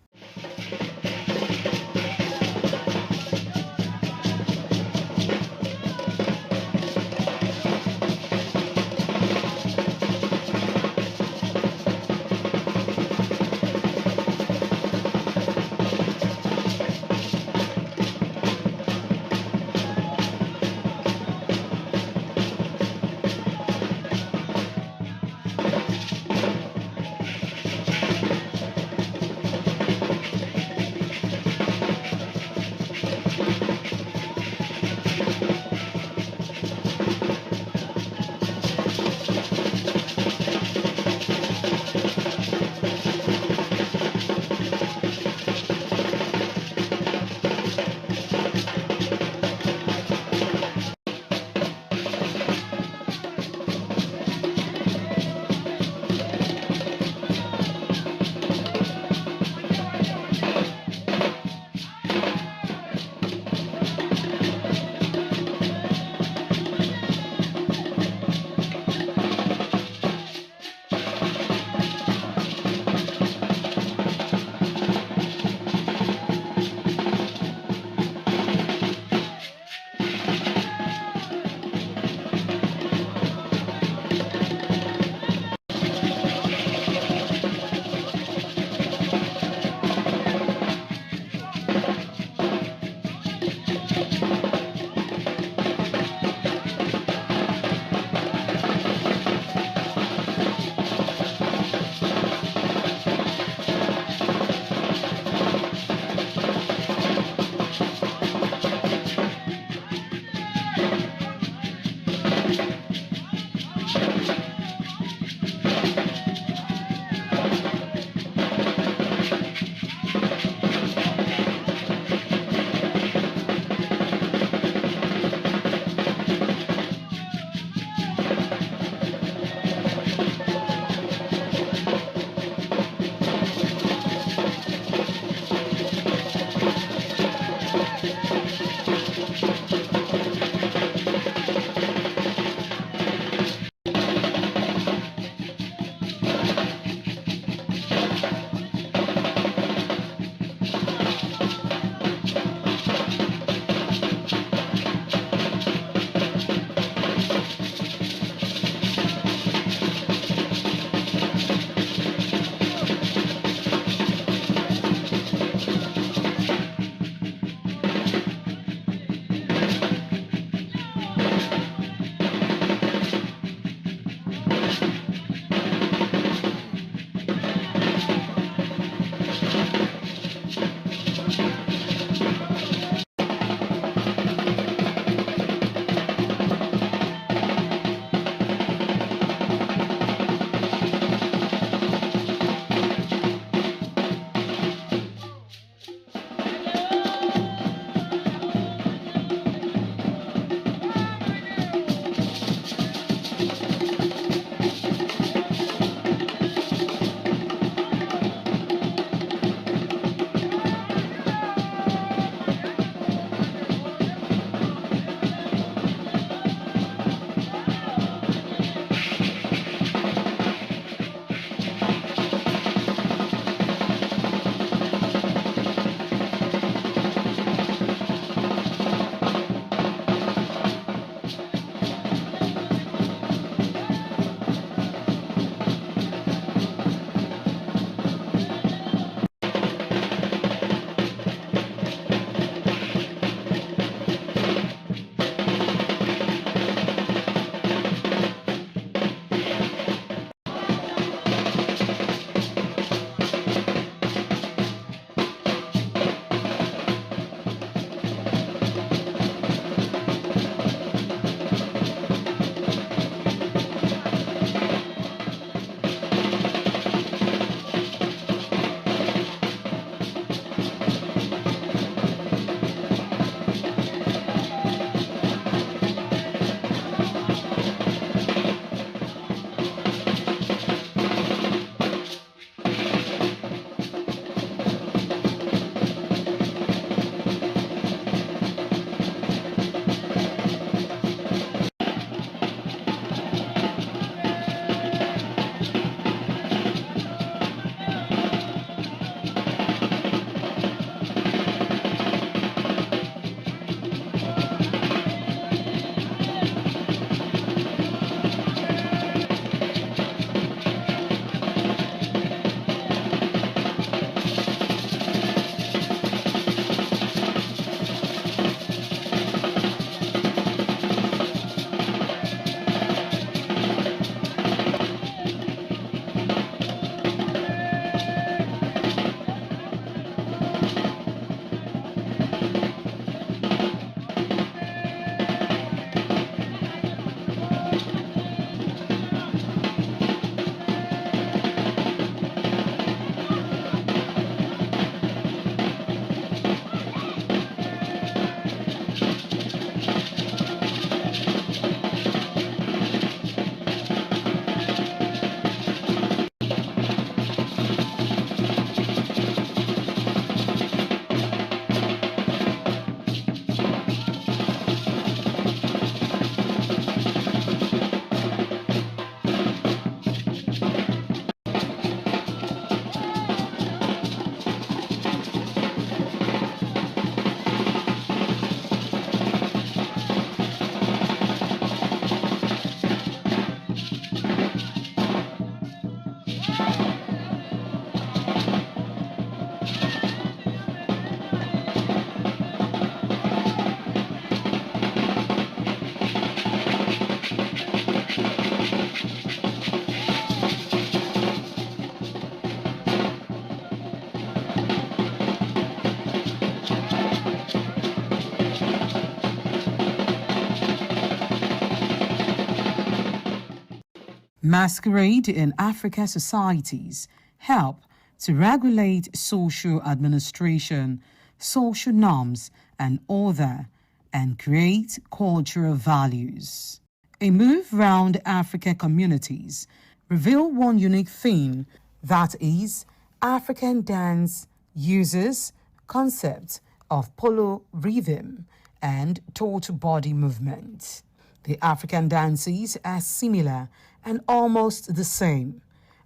Masquerade in African societies help to regulate social administration, social norms, and order, and create cultural values. A move round African communities reveal one unique thing, that is, African dance uses concepts of polo rhythm and total body movement. The African dances are similar and almost the same,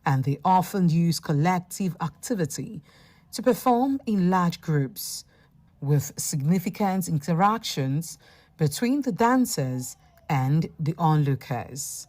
and they often use collective activity to perform in large groups, with significant interactions between the dancers and the onlookers.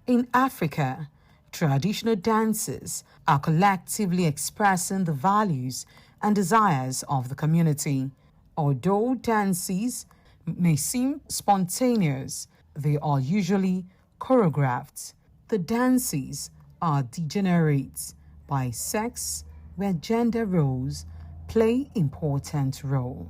In Africa, traditional dances are collectively expressing the values and desires of the community. Although dances may seem spontaneous, they are usually choreographed. The dances are degenerate by sex, where gender roles play important role.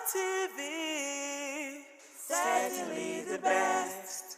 ITV, certainly the best.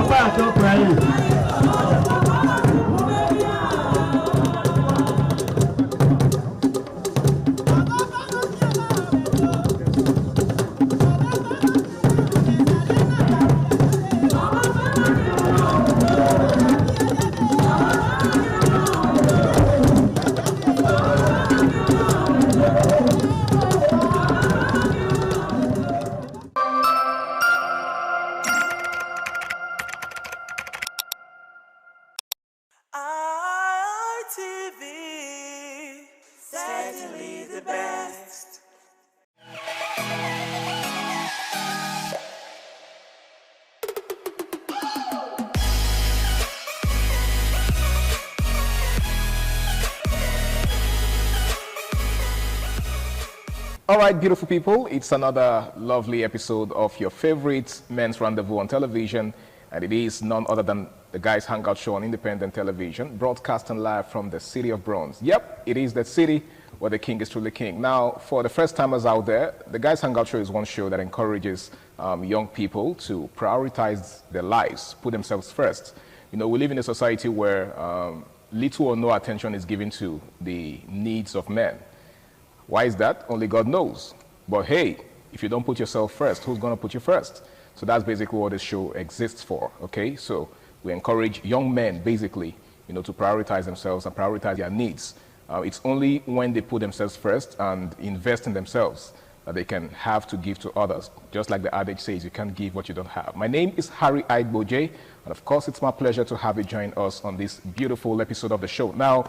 Ọba àtọ́kùnrin. certainly the best. All right, beautiful people, it's another lovely episode of your favorite Men's Rendezvous on television, and it is none other than the Guys Hangout Show on independent television, broadcasting live from the city of Bronze. Yep, it is that city where the king is truly king. Now, for the first timers out there, the Guys Hangout Show is one show that encourages young people to prioritize their lives, put themselves first. You know, we live in a society where little or no attention is given to the needs of men. Why is that? Only God knows. But hey, if you don't put yourself first, who's going to put you first? So that's basically what this show exists for, okay? So we encourage young men, basically, you know, to prioritize themselves and prioritize their needs. It's only when they put themselves first and invest in themselves that they can have to give to others. Just like the adage says, you can't give what you don't have. My name is Harry Aigboje, and of course, it's my pleasure to have you join us on this beautiful episode of the show. Now,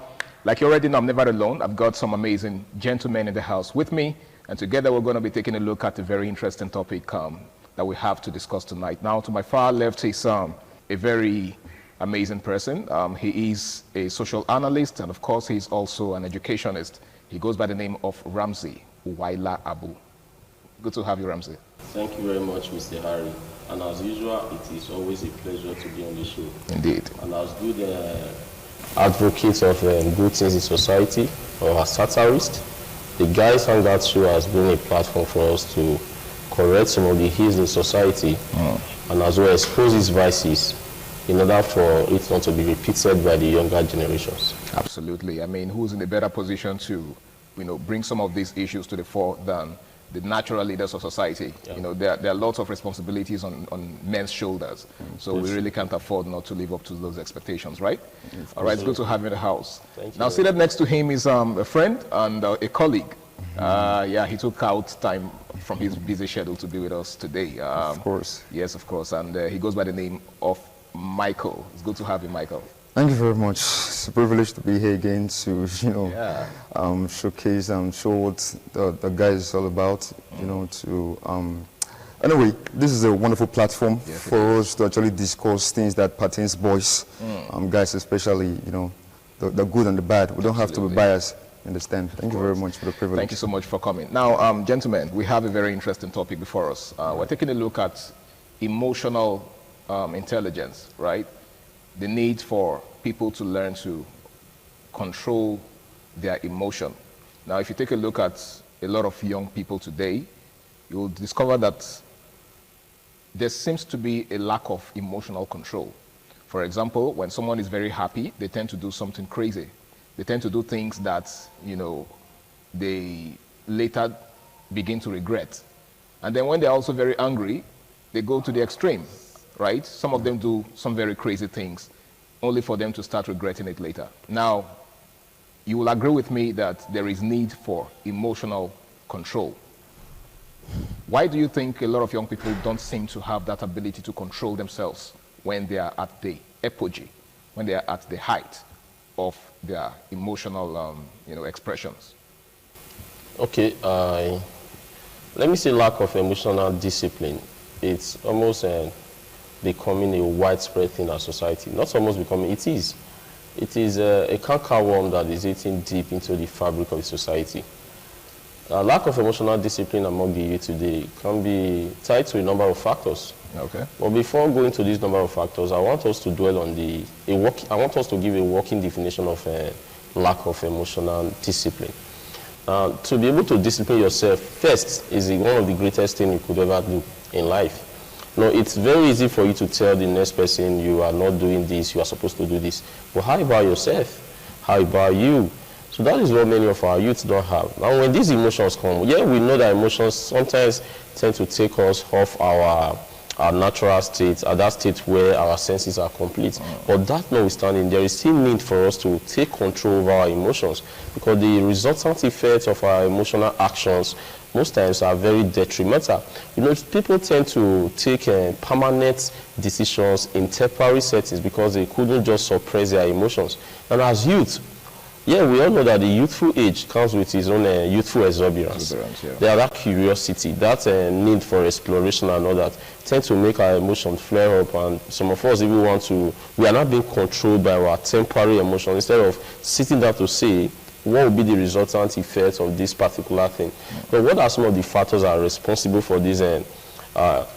like you already know, I'm never alone. I've got some amazing gentlemen in the house with me, and together we're going to be taking a look at a very interesting topic that we have to discuss tonight. Now, to my far left is a very amazing person. He is a social analyst, and of course, he's also an educationist. He goes by the name of Ramsey Uwaila Abu. Good to have you, Ramsey. Thank you very much, Mr. Harry. And as usual, it is always a pleasure to be on the show. Indeed. And as good advocates of good things in society, or as satirists, the Guys Hangout Show has been a platform for us to correct some of the ills in society and as well expose its vices in order for it not to be repeated by the younger generations. Absolutely. I mean, who's in a better position to, you know, bring some of these issues to the fore than the natural leaders of society? Yeah. You know, there are lots of responsibilities on men's shoulders, so we really can't afford not to live up to those expectations, right? Yes, all right, it's good to have you in the house. Thank you. Now, seated next to him is a friend and a colleague. Yeah, he took out time from his busy schedule to be with us today. Of course. Yes, of course, and he goes by the name of Michael. It's good to have you, Michael. Thank you very much. It's a privilege to be here again to, you know, showcase and show what the guys is all about, you know, to, anyway, this is a wonderful platform for us to actually discuss things that pertains boys, guys especially, you know, the good and the bad. We don't have to be biased, understand. Thank you very much for the privilege. Thank you so much for coming. Now, gentlemen, we have a very interesting topic before us. We're taking a look at emotional intelligence, right? The need for people to learn to control their emotion. Now, if you take a look at a lot of young people today, you'll discover that there seems to be a lack of emotional control. For example, when someone is very happy, they tend to do something crazy. They tend to do things that, you know, they later begin to regret. And then when they're also very angry, they go to the extreme. Right? Some of them do some very crazy things, only for them to start regretting it later. Now, you will agree with me that there is need for emotional control. Why do you think a lot of young people don't seem to have that ability to control themselves when they are at the apogee, when they are at the height of their emotional you know, expressions? Okay, let me say lack of emotional discipline. It's almost becoming a widespread thing in our society. Not almost becoming, it is. It is a cankerworm that is eating deep into the fabric of the society. Lack of emotional discipline among the youth today can be tied to a number of factors. Okay. But before going to this number of factors, I want us to dwell on I want us to give a working definition of lack of emotional discipline. To be able to discipline yourself first is one of the greatest things you could ever do in life. No, it's very easy for you to tell the next person you are not doing this, you are supposed to do this. But how about yourself? How about you? So that is what many of our youths don't have. Now when these emotions come, yeah, we know that emotions sometimes tend to take us off our natural state, at that state where our senses are complete. But that notwithstanding, there is still need for us to take control over our emotions, because the resultant effects of our emotional actions most times are very detrimental. You know, people tend to take permanent decisions in temporary settings because they couldn't just suppress their emotions. And as youth, Yeah, we all know that the youthful age comes with its own youthful exuberance. There are that curiosity, that need for exploration and all that tend to make our emotions flare up, and some of us even we are not being controlled by our temporary emotions instead of sitting down to say, what will be the resultant effect of this particular thing? But what are some of the factors that are responsible for this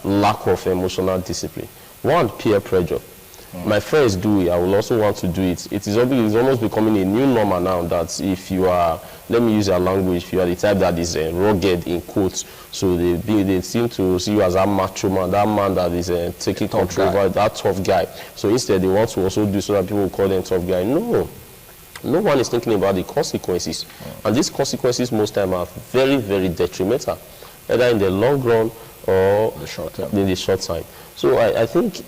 lack of emotional discipline? One, peer pressure. My friends do it, I will also want to do it. It's almost becoming a new normal now that if you are, let me use your language, if you are the type that is rugged in quotes, so they seem to see you as a macho man, that man that is taking control over that tough guy. So instead they want to also do so that people will call them tough guy. No one is thinking about the consequences. And these consequences most time are very, very detrimental, either in the long run or in the short time. So I think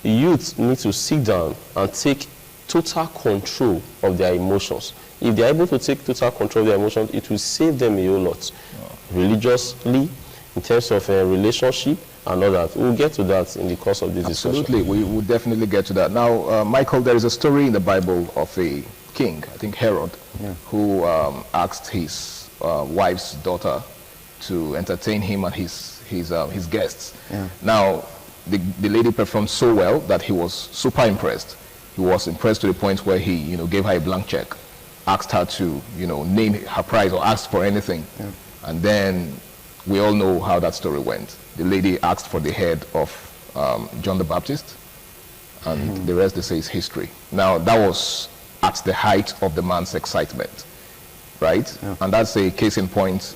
youth need to sit down and take total control of their emotions. If they are able to take total control of their emotions, it will save them a whole lot. Religiously, in terms of a relationship and all that. We'll get to that in the course of this discussion. Absolutely, we will definitely get to that. Now, Michael, there is a story in the Bible of a king, I think Herod, who asked his wife's daughter to entertain him and his guests. Now, the lady performed so well that he was super impressed. He was impressed to the point where he, gave her a blank check, asked her to, name her price or ask for anything. And then we all know how that story went. The lady asked for the head of John the Baptist, and the rest, they say, is history. Now, that was at the height of the man's excitement, right? And that's a case in point,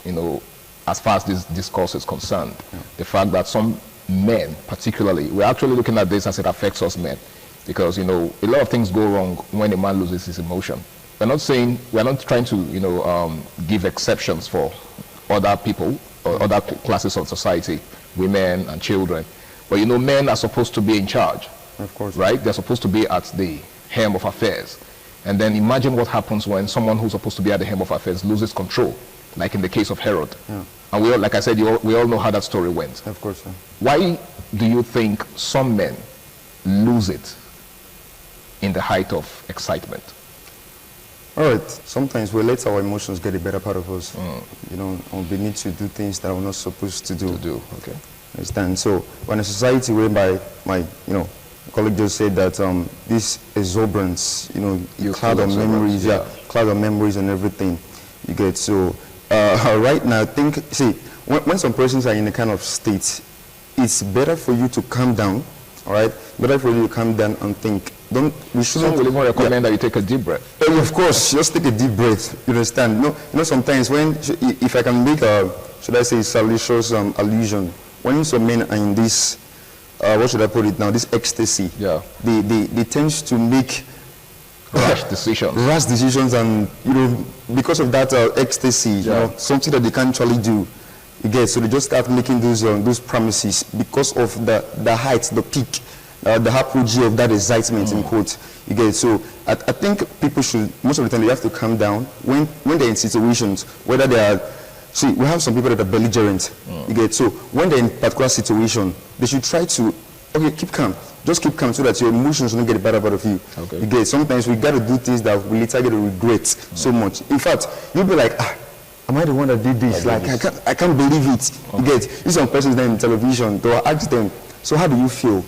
as far as this discourse is concerned. The fact that some men, particularly, we're actually looking at this as it affects us men, because, a lot of things go wrong when a man loses his emotion. We're not trying to, give exceptions for other people or other classes of society, women and children. But, men are supposed to be in charge. Of course. Right? They're supposed to be at the helm of affairs. And then imagine what happens when someone who's supposed to be at the helm of affairs loses control, like in the case of Herod. And we all, like I said, we all know how that story went. Of course. Why do you think some men lose it in the height of excitement? All right. Sometimes we let our emotions get the better part of us. And we need to do things that we're not supposed to do. Okay. Understand? So when a society whereby my colleague just said that this exuberance, cloud of memories, cloud of memories and everything, you get. So right now, when some persons are in a kind of state, it's better for you to calm down, all right? Better for you to calm down and think. We shouldn't. Some will even recommend that you take a deep breath. Of course, just take a deep breath. You understand? Sometimes if I can make should I say, salacious allusion, when some men are in this, what should I put it now? This ecstasy. They tend to make rash decisions, and because of that ecstasy, something that they can't actually do. You get, so they just start making those promises because of the height, the peak, the apogee of that excitement in quotes. You get, so I think people should, most of the time, they have to calm down when they're in situations, whether they are. See, we have some people that are belligerent. You get, so when they're in a particular situation, they should try to, keep calm. Just keep calm so that your emotions don't get the better part of you. You get, sometimes we got to do things that we later get to regret so much. In fact, you'll be like, am I the one that did this? I can't believe it. You get, these some persons there in television, they'll ask them, so how do you feel?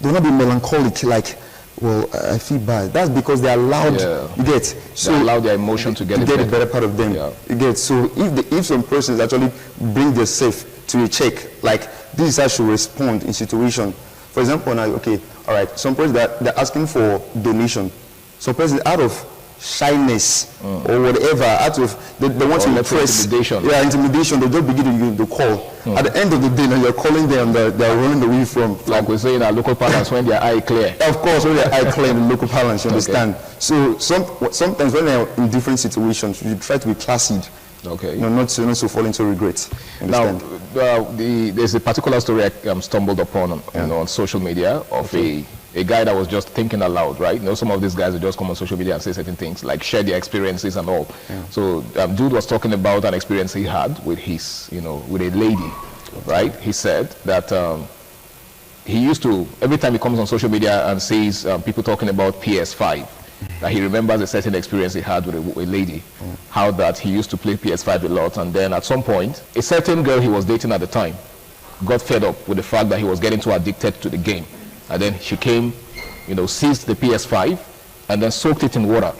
They'll not be melancholic, like, well, I feel bad. That's because they are allowed, you get. So they allow their emotion to get the better part of them. You get, so if some persons actually bring themselves to a check, like, this is how should respond in situation. For example, now, all right, some persons they're asking for donation. Some persons out of shyness or whatever, out of they want to impress, intimidation, they don't begin to call. At the end of the day, now you're calling them, they're running away from. Like we say in our local parlance, when their eye clear. Of course, when their eye clear in the local parlance, you understand. So sometimes when they're in different situations, you try to be classy. Not so fall into regret. Now, there's a particular story I stumbled upon on social media of a guy that was just thinking aloud, right? Some of these guys will just come on social media and say certain things, like share their experiences and all. So dude was talking about an experience he had with his, with a lady, right? He said that he used to, every time he comes on social media and sees people talking about PS5, that he remembers a certain experience he had with a lady, how that he used to play PS5 a lot, and then at some point, a certain girl he was dating at the time got fed up with the fact that he was getting too addicted to the game. And then she came, seized the PS5 and then soaked it in water,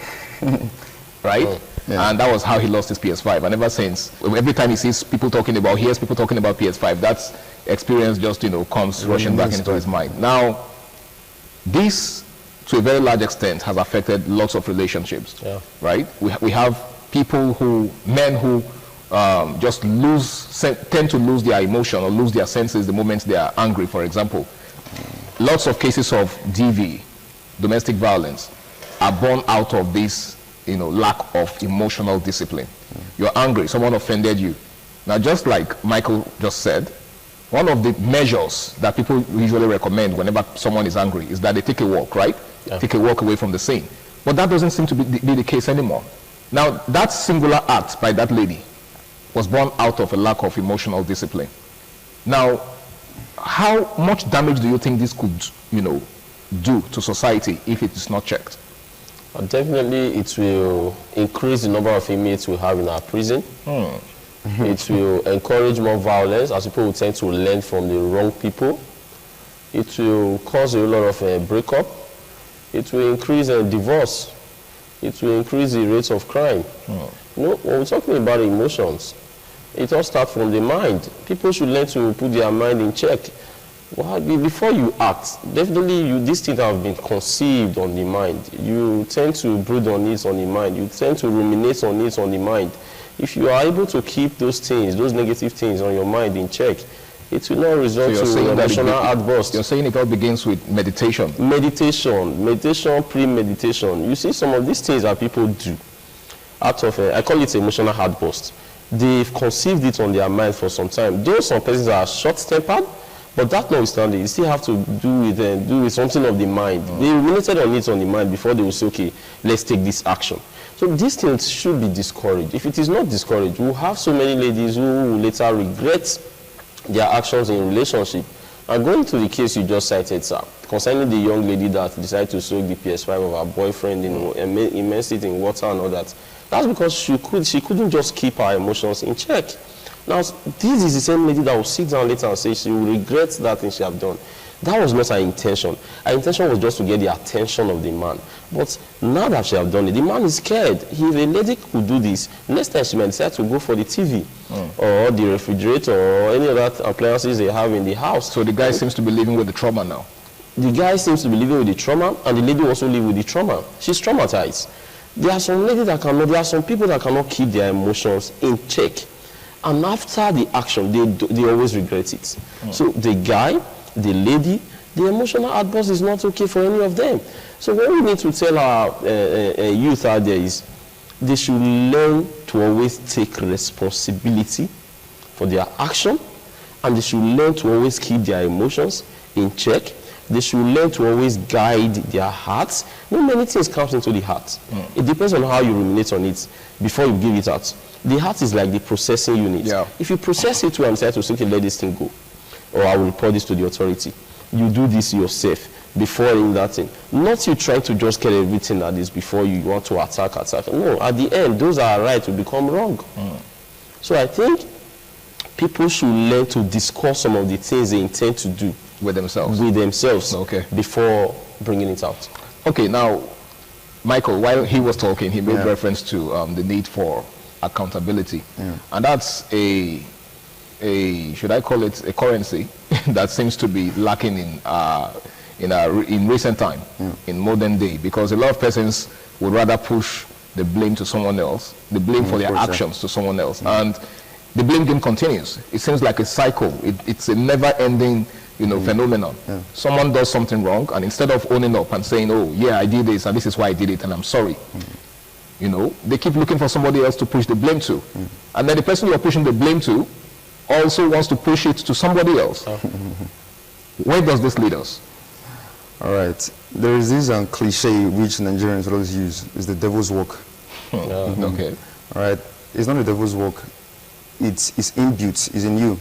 right? Oh, yeah. And that was how he lost his PS5. And ever since, every time he hears people talking about PS5, that experience just, comes rushing back into his mind. Now, this, to a very large extent, has affected lots of relationships, right? We have men who just tend to lose their emotion or lose their senses the moment they are angry, for example. Lots of cases of DV, domestic violence, are born out of this, lack of emotional discipline. You're angry, someone offended you. Now, just like Michael just said, one of the measures that people usually recommend whenever someone is angry is that they take a walk, right? Yeah. Take a walk away from the scene. But that doesn't seem to be the case anymore. Now, that singular act by that lady was born out of a lack of emotional discipline. Now, how much damage do you think this could, do to society if it is not checked? Definitely, it will increase the number of inmates we have in our prison. It will encourage more violence, as people will tend to learn from the wrong people. It will cause a lot of breakup. It will increase divorce. It will increase the rates of crime. When we're talking about emotions, it all starts from the mind. People should learn to put their mind in check. Well, before you act, definitely these things have been conceived on the mind. You tend to brood on it on the mind. You tend to ruminate on it on the mind. If you are able to keep those things, those negative things on your mind in check, it will not result to emotional outburst. You're saying it all begins with meditation. Meditation, premeditation. You see some of these things that people do out of, I call it emotional outburst. They've conceived it on their mind for some time. Though some persons are short-tempered, but that notwithstanding, you still have to do with something of the mind. They ruminated on it on the mind before they will say, okay, let's take this action. So these things should be discouraged. If it is not discouraged, we'll have so many ladies who will later regret their actions in relationship. And going to the case you just cited, sir, concerning the young lady that decided to soak the PS5 of her boyfriend, immerse it in water and all that, that's because she couldn't just keep her emotions in check. Now, this is the same lady that will sit down later and say she will regret that thing she have done. That was not her intention. Her intention was just to get the attention of the man. But now that she have done it, the man is scared. If a lady could do this, next time she might decide to go for the TV or the refrigerator or any other appliances they have in the house. So the guy seems to be living with the trauma now. The guy seems to be living with the trauma, and the lady also live with the trauma. She's traumatized. There are some ladies that cannot, there are some people that cannot keep their emotions in check. And after the action, they always regret it. So the guy, the lady, the emotional outburst is not okay for any of them. So what we need to tell our youth out there is they should learn to always take responsibility for their action, and they should learn to always keep their emotions in check. They should learn to always guide their hearts. Many things comes into the heart. It depends on how you ruminate on it before you give it out. The heart is like the processing unit. If you process it well and decide to say, okay, let this thing go, or I will report this to the authority, you do this yourself before doing that thing. Not you trying to just get everything that is before you want to attack. No, at the end, those are right to become wrong. So I think people should learn to discuss some of the things they intend to do with themselves. Before bringing it out. Okay, now, Michael, while he was talking, he made reference to the need for accountability. And that's should I call it a currency that seems to be lacking in recent time, in modern day, because a lot of persons would rather push the blame to someone else, the blame for their actions to someone else. And the blame game continues. It seems like a cycle. It's a never-ending phenomenon. Someone does something wrong, and instead of owning up and saying, oh, yeah, I did this, and this is why I did it, and I'm sorry, they keep looking for somebody else to push the blame to. And then the person you're pushing the blame to also wants to push it to somebody else. Where does this lead us? All right. There is this cliche which Nigerians always use, is the devil's work. Okay. All right. It's not the devil's work. It's inbuilt. It's in you.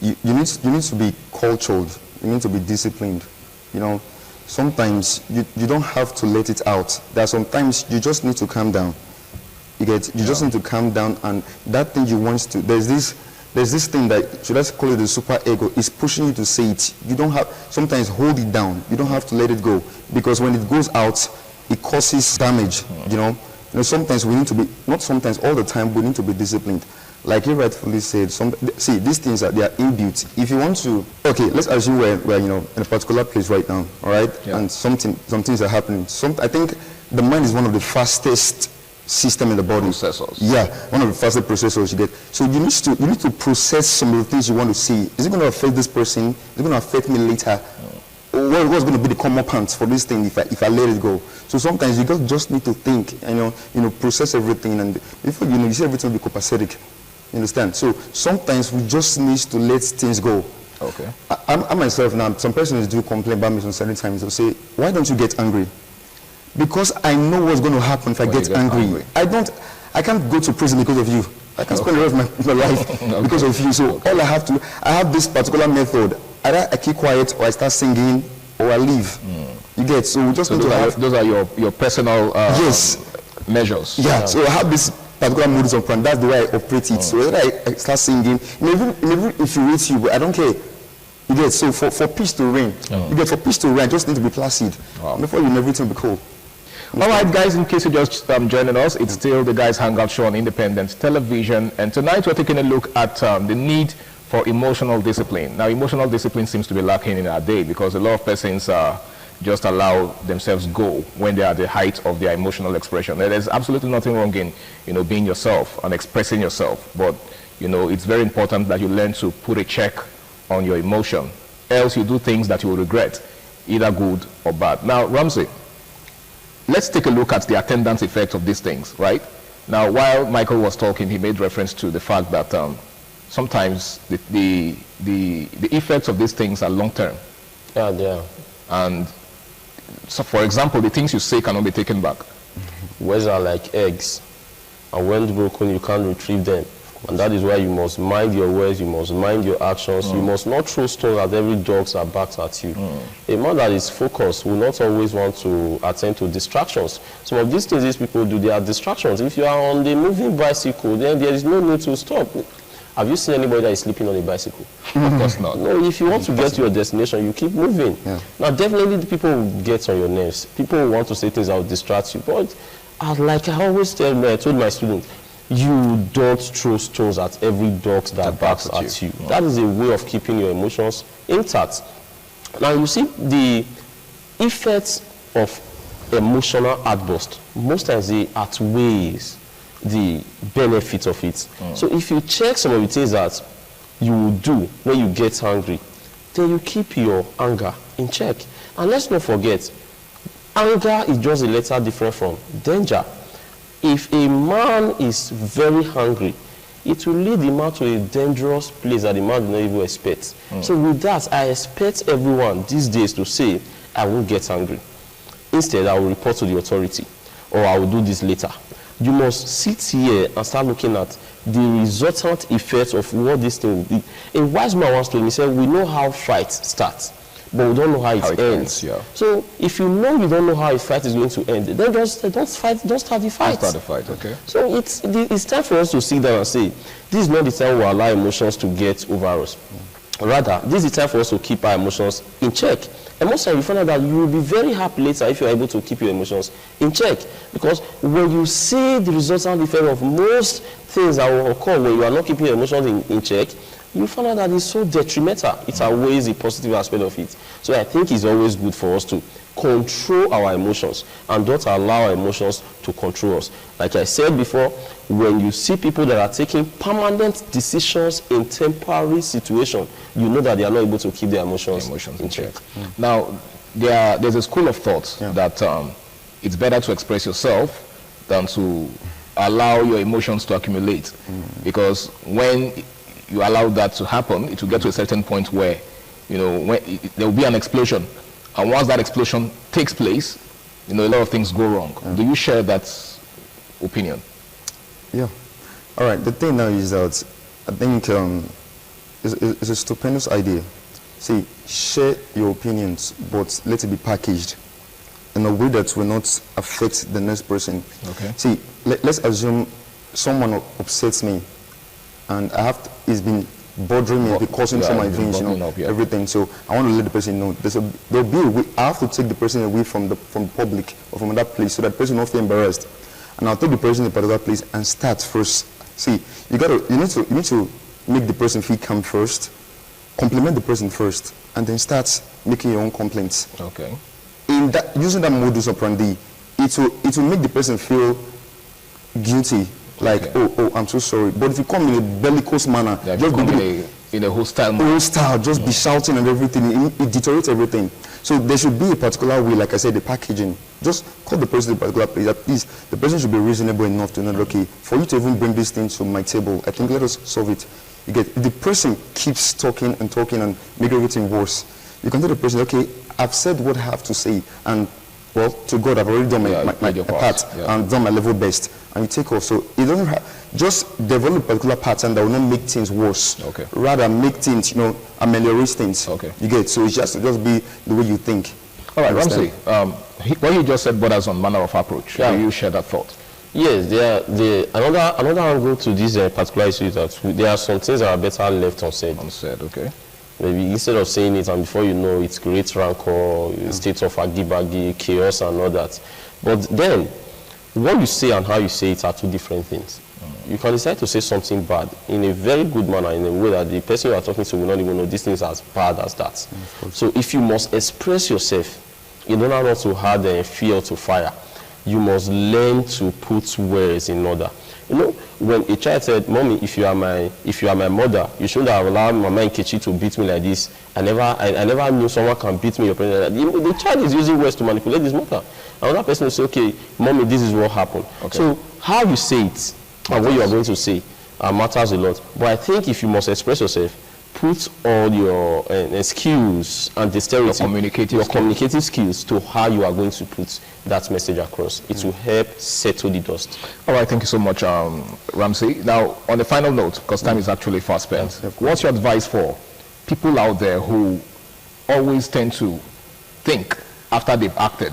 You need to be cultured. You need to be disciplined. sometimes you don't have to let it out. There are sometimes you just need to calm down. You just need to calm down, and that thing you want to, there's this thing that, should I call it the super ego, is pushing you to say it. You don't have, sometimes hold it down. You don't have to let it go, because when it goes out, it causes damage, you know. Sometimes we need to be, not sometimes, all the time, we need to be disciplined. Like you rightfully said, see, these things, they are inbuilt. If you want to, okay, let's assume we're in a particular place right now, all right? Yeah. And some things are happening. I think the mind is one of the fastest system in the body. Processors. Yeah, one of the fastest processors you get. So you need to process some of the things you want to see. Is it going to affect this person? Is it going to affect me later? What's going to be the common pants for this thing if I let it go? So sometimes you just need to think and process everything, and before you see everything will be copacetic. You understand? So sometimes we just need to let things go. Okay. I myself now, some persons do complain about me some certain times. They'll say, why don't you get angry? Because I know what's going to happen if I get angry. I can't go to prison because of you. I can't spend the rest of my life because of you. So all I have this particular method. Either I keep quiet, or I start singing, or I leave. You get, so we just need to have... Those are your personal measures. Yeah, so I have this particular modus operandi. That's the way I operate it. So whether I start singing, maybe infuriate you, but I don't care. You get, so for peace to reign, you get, for peace to reign, I just need to be placid. Before you, everything will be cool. All right, guys, in case you're just joining us, it's still the Guys Hangout Show on Independent Television. And tonight we're taking a look at the need for emotional discipline. Now, emotional discipline seems to be lacking in our day, because a lot of persons just allow themselves go when they are at the height of their emotional expression. There's absolutely nothing wrong in, being yourself and expressing yourself. But, it's very important that you learn to put a check on your emotion. Else you do things that you will regret, either good or bad. Now, Ramsey, let's take a look at the attendance effect of these things, right? Now, while Michael was talking, he made reference to the fact that sometimes the effects of these things are long-term. Yeah, they are. And so, for example, the things you say cannot be taken back. Words are like eggs, and when broken, you can't retrieve them. And that is why you must mind your words, you must mind your actions. You must not throw stones at every dog that barks at you. A man that is focused will not always want to attend to distractions. Some of these things these people do, they are distractions. If you are on the moving bicycle, then there is no need to stop. Have you seen anybody that is sleeping on a bicycle? Of course not. No, if you want to get to your destination, you keep moving. Yeah. Now, definitely the people will get on your nerves. People will want to say things that will distract you. But like I always told my students, you don't throw stones at every dog that barks at you. That is a way of keeping your emotions intact. Now, you see, the effects of emotional outburst, most times they outweighs the benefit of it. So if you check some of the things that you will do when you get angry, then you keep your anger in check. And let's not forget, anger is just a letter different from danger. If a man is very hungry, it will lead the man to a dangerous place that the man did not even expect. So with that, I expect everyone these days to say, I won't get angry. Instead, I will report to the authority, or I will do this later. You must sit here and start looking at the resultant effects of what this thing will be. A wise man once told me, he said, we know how fight starts, but we don't know how it ends. Yeah. So if you know you don't know how a fight is going to end, then just fight, just start the fight. Start the fight, okay. So it's time for us to sit down and say, this is not the time we allow emotions to get over us. Rather, this is the time for us to keep our emotions in check. And most times you find out that you will be very happy later if you are able to keep your emotions in check. Because when you see the resultant effect of most things that will occur when you are not keeping your emotions in check, you find out that it's so detrimental. It outweighs the positive aspect of it. So I think it's always good for us to control our emotions and don't allow our emotions to control us. Like I said before, when you see people that are taking permanent decisions in temporary situations, you know that they are not able to keep their emotions in check. Now, there's a school of thought that it's better to express yourself than to allow your emotions to accumulate. Because when you allow that to happen, it will get to a certain point where, there will be an explosion. And once that explosion takes place, a lot of things go wrong. Do you share that opinion? Yeah. All right. The thing now is that I think it's a stupendous idea See, share your opinions, but let it be packaged in a way that will not affect the next person. Okay. See, let's assume someone upsets me, and it's been bothering me, it's causing through my veins, everything. So I want to let the person know. There'll be a way. I have to take the person away from the public or from that place, so that person won't feel embarrassed. And I'll take the person to a particular place and start first. See, you need to make the person feel calm first, compliment the person first, and then start making your own complaints. Okay. In that, using that modus operandi, it will make the person feel guilty. Like, oh, I'm so sorry. But if you come in a bellicose manner, just in a hostile manner, just be shouting and everything, it deteriorates everything. So there should be a particular way, like I said, the packaging. Just call the person to a particular place. At least the person should be reasonable enough to know, okay, for you to even bring this thing to my table, I think let us solve it. You get, if the person keeps talking and make everything worse, you can tell the person, okay, I've said what I have to say, and well, to God, I've already done my part and done my level best, and you take off. So it doesn't just develop a particular pattern that will not make things worse. Okay. Rather make things, ameliorate things. Okay. You get, so it's just be the way you think. All right, Ramsey, what you just said borders on manner of approach. Yeah. Do you share that thought? Yes, another angle to this particular issue is that there are some things that are better left unsaid. Unsaid, okay. Maybe instead of saying it and before you know it creates rancor, state of aggy-baggy, chaos and all that. But then, what you say and how you say it are two different things. You can decide to say something bad in a very good manner, in a way that the person you are talking to will not even know this thing is as bad as that. So if you must express yourself in order not to add fuel to fire, you must learn to put words in order. When a child said, "Mommy, if you are my mother, you shouldn't have allowed Mama Nkechi to beat me like this. I never knew someone can beat me." The child is using words to manipulate his mother. Another person will say, "Okay, Mommy, this is what happened." Okay. So how you say it and what you are going to say matters a lot. But I think if you must express yourself, put all your skills and dexterity, your communicative skills to how you are going to put that message across. It will help settle the dust. All right, thank you so much, Ramsey. Now, on the final note, because time is actually fast spent, what's your advice for people out there who always tend to think after they've acted?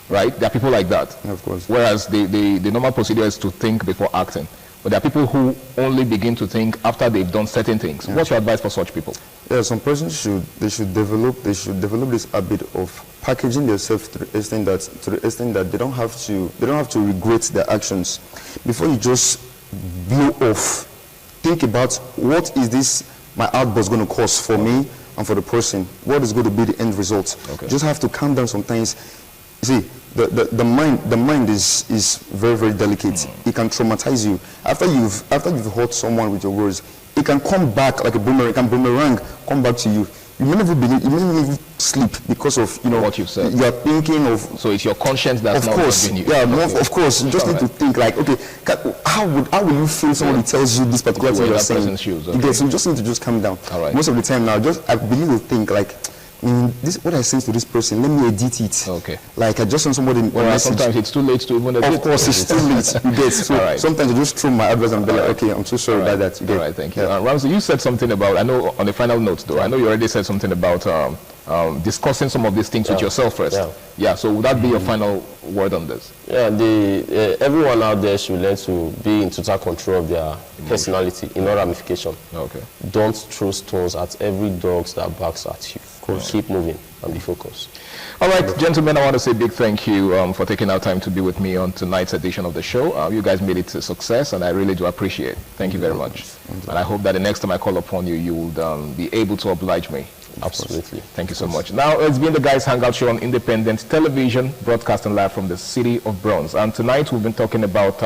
Right? There are people like that. Of course. Whereas the normal procedure is to think before acting. But there are people who only begin to think after they've done certain things. What's your advice for such people? Yeah, some persons should develop this habit of packaging themselves to the extent that they don't have to regret their actions. Before you just blow off, think about what is this my outburst going to cause for me and for the person. What is going to be the end result? Okay. Just have to calm down sometimes. You see, the mind is very, very delicate. It can traumatize you. After you've hurt someone with your words, it can come back like a boomerang. It can boomerang, come back to you. You may never believe. You may not even sleep because of what you've said. You are thinking of. So it's your conscience that's not helping you. Yeah, of course. You just need to think like, okay, how will you feel somebody tells you this particular thing you're saying? Shoes, okay. So you just need to just calm down. All right. Most of the time now, I believe to think like. This what I say to this person, let me edit it. Okay. Like I just send somebody a message. Sometimes it's too late to even edit. Of course, it's too late. You get. So sometimes I just throw my advice and be like, okay, I'm so sorry about that. All right, thank you. Ramsey, you said something about, I know on the final note though, I know you already said something about discussing some of these things with yourself first. Yeah, so would that be your final word on this? Yeah, everyone out there should learn to be in total control of their personality in all ramification. Okay. Don't throw stones at every dog that barks at you. Keep moving and be focused. All right, gentlemen, I want to say a big thank you for taking our time to be with me on tonight's edition of the show. You guys made it a success, and I really do appreciate it. Thank you very much. And I hope that the next time I call upon you, you will be able to oblige me. Absolutely. Thank you so much. Now, it's been the Guys Hangout Show on Independent Television, broadcasting live from the city of Bronx. And tonight, we've been talking about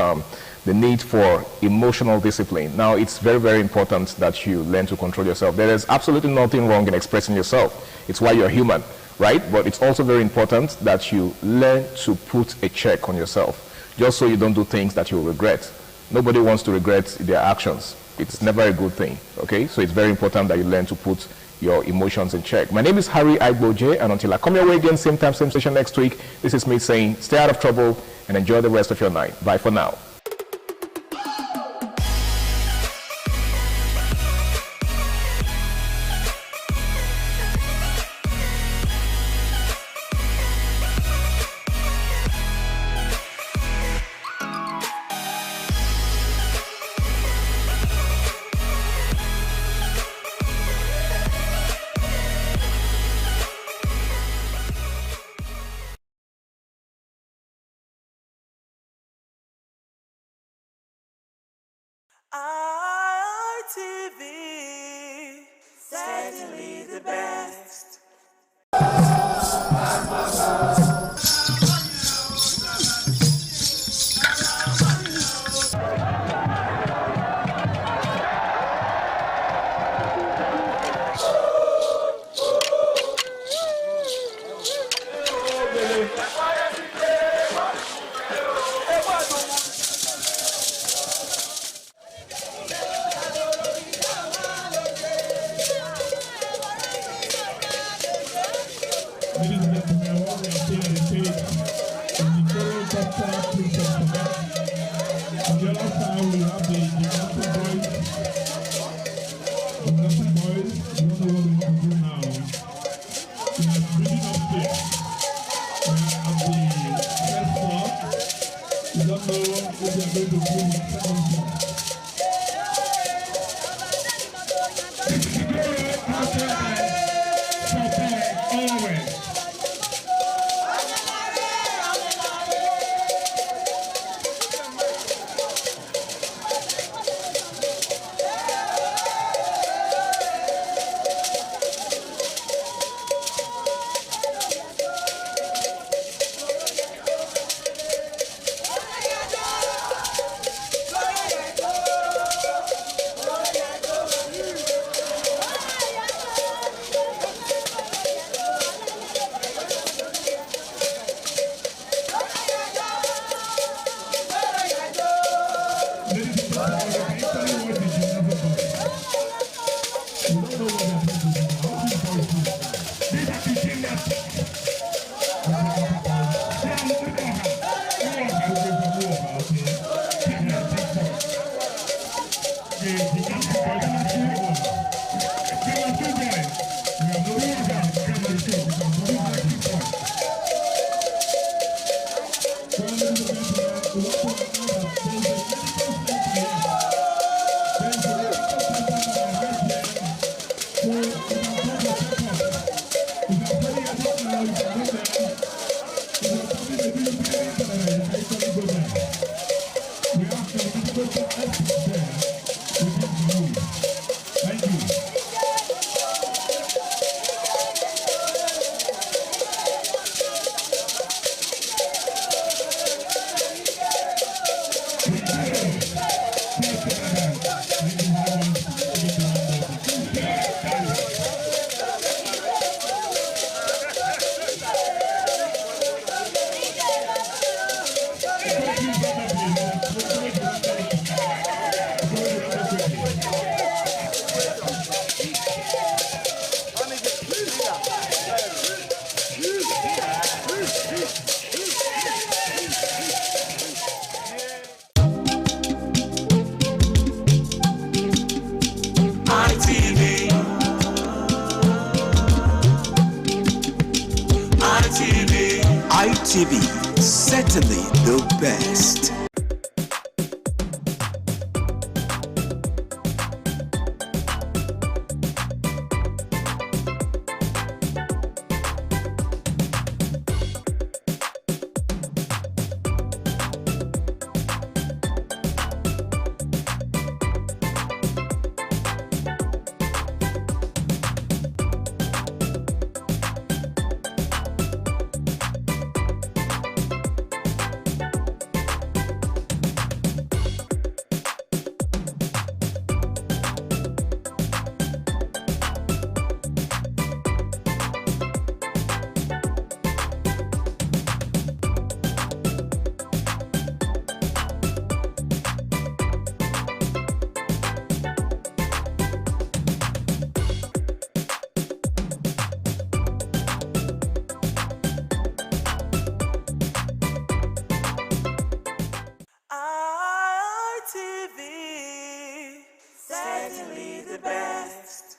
the need for emotional discipline. Now, it's very, very important that you learn to control yourself. There is absolutely nothing wrong in expressing yourself. It's why you're human, right? But it's also very important that you learn to put a check on yourself, just so you don't do things that you'll regret. Nobody wants to regret their actions. It's never a good thing, okay? So it's very important that you learn to put your emotions in check. My name is Harry Igboje, and until I come your way again, same time, same station next week, this is me saying, stay out of trouble and enjoy the rest of your night. Bye for now. ITV, certainly the best. ITV, certainly the best. ITV, certainly the best.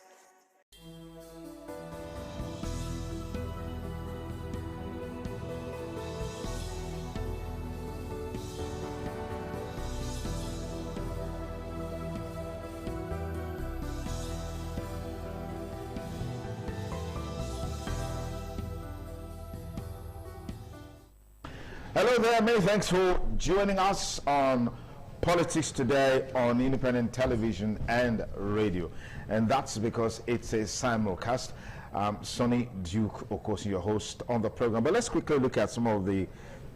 Hello there, many thanks for joining us on Politics Today on independent television and radio. And that's because it's a simulcast. Sonny Duke, of course, your host on the program. But let's quickly look at some of the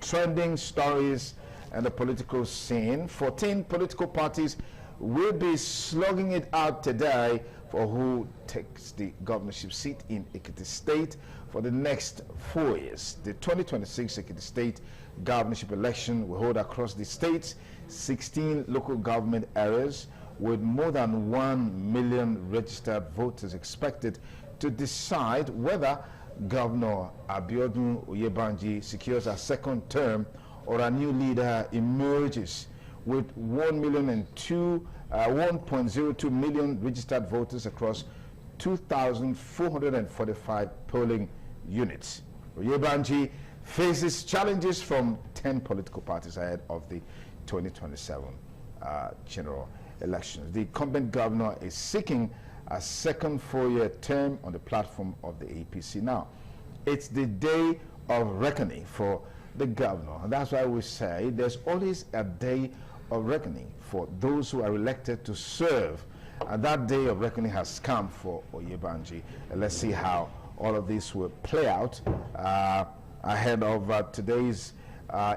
trending stories and the political scene. 14 political parties will be slugging it out today for who takes the governorship seat in Ekiti State for the next 4 years. The 2026 Ekiti State governorship election will hold across the state's 16 local government areas, with more than 1 million registered voters expected to decide whether Governor Abiodun Oyebanji secures a second term or a new leader emerges. With 1.02 million registered voters across 2,445 polling units. Oyebanji faces challenges from 10 political parties ahead of the 2027 general elections. The incumbent governor is seeking a second 4-year term on the platform of the APC. Now, it's the day of reckoning for the governor, and that's why we say there's always a day of reckoning for those who are elected to serve, and that day of reckoning has come for Oyebanji. And let's see how all of this will play out ahead of today's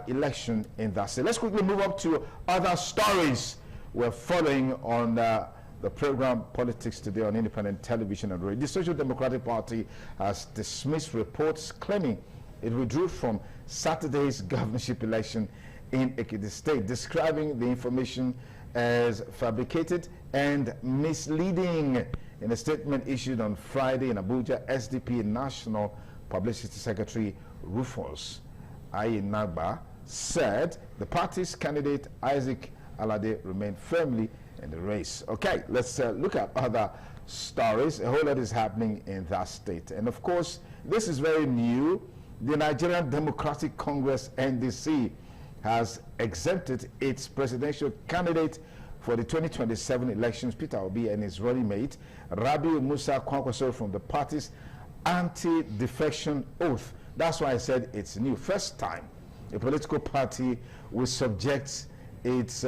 election in that state. Let's quickly move up to other stories we're following on the program Politics Today on independent television and radio. The Social Democratic Party has dismissed reports claiming it withdrew from Saturday's governorship election in Ekiti State, describing the information as fabricated and misleading. In a statement issued on Friday in Abuja, SDP National Publicity Secretary Rufus Ayinagba said the party's candidate Isaac Alade remained firmly in the race. Okay, let's look at other stories. A whole lot is happening in that state. And of course, this is very new. The Nigerian Democratic Congress, NDC, has exempted its presidential candidate for the 2027 elections, Peter Obi, and his running mate, Rabiu Musa Kwankwaso, from the party's anti-defection oath. That's why I said it's new. First time a political party will subject its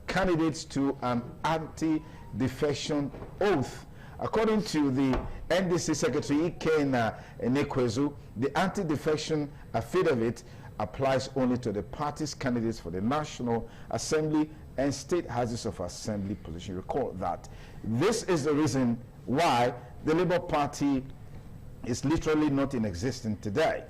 candidates to an anti-defection oath. According to the NDC Secretary Ikenna Enekwezu, the anti-defection affidavit applies only to the party's candidates for the National Assembly and state houses of assembly position. Recall that this is the reason why the Labour Party is literally not in existence today.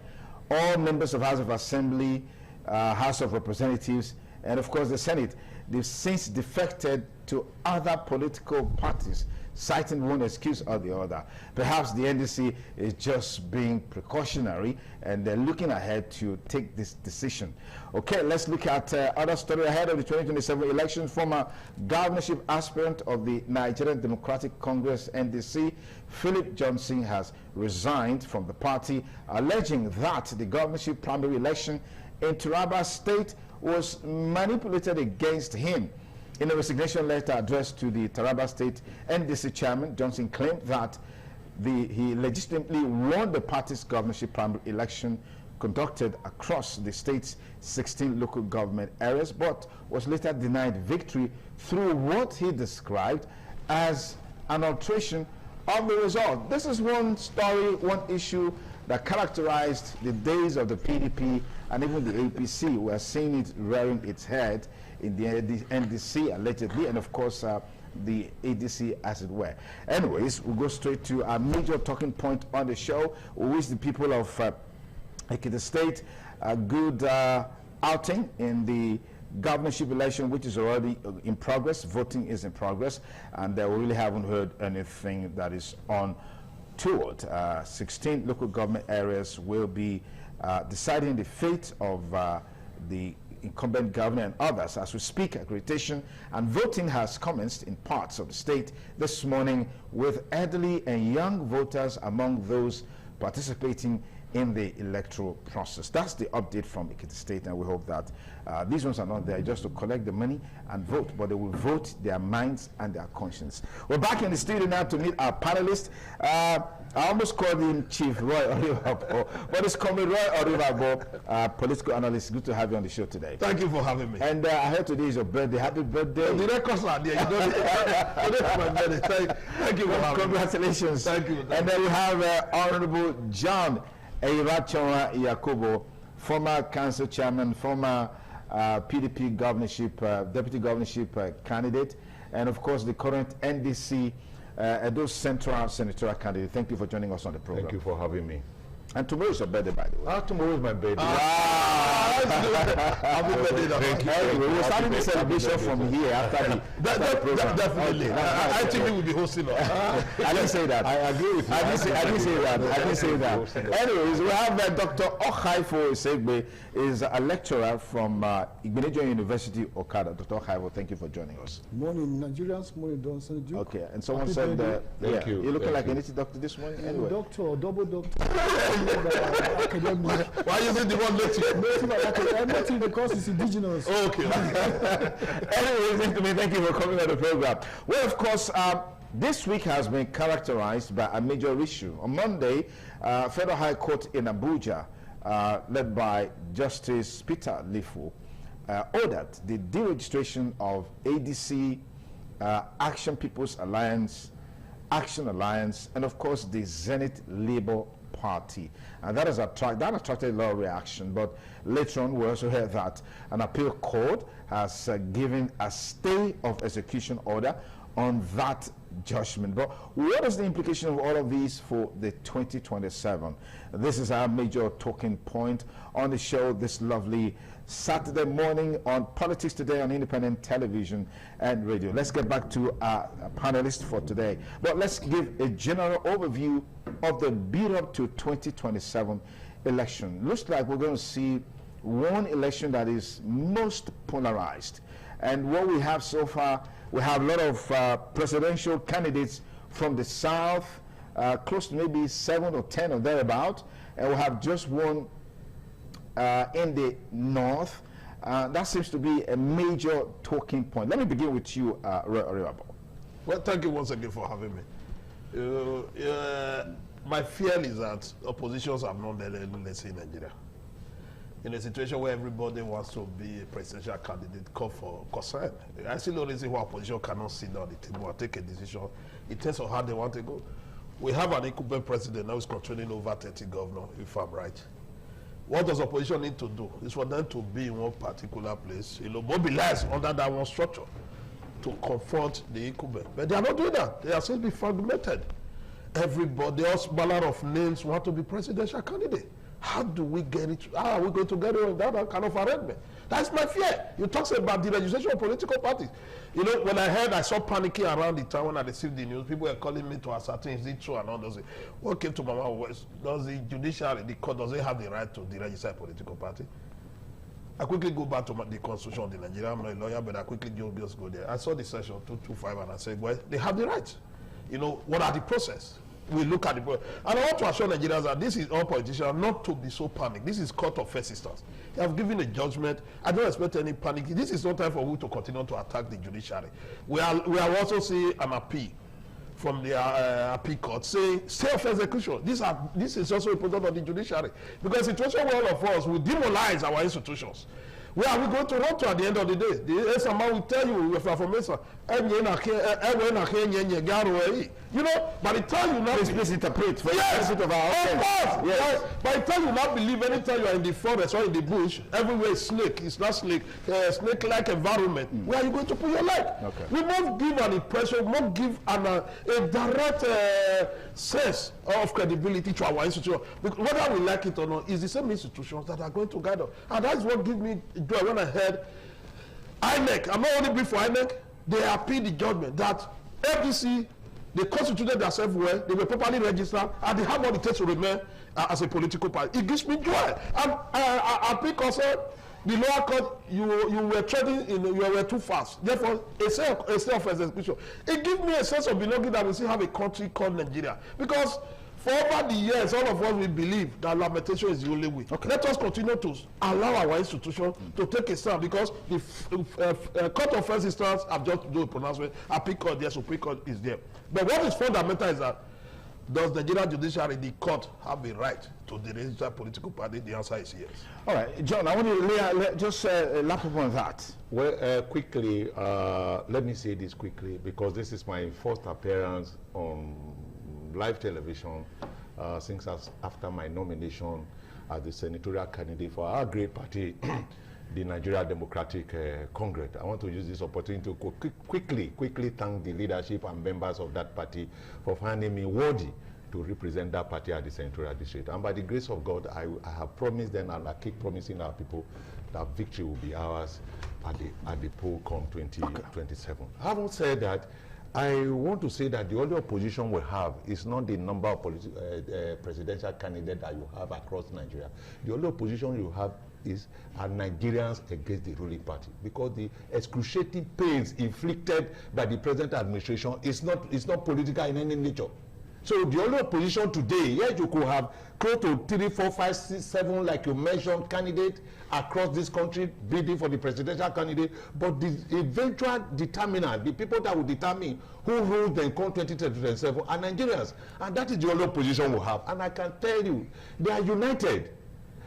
All members of House of Assembly, House of Representatives, and of course the Senate, they've since defected to other political parties, citing one excuse or the other. Perhaps the NDC is just being precautionary and they're looking ahead to take this decision. Okay, let's look at other story ahead of the 2027 election. Former governorship aspirant of the Nigerian Democratic Congress, NDC, Philip Johnson, has resigned from the party, alleging that the governorship primary election in Taraba State was manipulated against him. In a resignation letter addressed to the Taraba State NDC chairman, Johnson claimed that he legitimately won the party's governorship primary election conducted across the state's 16 local government areas, but was later denied victory through what he described as an alteration of the result. This is one story, one issue that characterized the days of the PDP and even the APC. We are seeing it rearing its head in the NDC allegedly, and of course the ADC as it were. Anyways, we'll go straight to our major talking point on the show. We wish the people of Ekiti State a good outing in the governorship election, which is already in progress. Voting is in progress, and we really haven't heard anything that is on toward. 16 local government areas will be deciding the fate of the incumbent governor and others. As we speak, accreditation and voting has commenced in parts of the state this morning, with elderly and young voters among those participating in the electoral process. That's the update from Ekiti State, and we hope that these ones are not there just to collect the money and vote, but they will vote their minds and their conscience. We're back in the studio now to meet our panelists. I almost called him Chief Roy Orivabo, but it's coming Roy Orivabo, political analyst. Good to have you on the show today. Thank you for having me. And I heard today is your birthday. Happy birthday. The records are there. Today's my birthday. Thank you for having me. Congratulations. Thank you. And then we have Honorable John Eirachonwa Yakubu, former council chairman, former PDP governorship, deputy governorship candidate, and of course the current NDC Edo Central senatorial candidate. Thank you for joining us on the program. Thank you for having me. And tomorrow is your birthday, by the way. Tomorrow is my birthday. Happy birthday. Thank you. Anyway, we're starting the celebration from here after the program. Definitely. I think we will be hosting us. I didn't say that. I agree with you. I didn't say that. Anyways, we have Dr. Okhaifo Segbe, is a lecturer from Igbenedion University, Okada. Dr. Okhaifo, thank you for joining us. Morning, Nigerians. Morning, Don Seneju. Okay, and someone said that you're looking like a native doctor this morning. Anyway. Doctor or double doctor. Why is it the one native? Native because it's indigenous. Okay. Anyway, thank you for coming on the program. Well, of course, this week has been characterized by a major issue. On Monday, Federal High Court in Abuja, led by Justice Peter Lifu, ordered the deregistration of ADC, Action People's Alliance, Action Alliance, and of course the Zenith Labour Party. And that attracted a lot of reaction, but later on we also heard that an appeal court has given a stay of execution order on that judgment. But what is the implication of all of these for the 2027? This is our major talking point on the show this lovely Saturday morning on Politics Today on Independent Television and Radio. Let's get back to our panelists for today. But let's give a general overview of the build-up to 2027 election. Looks like we're going to see one election that is most polarized. And what we have so far, we have a lot of presidential candidates from the south, close to maybe 7 or 10 or thereabout, and we have just one in the north. That seems to be a major talking point. Let me begin with you, Roy Orivabo. Well, thank you once again for having me. My fear is that oppositions have not done let's say in Nigeria. In a situation where everybody wants to be a presidential candidate, call for concern. I see no reason why opposition cannot sit down at the table and take a decision in terms of how they want to go. We have an incumbent president now who's controlling over 30 governors, if I'm right. What does opposition need to do? Is for them to be in one particular place, mobilize under that one structure to confront the incumbent. But they are not doing that. They are still be fragmented. Everybody else, ballot of names, want to be presidential candidate. How do we get it? How are we going to get it on that kind of arrangement? That's my fear. You talk about the registration of political parties. You know, when I saw panicking around the town when I received the news, people were calling me to ascertain is it true and all those things. What came to my mind was, does the judiciary, the court, does it have the right to deregister a political party? I quickly go back to the constitution of the Nigeria. I'm not a lawyer, but I quickly just go there. I saw the section 225 and I said, well, they have the right. You know, what are the process? We look at the process. And I want to assure Nigerians that this is all politicians not to be so panicked. This is court of first instance. They have given a judgment. I don't expect any panic. This is no time for we to continue to attack the judiciary. We are also seeing an appeal from the appeal court saying stay of execution. This is also a product of the judiciary. Because the situation where all of us will demoralize our institutions. Where are we going to run to at the end of the day? The SMR will tell you if you are from Mesa, you know, by the time you not please interpret for yes, the benefit of our audience. Yes. By the time you not believe anytime you are in the forest or in the bush, everywhere is snake. It's not snake, snake-like environment. Where are you going to put your leg? Okay. We must give an impression, we must give a direct sense of credibility to our institution. Because whether we like it or not, it's the same institutions that are going to guide us. And that's what gives me joy when I heard INEC. I'm not only before INEC, they appealed the judgment that FDC, they constituted themselves well, they were properly registered, and they have what it takes to remain as a political party. It gives me joy. And I pick also the lower court, you were trading, you were too fast. Therefore, a state of execution. It gives me a sense of belonging that we still have a country called Nigeria. Because For over the years, all of us we believe that lamentation is the only way. Let us continue to allow our institution to take a stand, because the Court of First Instance have just done a pronouncement. Appeal Court there, Supreme Court is there. But what is fundamental is that, does the Nigerian judiciary, the court, have a right to deregister political party? The answer is yes. All right, John, I want you to just lap up on that. Well, quickly, let me say this quickly, because this is my first appearance on live television since after my nomination as the senatorial candidate for our great party, the Nigeria Democratic Congress. I want to use this opportunity to quickly thank the leadership and members of that party for finding me worthy to represent that party at the senatorial district. And by the grace of God, I have promised them, and I keep promising our people, that victory will be ours at the poll come 2027. Having said that, I want to say that the only opposition we have is not the number of presidential candidates that you have across Nigeria. The only opposition you have is Nigerians against the ruling party, because the excruciating pains inflicted by the present administration is not political in any nature. So the only opposition today, yes, you could have close to 3, 4, 5, 6, 7, like you mentioned, candidates across this country bidding for the presidential candidate, but the eventual determinant, the people that will determine who rules the country 2027 are Nigerians, and that is the only opposition we have. And I can tell you, they are united.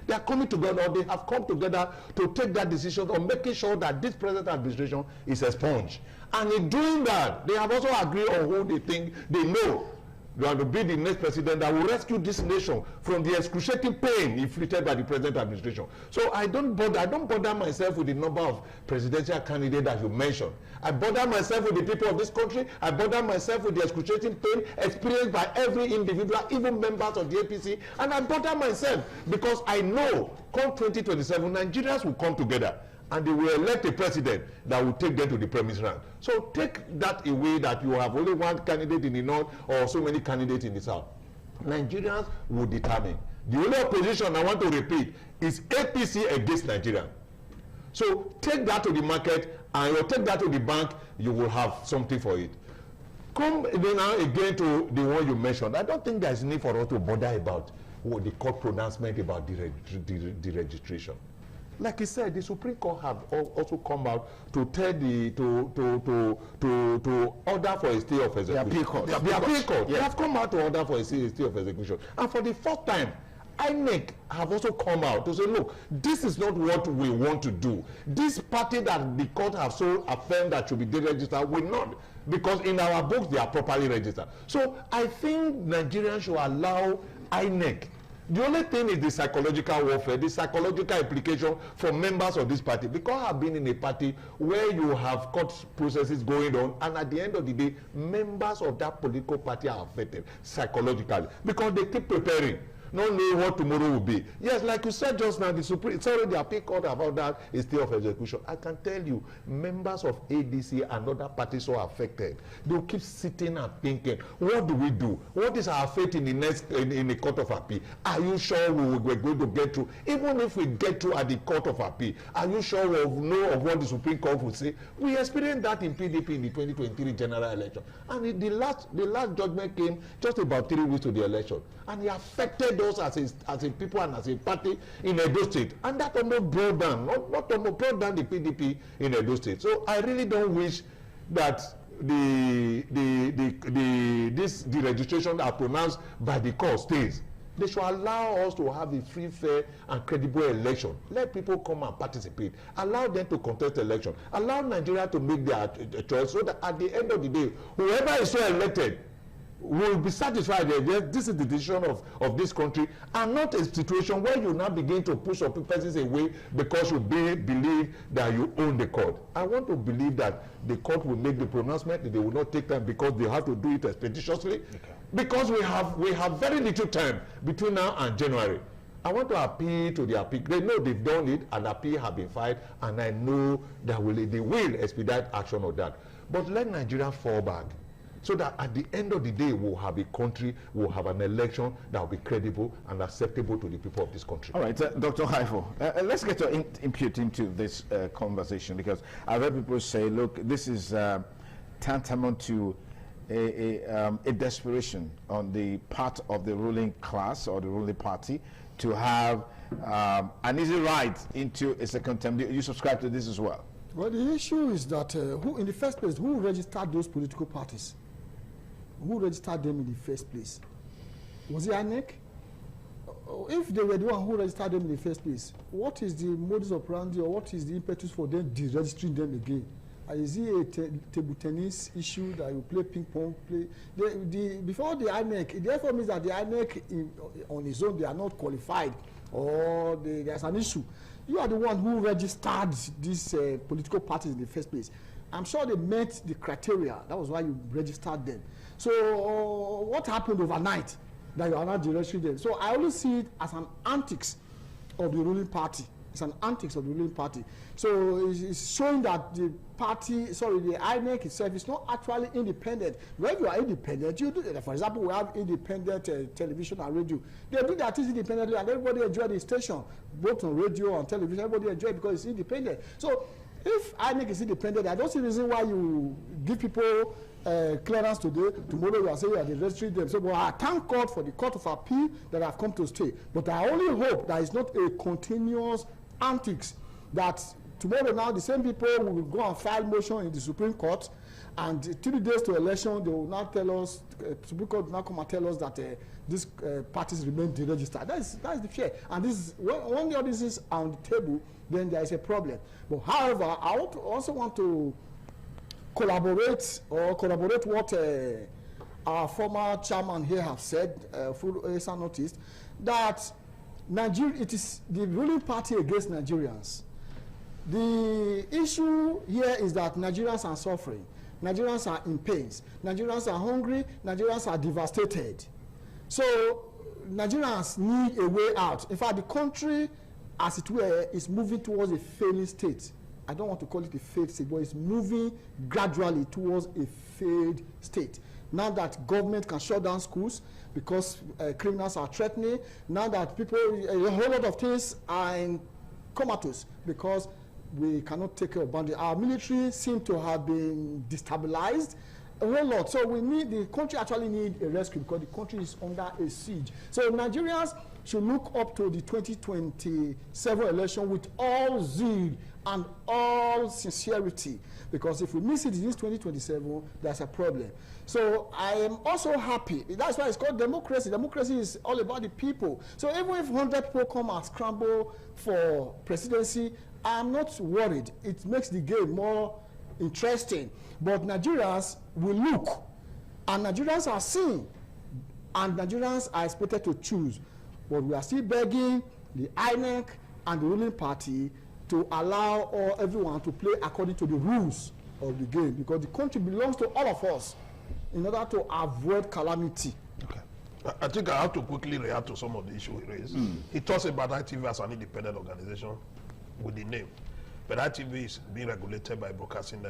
They are coming together, or they have come together to take that decision on making sure that this present administration is expunged. And in doing that, they have also agreed on who they think they know they are to be the next president that will rescue this nation from the excruciating pain inflicted by the present administration. So I don't bother myself with the number of presidential candidates that you mentioned. I bother myself with the people of this country. I bother myself with the excruciating pain experienced by every individual, even members of the APC. And I bother myself because I know come 2027, Nigerians will come together and they will elect a president that will take them to the premise round. So take that away, that you have only one candidate in the north or so many candidates in the south. Nigerians will determine. The only opposition, I want to repeat, is APC against Nigeria. So take that to the market, and you take that to the bank, you will have something for it. Come now again to the one you mentioned. I don't think there's need for us to bother about what the court pronouncement about the registration. Like I said, the Supreme Court have also come out to tell to order for a stay of execution. The appeal court. The appeal court. They have come out to order for a stay of execution. And for the first time, INEC have also come out to say, look, this is not what we want to do. This party that the court have so affirmed that should be deregistered will not, because in our books they are properly registered. So I think Nigerians should allow INEC. The only thing is the psychological warfare, the psychological implication for members of this party. Because I've been in a party where you have court processes going on, and at the end of the day, members of that political party are affected psychologically because they keep preparing, not knowing what tomorrow will be. Yes, like you said just now, the appeal court about that is stay of execution. I can tell you, members of ADC and other parties are affected. They'll keep sitting and thinking, what do we do? What is our fate in the next in the court of appeal? Are you sure we're going to get through? Even if we get through at the court of appeal, are you sure we'll know of what the Supreme Court will say? We experienced that in PDP in the 2023 general election, and the last judgment came just about 3 weeks to the election, and it affected us as a people and as a party in Edo State, and that almost brought down, not almost brought down the PDP in Edo State. So I really don't wish that the registration are pronounced by the court stays. They should allow us to have a free, fair, and credible election. Let people come and participate. Allow them to contest the election. Allow Nigeria to make their choice, so that at the end of the day, whoever is so elected will be satisfied that yes, this is the decision of this country, and not a situation where you now begin to push your persons away because you believe that you own the court. I want to believe that the court will make the pronouncement, that they will not take time because they have to do it expeditiously. Because we have very little time between now and January. I want to appeal to the appeal. They know they've done it, and appeal have been filed, and I know they will expedite action on that. But let Nigeria fall back, so that at the end of the day, we'll have a country, we'll have an election that will be credible and acceptable to the people of this country. All right, Dr. Haifo, let's get your input into this conversation, because I've heard people say, look, this is tantamount to a desperation on the part of the ruling class or the ruling party to have an easy ride into a second term. Do you subscribe to this as well? Well, the issue is that who, in the first place, who registered those political parties? Who registered them in the first place? Was it INEC? If they were the one who registered them in the first place, what is the modus operandi or what is the impetus for them deregistering them again? Is it a table tennis issue that you play ping pong? Before the INEC, it therefore means that the INEC on its own, they are not qualified or there's an issue. You are the one who registered these political parties in the first place. I'm sure they met the criteria. That was why you registered them. So what happened overnight that you are not registering them? So I always see it as an antics of the ruling party. It's an antics of the ruling party. So it's showing that the party, sorry, the INEC itself is not actually independent. When you are independent, you do it. For example, we have independent television and radio. They do that independently and everybody enjoy the station, both on radio and television. Everybody enjoy it because it's independent. So if INEC is independent, I don't see the reason why you give people clearance today. Tomorrow you are saying you are registering them. So well, I thank God for the Court of Appeal that have come to stay. But I only hope that it's not a continuous antics that tomorrow now the same people will go and file motion in the Supreme Court, and 3 days to election they will now tell us, Supreme Court will now come and tell us that these parties remain deregistered. That is the fear. And this is when all this is on the table, then there is a problem. But however, I also want to collaborate what our former chairman here have said, Full Esa noticed, that Nigeria, it is the ruling party against Nigerians. The issue here is that Nigerians are suffering. Nigerians are in pains. Nigerians are hungry. Nigerians are devastated. So Nigerians need a way out. In fact, the country, as it were, is moving towards a failing state. I don't want to call it a failed state, but it's moving gradually towards a failed state. Now that government can shut down schools because criminals are threatening, now that people, a whole lot of things are in comatose because we cannot take care of boundaries. Our military seem to have been destabilized a whole lot. So we need, the country actually need a rescue because the country is under a siege. So Nigerians should look up to the 2027 election with all zeal and all sincerity, because if we miss it in this 2027, there's a problem. So I am also happy. That's why it's called democracy. Democracy is all about the people. So even if 100 people come and scramble for presidency, I'm not worried. It makes the game more interesting. But Nigerians will look, and Nigerians are seeing, and Nigerians are expected to choose. But we are still begging the INEC and the ruling party to allow everyone to play according to the rules of the game, because the country belongs to all of us in order to avoid calamity. Okay. I think I have to quickly react to some of the issues he raised. He talks about ITV as an independent organization with the name, but ITV is being regulated by broadcasting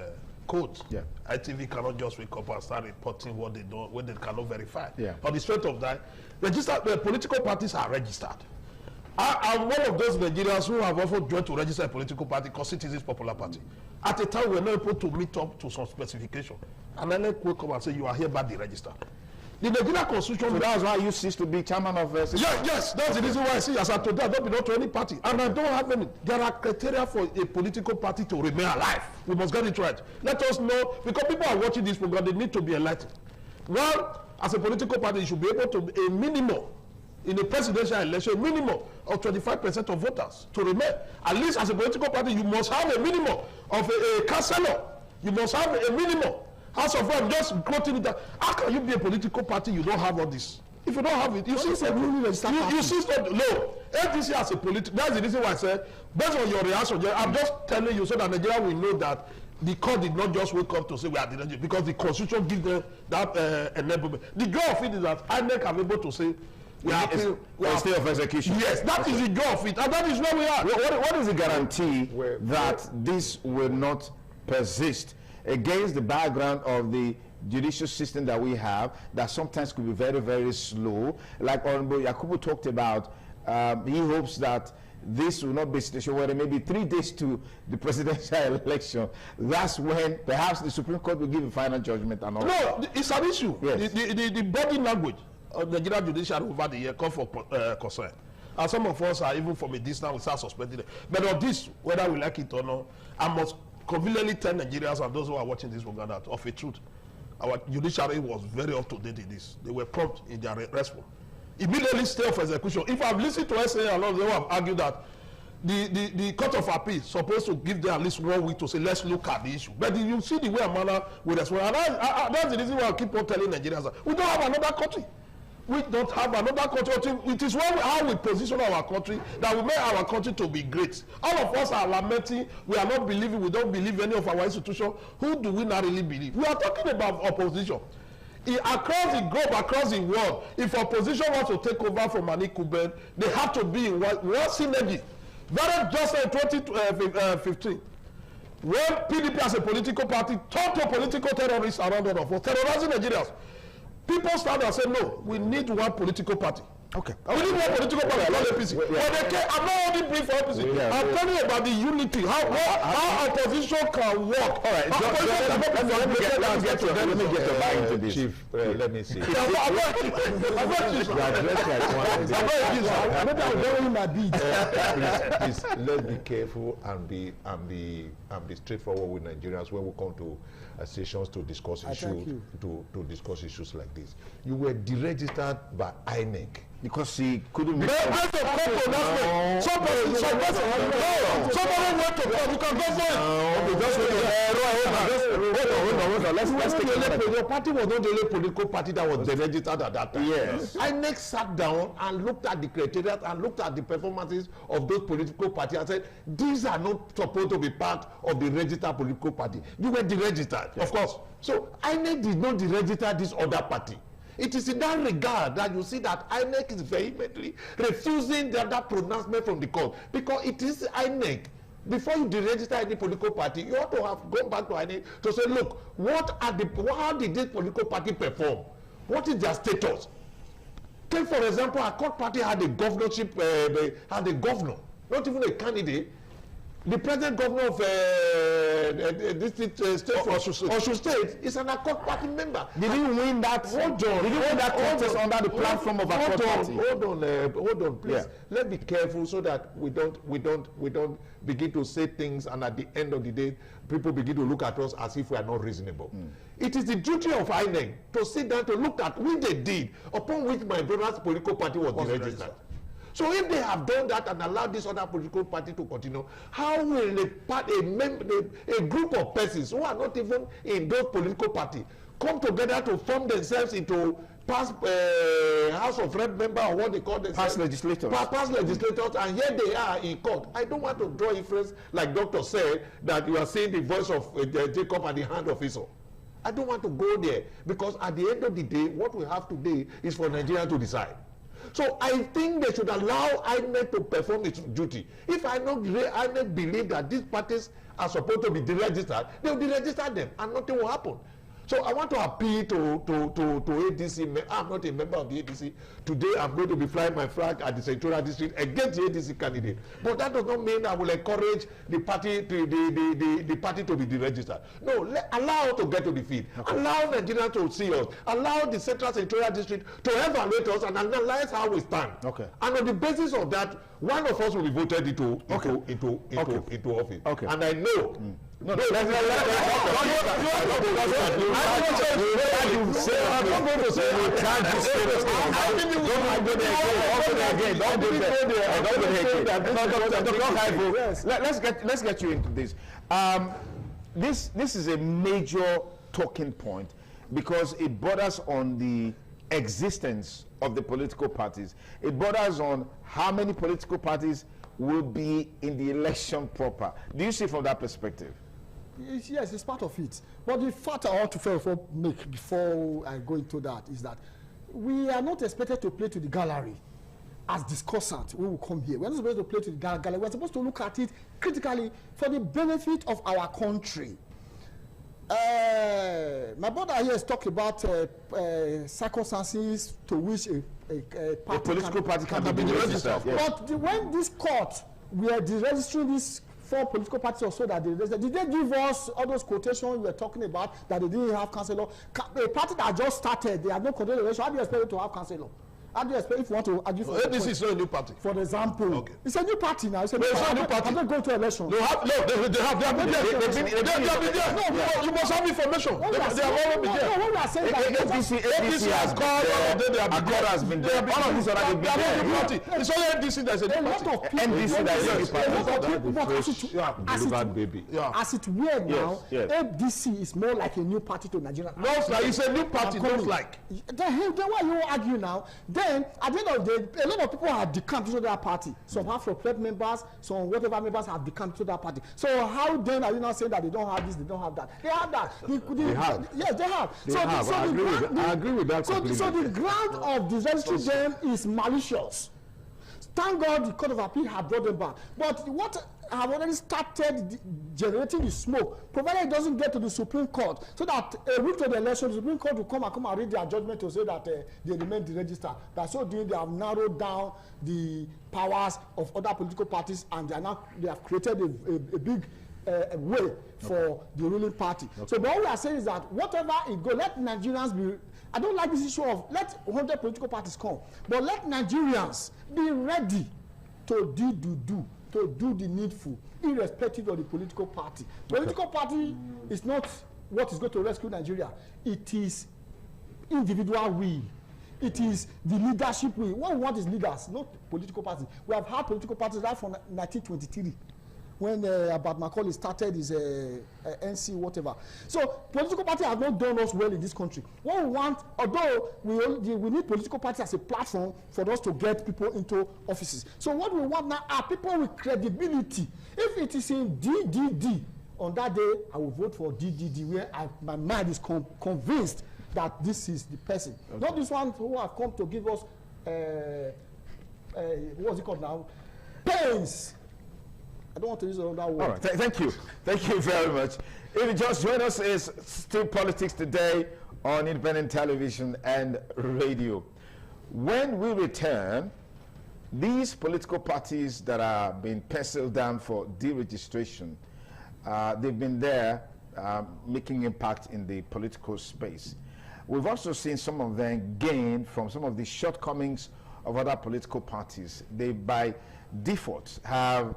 codes. Yeah. ITV cannot just wake up and start reporting what they don't, what they cannot verify. Yeah. On the strength of that, the political parties are registered. I'm one of those Nigerians who have often joined to register a political party called Citizens Popular Party. At a time we were not able to meet up to some specification, and then they will come and say you are hereby deregistered. The Nigerian Constitution. So that's why you cease to be chairman of. Yes, that's the reason why I see as I told you I don't belong to any party, and I don't have any. There are criteria for a political party to remain alive. We must get it right. Let us know, because people are watching this program. They need to be enlightened. Well, as a political party, you should be able to a minimum. In a presidential election, minimum of 25% of voters to remain. At least as a political party, you must have a minimum of a councillor. You must have a minimum. House of Rep, just quoting it. How can you be a political party? You don't have all this. If you don't have it, you see no. APC as a political. That's the reason why I said, based on your reaction, I'm just telling you so that Nigeria will know that the court did not just wake up to say we are deregulated, because the constitution gives them that enablement. The joy of it is that INEC are able to say. We are state of execution. Yes, that is the joy of it, and that is where we are. What is the guarantee that this will not persist against the background of the judicial system that we have, that sometimes could be very, very slow? Like Honorable Yakubu talked about, he hopes that this will not be a situation where there may be 3 days to the presidential election. That's when perhaps the Supreme Court will give a final judgment and all. No, it's an issue. Yes. The body language of the Nigerian judiciary over the year call for concern. And some of us are even from a distance, we start suspecting it. But on this, whether we like it or not, I must conveniently tell Nigerians and those who are watching this program that of a truth, our judiciary was very up to date in this. They were prompt in their response. Immediately stay of execution. If I've listened to SA and all, they have argued that the Court of Appeal is supposed to give them at least 1 week to say, let's look at the issue. But you see the way and manner we respond. And that's the reason why I keep on telling Nigerians that we don't have another country. We don't have another country. It is how we position our country that will make our country to be great. All of us are lamenting. We are not believing. We don't believe any of our institutions. Who do we not really believe? We are talking about opposition. Across the globe, across the world, if opposition wants to take over from an incumbent, they have to be in one synergy. Very just in 2015, when PDP as a political party turned to political terrorists around the world for terrorizing Nigerians, people started and said, no, we need one political party. Okay. We need one political party, not APC. But they came, I'm not only brief for APC. I'm telling you about the unity, how opposition can work. All right, let me get to buy into this. Chief, let me see. Please, let's be careful and be straightforward with Nigerians when we come to sessions to discuss issues discuss issues like this. You were deregistered by INEC because he couldn't make somebody went to court. You can go for it. Your party was not the only political party that was deregistered at that time. Yes. INEC sat down and looked at the criteria and looked at the performances of those political parties and said, these are not supposed to be part of the registered political party. You were deregistered, of course. So INEC did not deregister this other party. It is in that regard that you see that INEC is vehemently refusing that pronouncement from the court, because it is INEC. Before you deregister any political party, you ought to have gone back to INEC to say, look, how did this political party perform? What is their status? Take, for example, a court party had a governorship, had a governor, not even a candidate. The present governor of state Osun State is an Accord Party member. Did he win that? Hold on. Did he win that contest under the platform of Accord Party? Hold on, please. Yeah. Let's be careful so that we don't begin to say things, and at the end of the day, people begin to look at us as if we are not reasonable. It is the duty of INEC to sit down to look at what they did, upon which my brother's political party was deregistered. So if they have done that and allowed this other political party to continue, how will a group of persons who are not even in those political parties come together to form themselves into past House of Rep member, or what they call themselves? Past legislators. Past legislators, and here they are in court. I don't want to draw inference, like Doctor said, that you are seeing the voice of Jacob at the hand of Esau. I don't want to go there, because at the end of the day, what we have today is for Nigeria to decide. So I think they should allow INEC to perform its duty. If INEC believe that these parties are supposed to be deregistered, they will deregister them and nothing will happen. So I want to appeal to ADC. I'm not a member of the ADC. Today I'm going to be flying my flag at the Central District against the ADC candidate. But that does not mean I will encourage the party to the party to be deregistered. No, allow us to get to the field. Okay. Allow Nigerians to see us. Allow the Central District to evaluate us and analyze how we stand. Okay. And on the basis of that, one of us will be voted into office. Okay. And I know. No, don't Let's get you into this. This is a major talking point, because it borders on the existence of the political parties. It borders on how many political parties will be in the election proper. Do you see from that perspective? Yes, it's part of it. But the fact I want to make before I go into that is that we are not expected to play to the gallery as discussants when we come here. We're not supposed to play to the gallery. We're supposed to look at it critically for the benefit of our country. My brother here has talked about circumstances to which a political party can be registered. But when this court we are registering these 4 political parties or so that they registered. Did they give us all those quotations we were talking about that they didn't have councillor? A party that just started, they have no control election. How do you expect it to have councillor? How do you expect if you want to argue for ADC is not a new party. For example, okay. It's a new party now. It's a new party. I'm not going to election. They have been there. No, you must have information. They have already been there. No, we are saying that ADC has called. Accord has been there. All of these are already been there. It's only ADC that is a new party. NDC that is a new party. As it were now, ADC is more like a new party to Nigeria. No, it's a new party. Don't like. Then why you argue now? Then at the end of the day, a lot of people have decamped to that party. Some have for prep members, some whatever members have decamped to that party. So how then are you not saying that they don't have this, they don't have that? They have that. They have. Yes, they have. I agree with that. So the ground of the registry them is malicious. Thank God the Court of Appeal have brought them back. But what have already started generating the smoke, provided it doesn't get to the Supreme Court, so that a week to the election, the Supreme Court will come and read their judgment to say that they remain the register. By so doing, they have narrowed down the powers of other political parties, and they have created a big way for the ruling party. So what we are saying is that whatever it goes, let Nigerians be. I don't like this issue of let 100 political parties come, but let Nigerians be ready to do the needful, irrespective of the political party. Political party is not what is going to rescue Nigeria. It is individual will. It is the leadership will. What we want is leaders, not political parties. We have had political parties right from 1923. When Abat Macaulay started his NC whatever. So political parties have not done us well in this country. What we want, although we need political parties as a platform for us to get people into offices. So what we want now are people with credibility. If it is in DDD, on that day I will vote for DDD, where my mind is convinced that this is the person. Okay. Not this one who have come to give us, what's it called now? Pains. I don't want to use another word. All right, thank you. Thank you very much. If you just join us, it's Still Politics Today on Independent Television and Radio. When we return, these political parties that are being penciled down for deregistration, they've been there making impact in the political space. We've also seen some of them gain from some of the shortcomings of other political parties. They, by default, have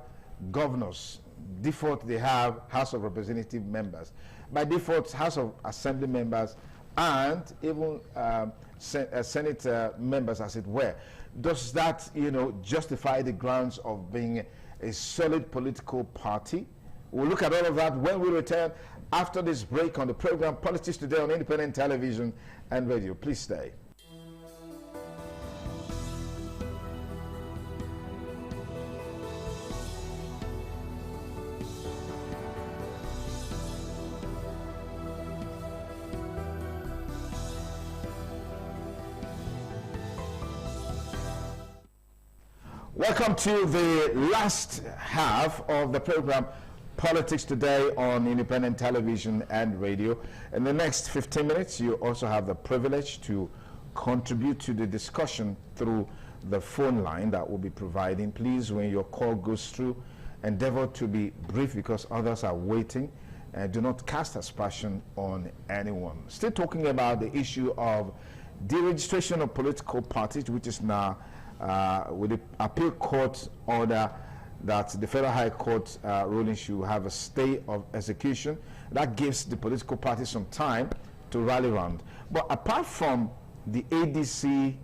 governors. Default, they have House of Representative members. By default, House of Assembly members, and even Senate members, as it were. Does that, justify the grounds of being a solid political party? We'll look at all of that when we return after this break on the program Politics Today on Independent Television and Radio. Please stay. Welcome to the last half of the program Politics Today on Independent Television and Radio. In the next 15 minutes, you also have the privilege to contribute to the discussion through the phone line that we'll be providing. Please, when your call goes through, endeavor to be brief because others are waiting. Do not cast aspersion on anyone. Still talking about the issue of deregistration of political parties, which is now with the appeal court order that the Federal High Court ruling should have a stay of execution. That gives the political parties some time to rally around. But apart from the ADC,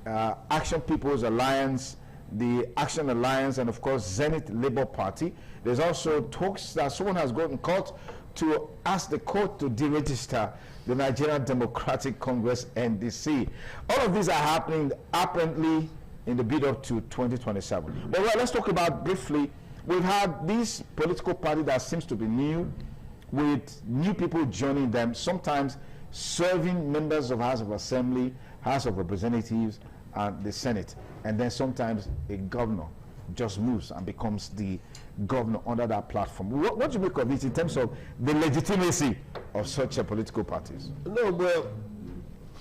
Action People's Alliance, the Action Alliance, and of course Zenith Labour Party, there's also talks that someone has gone in court to ask the court to deregister the Nigerian Democratic Congress, NDC. All of these are happening apparently in the build up to 2027. But let's talk about briefly, we've had this political party that seems to be new, with new people joining them, sometimes serving members of House of Assembly, House of Representatives, and the Senate. And then sometimes a governor just moves and becomes the governor under that platform. What do you make of this in terms of the legitimacy of such political parties? No, well,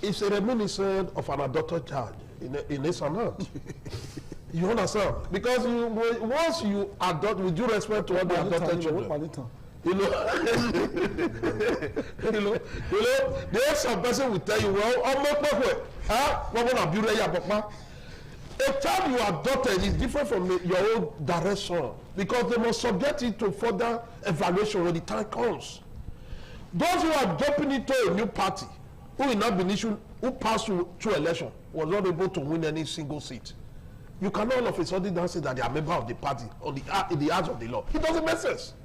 it's a reminiscence of an adopted child in his and out. You understand? Because once you adopt, with due respect to all the adopted children, there's some person will tell you, well, a child you adopted is different from your own direct son, because they must subject it to further evaluation when the time comes. Those who are jumping into a new party, who will not be issued, who passed through election, was not able to win any single seat. You cannot all of a sudden now say that they are member of the party or in the eyes of the law. It doesn't make sense.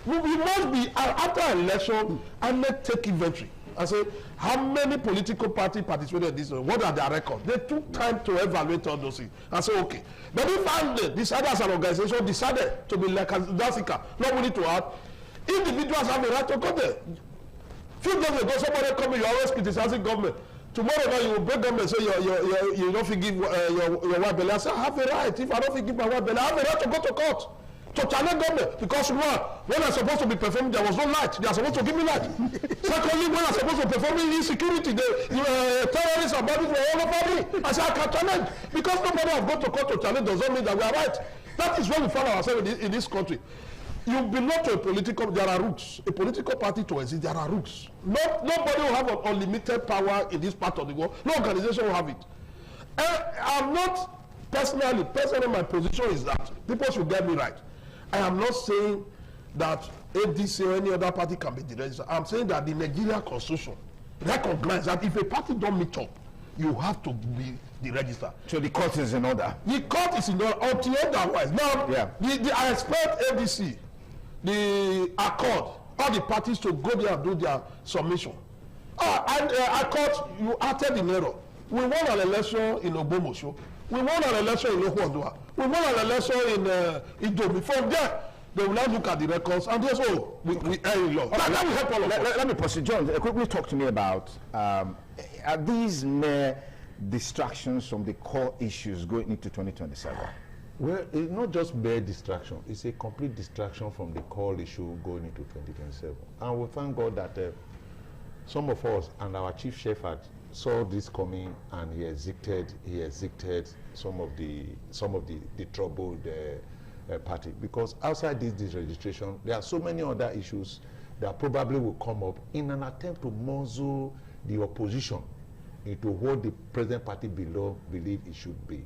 We must be, after election, and let's take inventory and say, how many political parties participated in this? What are their records? They took time to evaluate all those things and say, okay. But if I decided as an organization, decided to be like Dasika, not willing to add, individuals have the right to go there. Few days ago, somebody come in, you're always criticizing government. Tomorrow night you will break government and say you don't forgive your wife belly. I say, I have a right. If I don't forgive my wife belly, I have a right to go to court to challenge government, because one, when I'm supposed to be performing, there was no light. They are supposed to give me light. Secondly, when I'm supposed to perform insecurity, the terrorists and bandits were all over me. I say, I can challenge. Because nobody has gone to court to challenge does not mean that we are right. That is where we find ourselves in this country. You belong to a political, there are roots. A political party to exist, there are roots. Nobody will have unlimited power in this part of the world. No organization will have it. I'm not, personally, my position is that people should get me right. I am not saying that ADC or any other party can be deregistered. I'm saying that the Nigerian constitution recognizes that if a party don't meet up, you have to be deregistered. So the court is in order? The court is in order until otherwise. Now, yeah. I expect ADC, the Accord, all the parties to go there and do their submission. Accord, you acted in error. We won an election in Ogbomosho. We won an election in Ohuodua. We won an election in Idomi. From there, they will now look at the records and just, we err in law. That will help all of us. Let me proceed. John, quickly talk to me about, are these mere distractions from the core issues going into 2027? Well, it's not just mere distraction. It's a complete distraction from the core issue going into 2027. And we thank God that some of us and our chief shepherd saw this coming, and he exited some of the troubled party, because outside this registration there are so many other issues that probably will come up in an attempt to muzzle the opposition into what the present party believe it should be.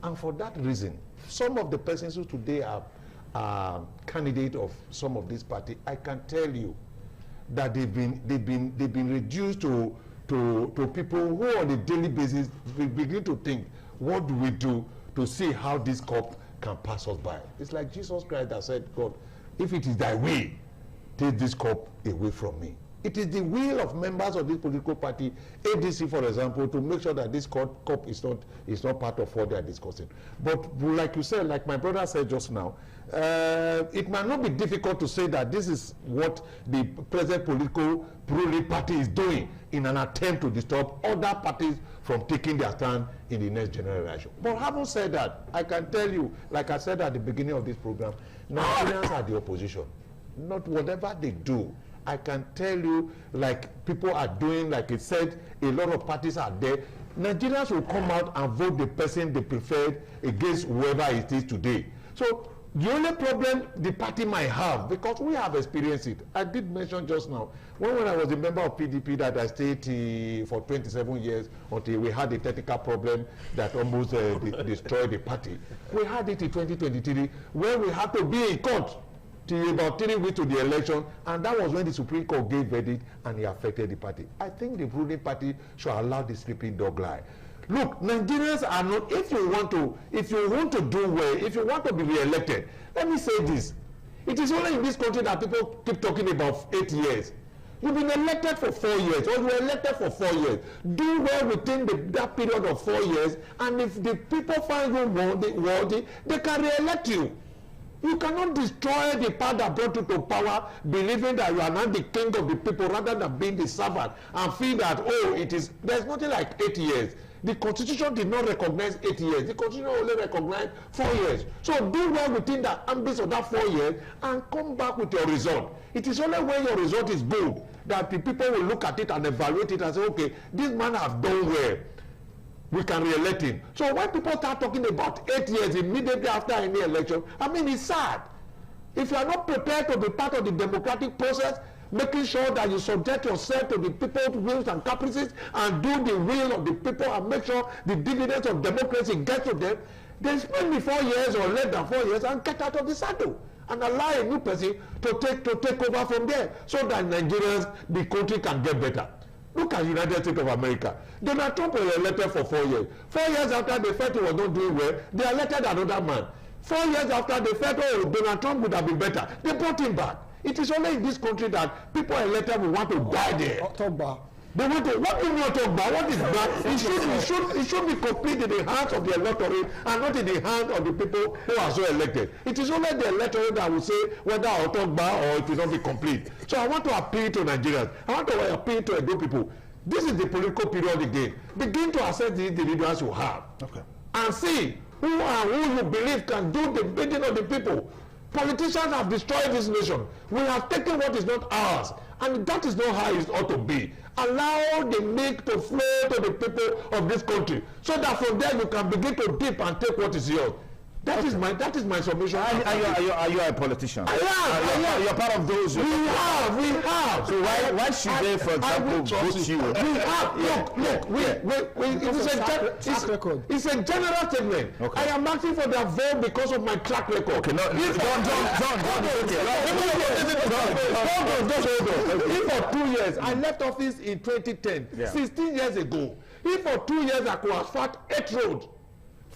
And for that reason, some of the persons who today are candidates of some of this party, I can tell you that they've been reduced to people who on a daily basis begin to think, what do we do to see how this cup can pass us by? It's like Jesus Christ that said, God, if it is thy will, take this cup away from me. It is the will of members of this political party, ADC for example, to make sure that this cup is not part of what they are discussing. But like you said, like my brother said just now, it might not be difficult to say that this is what the present political ruling party is doing in an attempt to disturb other parties from taking their stand in the next general election. But having said that, I can tell you, like I said at the beginning of this program, Nigerians are the opposition. Not whatever they do, I can tell you, like people are doing, like it said, a lot of parties are there. Nigerians will come out and vote the person they preferred against whoever it is today. So the only problem the party might have, because we have experienced it, I did mention just now, when I was a member of PDP that I stayed for 27 years until we had a technical problem that almost destroyed the party. We had it in 2023 where we had to be in court till about 3 weeks to the election, and that was when the Supreme Court gave verdict and it affected the party. I think the ruling party should allow the sleeping dog lie. Look, Nigerians are not, if you want to do well, if you want to be re-elected, let me say this. It is only in this country that people keep talking about 8 years. You've been elected for 4 years, or you were elected for 4 years. Do well within that period of 4 years, and if the people find you worthy, they can re-elect you. You cannot destroy the power that brought you to power, believing that you are not the king of the people rather than being the servant, and feel that, there's nothing like 8 years. The Constitution did not recognize 8 years. The Constitution only recognized 4 years. So do well within the ambit of that 4 years and come back with your result. It is only when your result is good that the people will look at it and evaluate it and say, okay, this man has done well. we can re-elect him. So when people start talking about 8 years immediately after any election, I mean, it's sad. If you are not prepared to be part of the democratic process, making sure that you subject yourself to the people's wills and caprices and do the will of the people and make sure the dividends of democracy get to them, then spend the 4 years or less than 4 years and get out of the saddle and allow a new person to take over from there so that Nigerians, the country can get better. Look at the United States of America. Donald Trump was elected for 4 years. 4 years after they felt he was not doing well, they elected another man. 4 years after they felt, oh, Donald Trump would have been better, they brought him back. It is only in this country that people elected will want to die there. They want to, what do you want to talk about? What is that? It should be complete in the hands of the electorate and not in the hands of the people who are so elected. It is only the electorate that will say whether I'll talk about or it will not be complete. So I want to appeal to Nigerians. I want to appeal to Edo people. This is the political period again. Begin to assess the individuals you have. Okay. And see who you believe can do the bidding of the people. Politicians have destroyed this nation. We have taken what is not ours. And that is not how it ought to be. Allow the milk to flow to the people of this country so that from there you can begin to dip and take what is yours. That is my submission. Are you a politician? I am. You're part of those. We have. So why should they, for example, vote you? We have. Look. It's a general statement. Okay. I am asking for their vote because of my track record. Okay, no, If for 2 years, I left office in 2010, 16 years ago. If for 2 years I could asphalt 8 roads,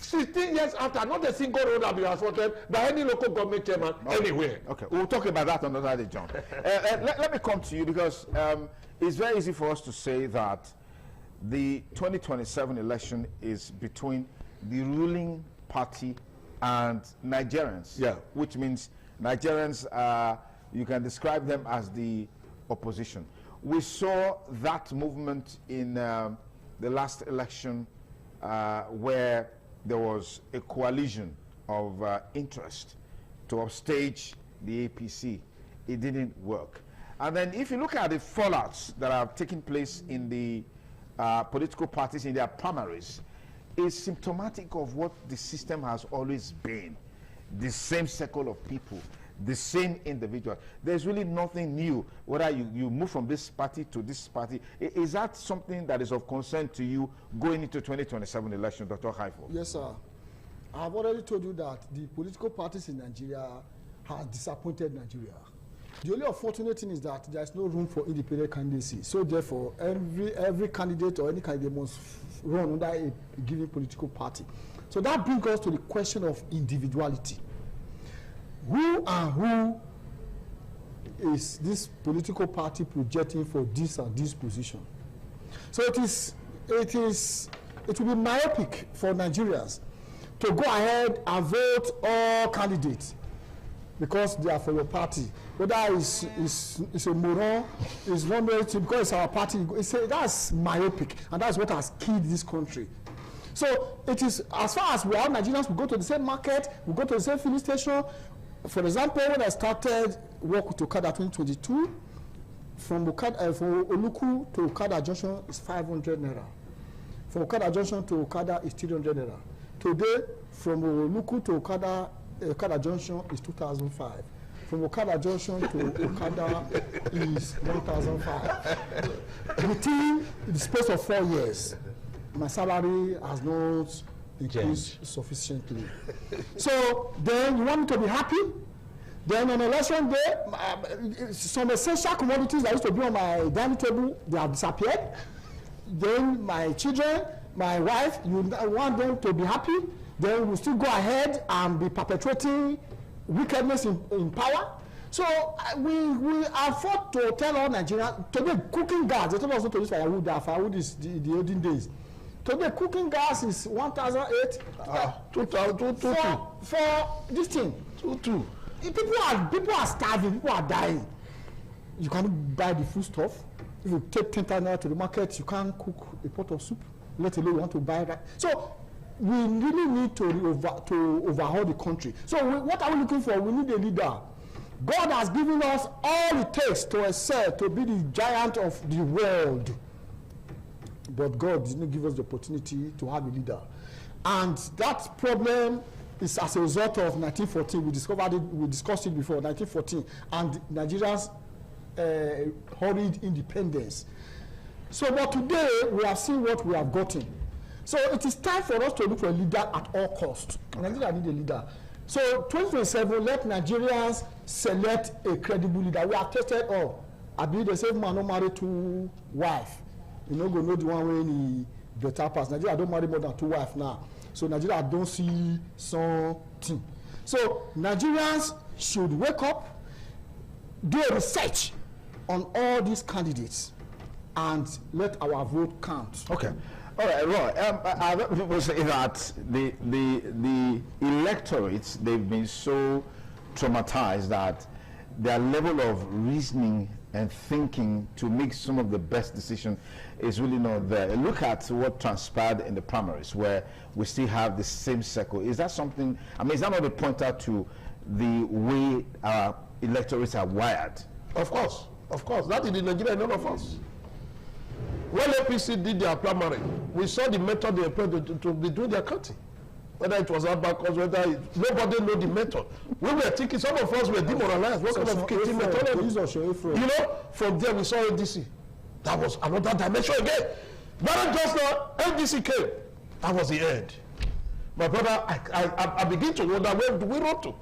16 years after, not a single road has been asphalted by any local government chairman anywhere. Okay, we'll talk about that another day, John. Let me come to you because it's very easy for us to say that the 2027 election is between the ruling party and Nigerians. Yeah. Which means Nigerians, you can describe them as the opposition. We saw that movement in the last election where there was a coalition of interest to upstage the APC. It didn't work. And then if you look at the fallouts that are taking place in the political parties in their primaries, it's symptomatic of what the system has always been. The same circle of people, the same individual. There's really nothing new, whether you move from this party to this party. Is that something that is of concern to you going into 2027 election, Dr. Haifo? Yes, sir. I've already told you that the political parties in Nigeria have disappointed Nigeria. The only unfortunate thing is that there is no room for independent candidacy. So therefore, every candidate or any candidate must run under a given political party. So that brings us to the question of individuality. Who and who is this political party projecting for this and this position? So it will be myopic for Nigerians to go ahead and vote all candidates because they are for your party. Whether it's a moron, it's not because it's our party. That's myopic, and that's what has killed this country. So it is, as far as we are Nigerians, we go to the same market, we go to the same filling station. For example, when I started work with Okada 2022, from Oluku to Okada Junction is 500 naira. From Okada Junction to Okada is 300 naira. Today, from Oluku to Okada Junction is 2,005. From Okada Junction to Okada is 1,005. Within the space of 4 years, my salary has not increased sufficiently. So then you want me to be happy? Then on election day, some essential commodities that used to be on my dining table, they have disappeared. Then my children, my wife, you want them to be happy? Then we still go ahead and be perpetuating wickedness in power. So we are forced to tell all Nigerians, today cooking gas, they told us not to use firewood, firewood is the olden days. Today cooking gas is 1,008. 2,222. For this thing. 22. People are starving, people are dying. You cannot buy the food stuff. If you take 10,000 naira to the market, you can't cook a pot of soup, let alone you want to buy that. So we really need to overhaul the country. So what are we looking for? We need a leader. God has given us all it takes to excel, to be the giant of the world. but God didn't give us the opportunity to have a leader. And that problem is as a result of 1914. We discovered it, we discussed it before, 1914, and Nigeria's hurried independence. So, but today we have seen what we have gotten. So it is time for us to look for a leader at all costs. Nigeria need a leader. So 2027, let Nigerians select a credible leader. We have tested all. I believe the same man no marry 2 wives. You know, go know the one way in the better pass. Nigeria don't marry more than 2 wives now. So Nigeria don't see something. So Nigerians should wake up, do a research on all these candidates, and let our vote count. Okay. All right, Roy. People say that the electorates, they've been so traumatized that their level of reasoning and thinking to make some of the best decisions is really not there. Look at what transpired in the primaries, where we still have the same circle. Is that something, I mean, is that not a pointer to the way our electorates are wired? Of course. That is in Nigeria, none of us. When APC did their primary, we saw the method they employed to be doing their counting. Whether it was abacus, nobody knew the method. We were thinking, some of us were demoralized. What kind of kitchen method? You know, from there we saw ADC. That was another dimension again. But just now, ADC came. That was the end. My brother, I begin to wonder, where do we run to?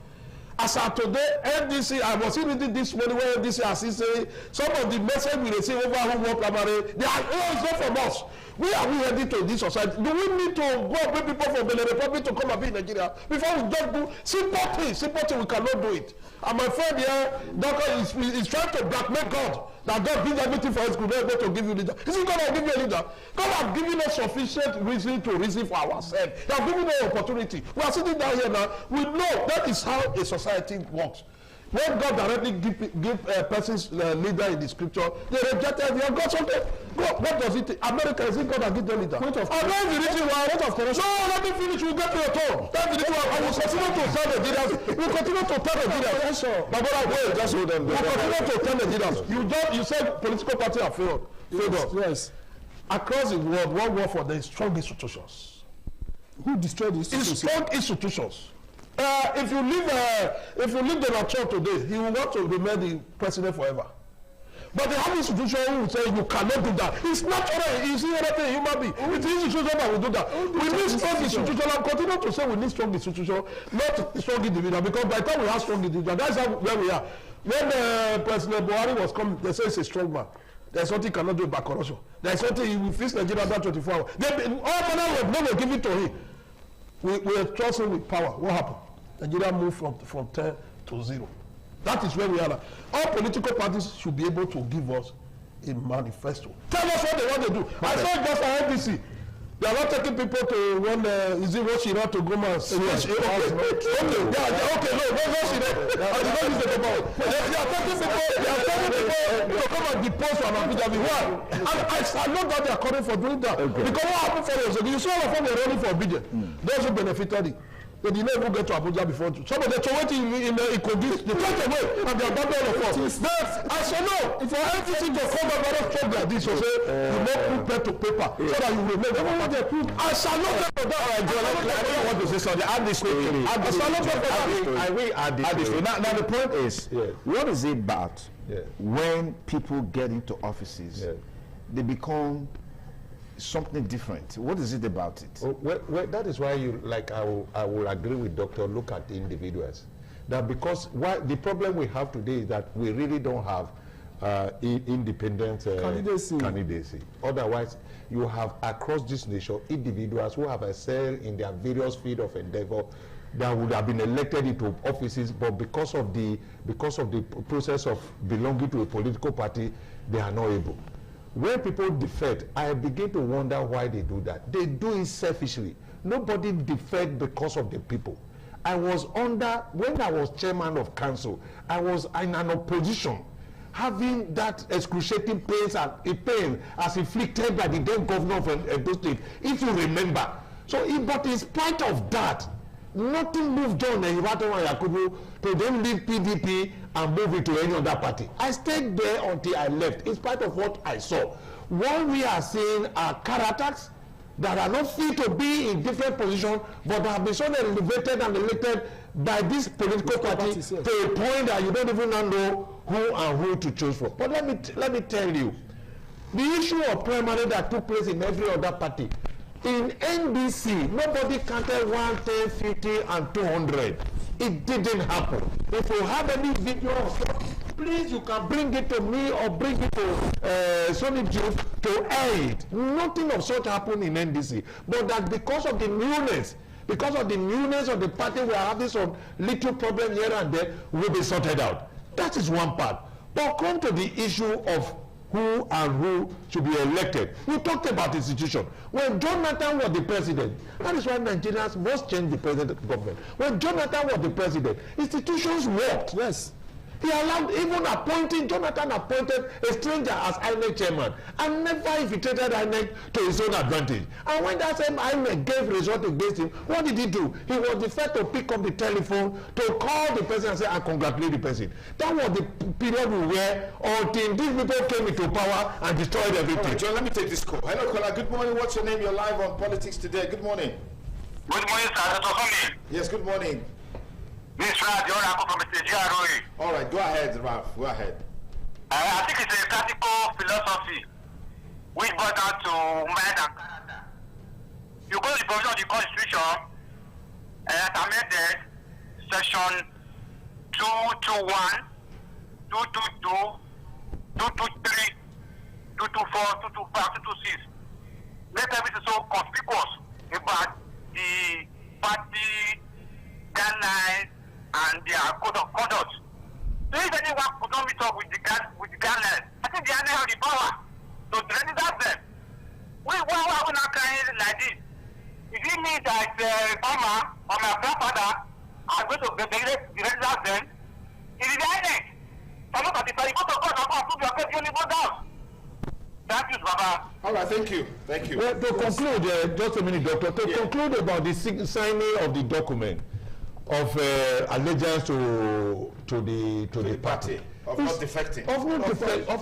As of today, NDC, I was reading this morning where NDC has saying some of the message we receive over home work primary, they are also from us. We are ready to this society. Do we need to go and bring people from the Republic to come and be in Nigeria before we just do simple things? Simple things, we cannot do it. And my friend here, Doctor, is trying to blackmail God. That God gives everything for us, could not able to give you leader. Is he going to give you a leader? God has given us sufficient reason to reason for ourselves. He has given us opportunity. We are sitting down here now. We know that is how a society works. When God directly give a person's leader in the scripture, they rejected him. God something. God, what does it? America, is it God that gives them leader? And that's the reason why. No, let me finish. We'll get to your turn. That's the reason why I will continue to tell the leaders. We'll continue to tell the leaders. But wait, just hold them. We'll continue to tell the leaders. You said political parties have failed. Yes. Across the world, one word for the strong institutions. Who destroyed the institutions? Strong institutions. If you leave Donald Trump today, he will want to remain the president forever. But the have institution who will say you cannot do that. It's natural. It's a human being. It's the institution that will do that. We need strong institution. I'm continuing to say we need strong institution, not strong individual. Because by the time we have strong individual, that's where we are. When President Buhari was coming, they say he's a strong man. There's something he cannot do about corruption. There's something he will fix Nigeria that 24 hours. All manner of money give it to him. We trust him with power. What happened? Nigeria moved from 10 to 0. That is where we are now. All political parties should be able to give us a manifesto. Tell us what they want to do. Okay. I saw just an NDC. They are not taking people to one, is it Roshira to go and see? Okay, no, Roshira. I did not use the paper. They are taking people to come and depose from Abuja. Why? And I know that they are calling for doing that. Okay. Because what happened for us? You saw all of them were running for obedience. Those who benefited it. They did not even get to Abuja before. Some of them waiting in Ikogi. They went away and they abandoned all of us. I said no. If you have anything to come back, I don't talk like this. You say you not put pen to paper so that you remember. I shall not get for that. All right, John. I don't want to say something. Add this quickly. I shall not get for that. I will add this. Now the point is, what is it about when people get into offices, they become something different? What is it about it? Well, that is why I will agree with Doctor. Look at the individuals. That because the problem we have today is that we really don't have independent candidacy. Otherwise, you have across this nation individuals who have excelled in their various field of endeavor that would have been elected into offices, but because of the process of belonging to a political party, they are not able. When people defect, I begin to wonder why they do that. They do it selfishly. Nobody defect because of the people. When I was chairman of council, I was in an opposition, having that excruciating pain as inflicted by the then governor of Edo State, if you remember. But in spite of that, nothing moved on to then leave PDP and move into any other party. I stayed there until I left, in spite of what I saw. What we are seeing are characters that are not fit to be in different positions, but have been so elevated and elected by this political party to a point that you don't even know who and who to choose for. But let me tell you, the issue of primary that took place in every other party, in NDC, nobody counted 1, 10, 50, and 200. It didn't happen. If you have any video of that, please, you can bring it to me or bring it to Sonny Duke to aid. Nothing of such happened in NDC. But that because of the newness of the party, we are having some little problem here and there, will be sorted out. That is one part. But come to the issue of who and who should be elected. You talked about institution. When Jonathan was the president, that is why Nigerians must change the present government. When Jonathan was the president, institutions worked. Yes. He allowed, even Jonathan appointed a stranger as INEC chairman and never infiltrated INEC to his own advantage. And when that same INEC gave result against him, what did he do? He was the first to pick up the telephone to call the person and say, and congratulate the person. That was the period we were until these people came into power and destroyed everything. Right, John, let me take this call. Hello, caller. Good morning. What's your name? You're live on Politics Today. Good morning. Good morning, sir. Yes, good morning. This Ralph, the Oracle from Mr. GROE. All right, go ahead, Ralph. Go ahead. I think it's a classical philosophy which brought down to mind and character. You go to the provision of the Constitution, as amended, section 221, 222, 223, 224, 225, 226. Let everything so conspicuous about the party guidelines and their code of conduct. So if anyone could not meet up with the guidelines, I think they have the power to criticize them. Why are we not crying like this? If it means that farmer or my grandfather are going to criticize them, it is the INEC. So look at it, you go to court and prove your case, you only go down. Thank you, Baba. All right, thank you. Thank you. Well, to conclude, just a minute, Doctor, conclude about the signing of the document of allegiance to the party of not defecting. Of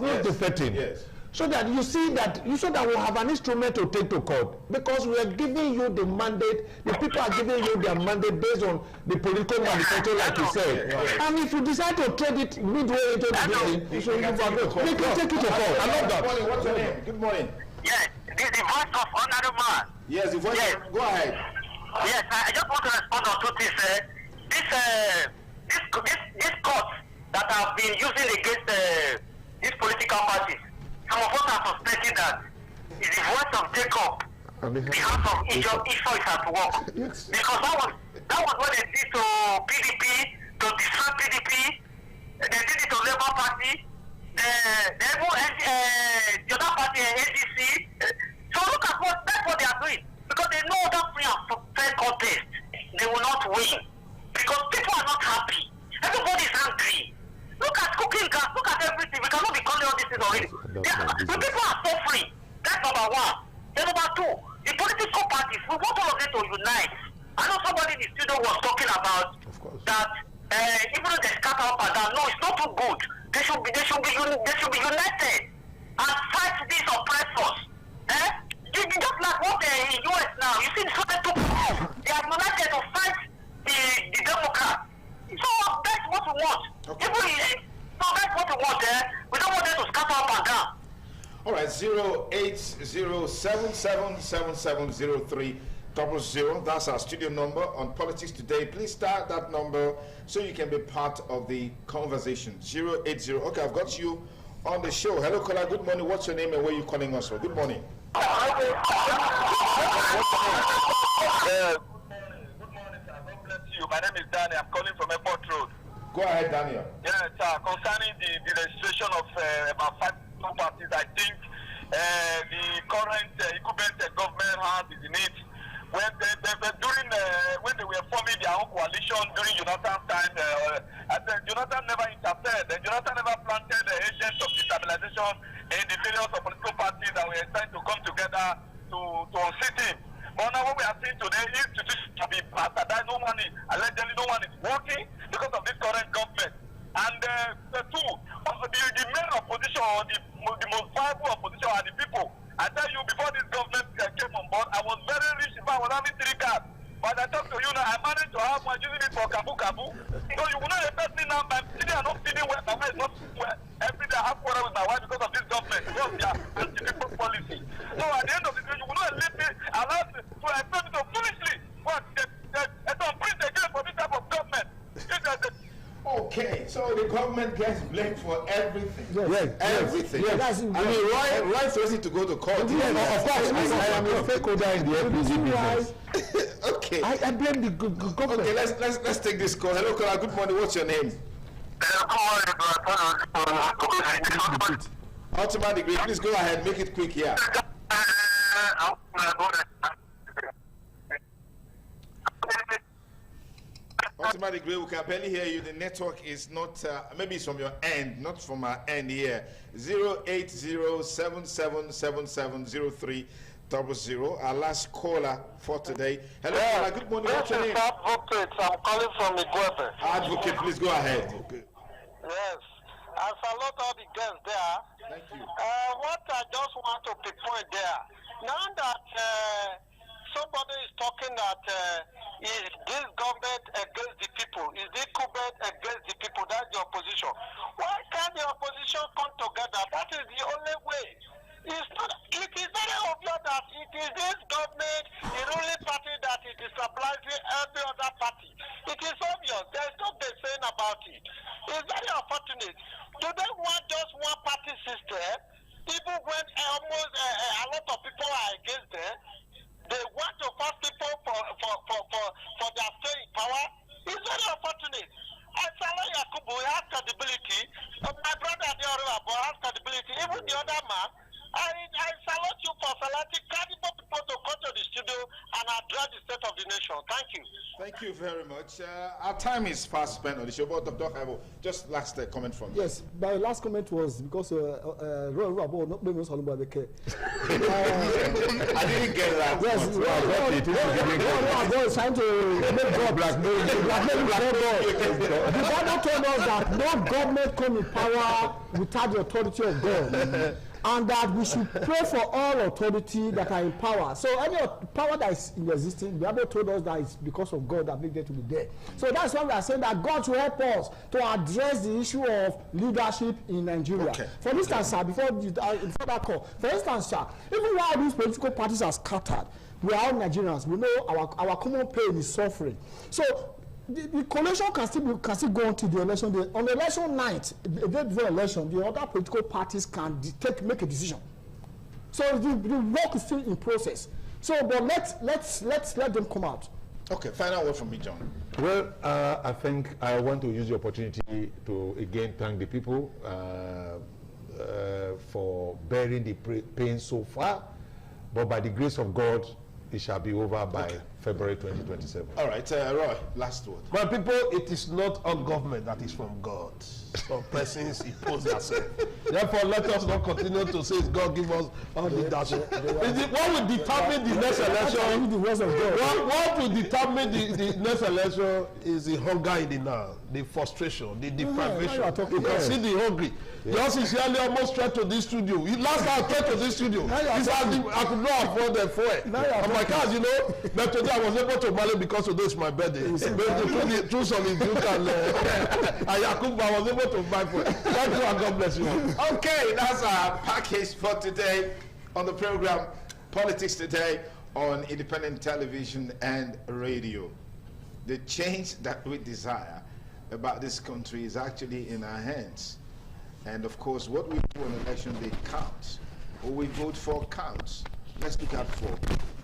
not defecting. Yes. So that you see that we have an instrument to take to court, because we are giving you the mandate. The people are giving you their mandate based on the political manifesto, like you said. And if you decide to trade it midway into the game, you can take it to court. I love that. Good morning. What's your name? Good morning. Yes, this is the voice of honorable man. Yes, the voice. Yes. Go ahead. Yes, I just want to respond on two things. This court that have been using against these political parties, some of us are suspecting that it's the voice of Jacob, the house of Esau is at work. Yes. Because that was what they did to PDP, to destroy PDP. They did it to Labour Party. The other party, ADC. So look at that's what they are doing. Because they know that free and fair contest, they will not win. Because people are not happy. Everybody is angry. Look at cooking gas, look at everything. We cannot be calling all these things already. The people are suffering. That's number one. Then number two, the political parties, we want all of them to unite. I know somebody in the studio was talking about that even though they scatter up and down, no, it's not too good. They should be united and fight these oppressors. Just like what in the US now, you see the Soviet people, they are united to fight the Democrats. So that's what we want. Okay. So that's what we want. We don't want them to scatter up and down. All right, 08077770300. That's our studio number on Politics Today. Please start that number so you can be part of the conversation. 080. Okay, I've got you on the show. Hello, caller. Good morning. What's your name and where are you calling us from? Good morning. Good morning, sir. God bless you. My name is Danny. I'm calling from Airport Road. Go ahead, Daniel. Yes, sir. Concerning the registration of about 5 parties, I think the current incumbent government has is in it. When they were forming their own coalition during Jonathan's time, Jonathan never interfered. Jonathan never planted the agents of destabilization in the various political parties that were trying to come together to unseat him. But now what we are seeing today is to be bastardized. Allegedly no one is working because of this current government. And opposition, the most viable opposition are the people. I tell you, before this government came on board, I was very rich. In fact, I was having 3 cars. But I talk to you now, I managed to have one using it for kabu. So you will not expect me now. I'm feeding and not feeding well. My wife is not well. Every day I have quarrel with my wife because of this government. Because they are anti-people policy. So at the end of the day, you will not leave me allowed to expect me to foolishly. But they don't preach again for this type of government. Okay, so the government gets blamed for everything. Yes. Everything. Yes. I mean, Roy throws it to go to court. Yes, of course. I am a stakeholder in the FPG business. Okay. I blame the government. Okay, let's take this call. Hello, caller. Good morning. What's your name? Ultimate degree. Please go ahead. Make it quick here. Ultimate degree. We can barely hear you. The network is not. Maybe it's from your end, not from our end here. 08077770300. Our last caller for today. Hello, caller. Good morning. What's your name? Advocate. I'm calling from Iguebe. Advocate, please go ahead. Yes. I salute all the guests there. Thank you. What I just want to pinpoint there, now that somebody is talking that is this government against the people, is this government against the people, that's the opposition. Why can't the opposition come together? That is the only way. It is very obvious that it is this government, the ruling party, that is destabilizing every other party. It is obvious. There is no saying about it. It's very unfortunate. Do they want just one party system? Even when almost a lot of people are against them, they want to force people for their stay in power. It's very unfortunate. And Salah Yakubu has credibility. My brother Diorabo has credibility. Even the other man. I salute you for selecting credible people to come to the studio and address the state of the nation. Thank you. Thank you very much. Our time is fast spent on the show, but Dr. Haibo, just last comment from you. Yes, my last comment was because Roy Rabo not being Solomon I didn't get that. Yes, Rabo is trying to make God blackmail God. The Bible told us that no government come in power without the authority of God. And that we should pray for all authority that are in power. So any power that is in existence, the Bible told us that it's because of God that made them to be there. So that's why we are saying that God should help us to address the issue of leadership in Nigeria. Okay. For instance, sir, before that call, for instance, sir, even while these political parties are scattered, we are all Nigerians. We know our common pain is suffering. So the coalition can still go on to the election day. On the election night, the day before election, the other political parties can make a decision. So the work is still in process. So, but let's let them come out. Okay, final word from me, John. Well, I think I want to use the opportunity to again thank the people for bearing the pain so far. But by the grace of God, it shall be over by February 2027. All right, Roy, last word. My people, it is not all government that is from God. Some persons impose themselves. Therefore, let us not continue to say God give us all leadership. What will determine the next election? What will determine the next election is the hunger in the now, the frustration, the deprivation. You can see the hungry. Just sincerely almost tried to this studio. Last time I tried to this studio, I could not afford the fuel. And my cars, you know, but today I was able to manage because today is my birthday. Through solitude and Yakubu, I was able to buy fuel. Thank you and God bless you. Okay, that's our package for today on the program Politics Today on Independent Television and Radio. The change that we desire about this country is actually in our hands. And of course, what we do on election day counts. What we vote for counts. Let's look out for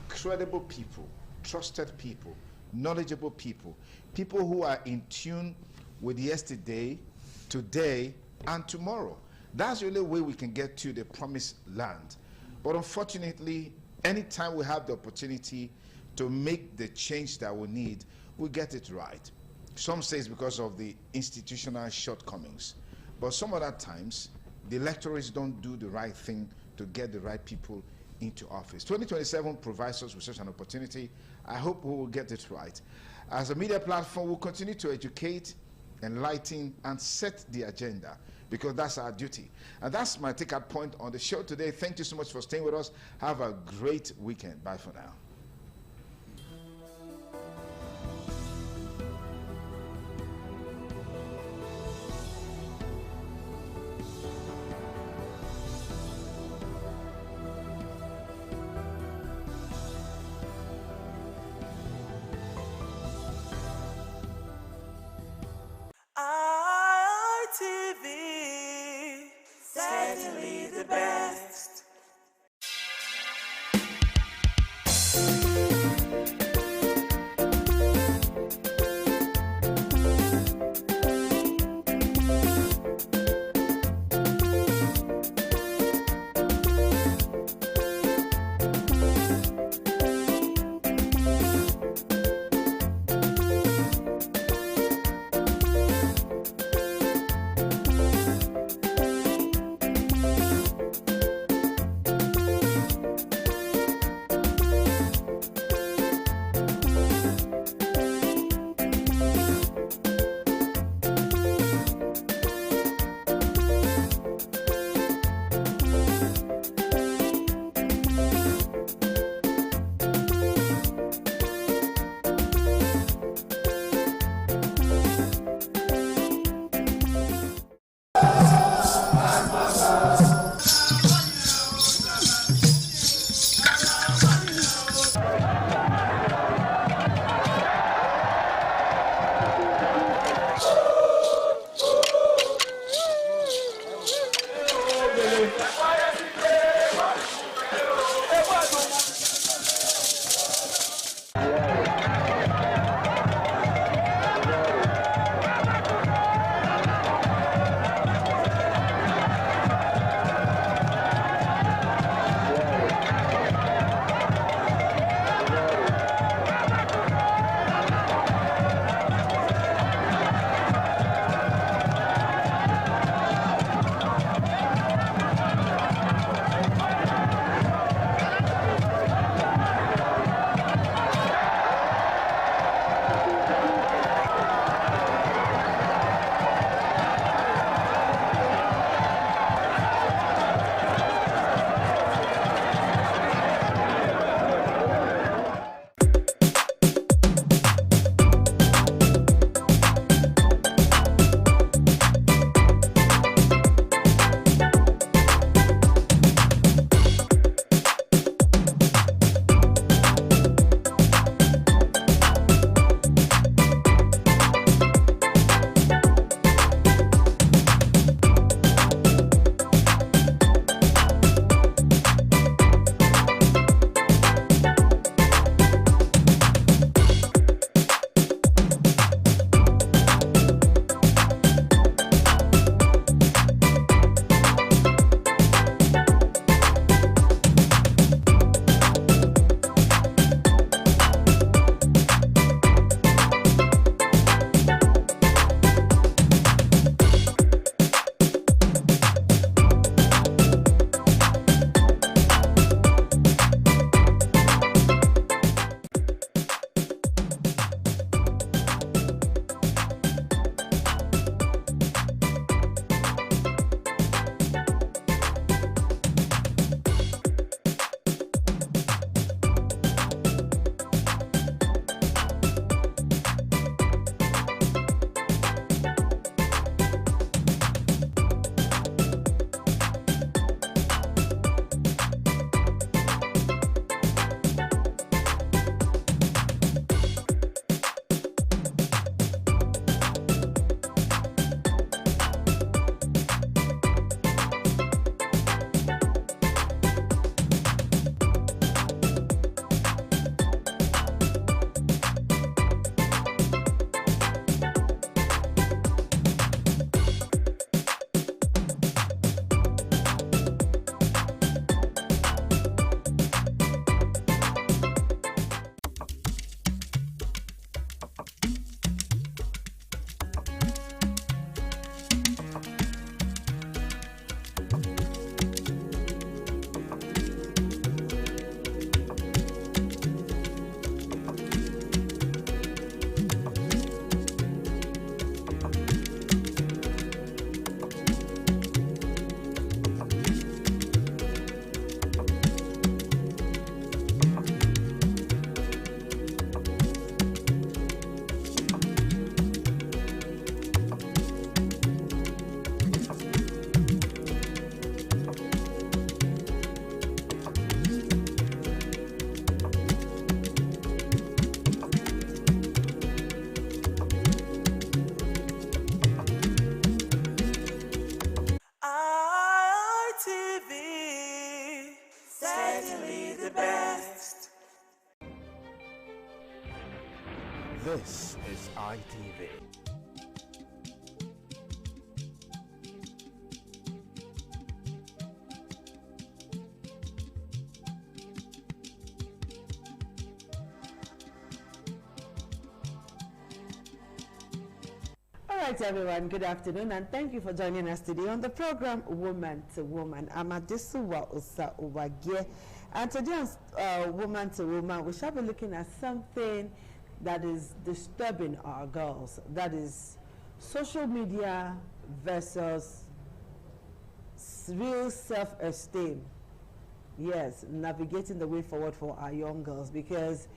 credible people, trusted people, knowledgeable people, people who are in tune with yesterday, today, and tomorrow. That's the only way we can get to the promised land. But unfortunately, anytime we have the opportunity to make the change that we need, we get it right. Some say it's because of the institutional shortcomings. But some other times, the electorates don't do the right thing to get the right people into office. 2027 provides us with such an opportunity. I hope we will get it right. As a media platform, we'll continue to educate enlighten, and set the agenda, because that's our duty. And that's my take-out point on the show today. Thank you so much for staying with us. Have a great weekend. Bye for now. ITV, certainly the best. certainly the best. This is ITV. All right, everyone, good afternoon, and thank you for joining us today on the program Woman to Woman. I'm Adisuwa Osa Uwagye, and today on Woman to Woman, we shall be looking at something that is disturbing our girls. That is social media versus real self-esteem. Yes, navigating the way forward for our young girls, because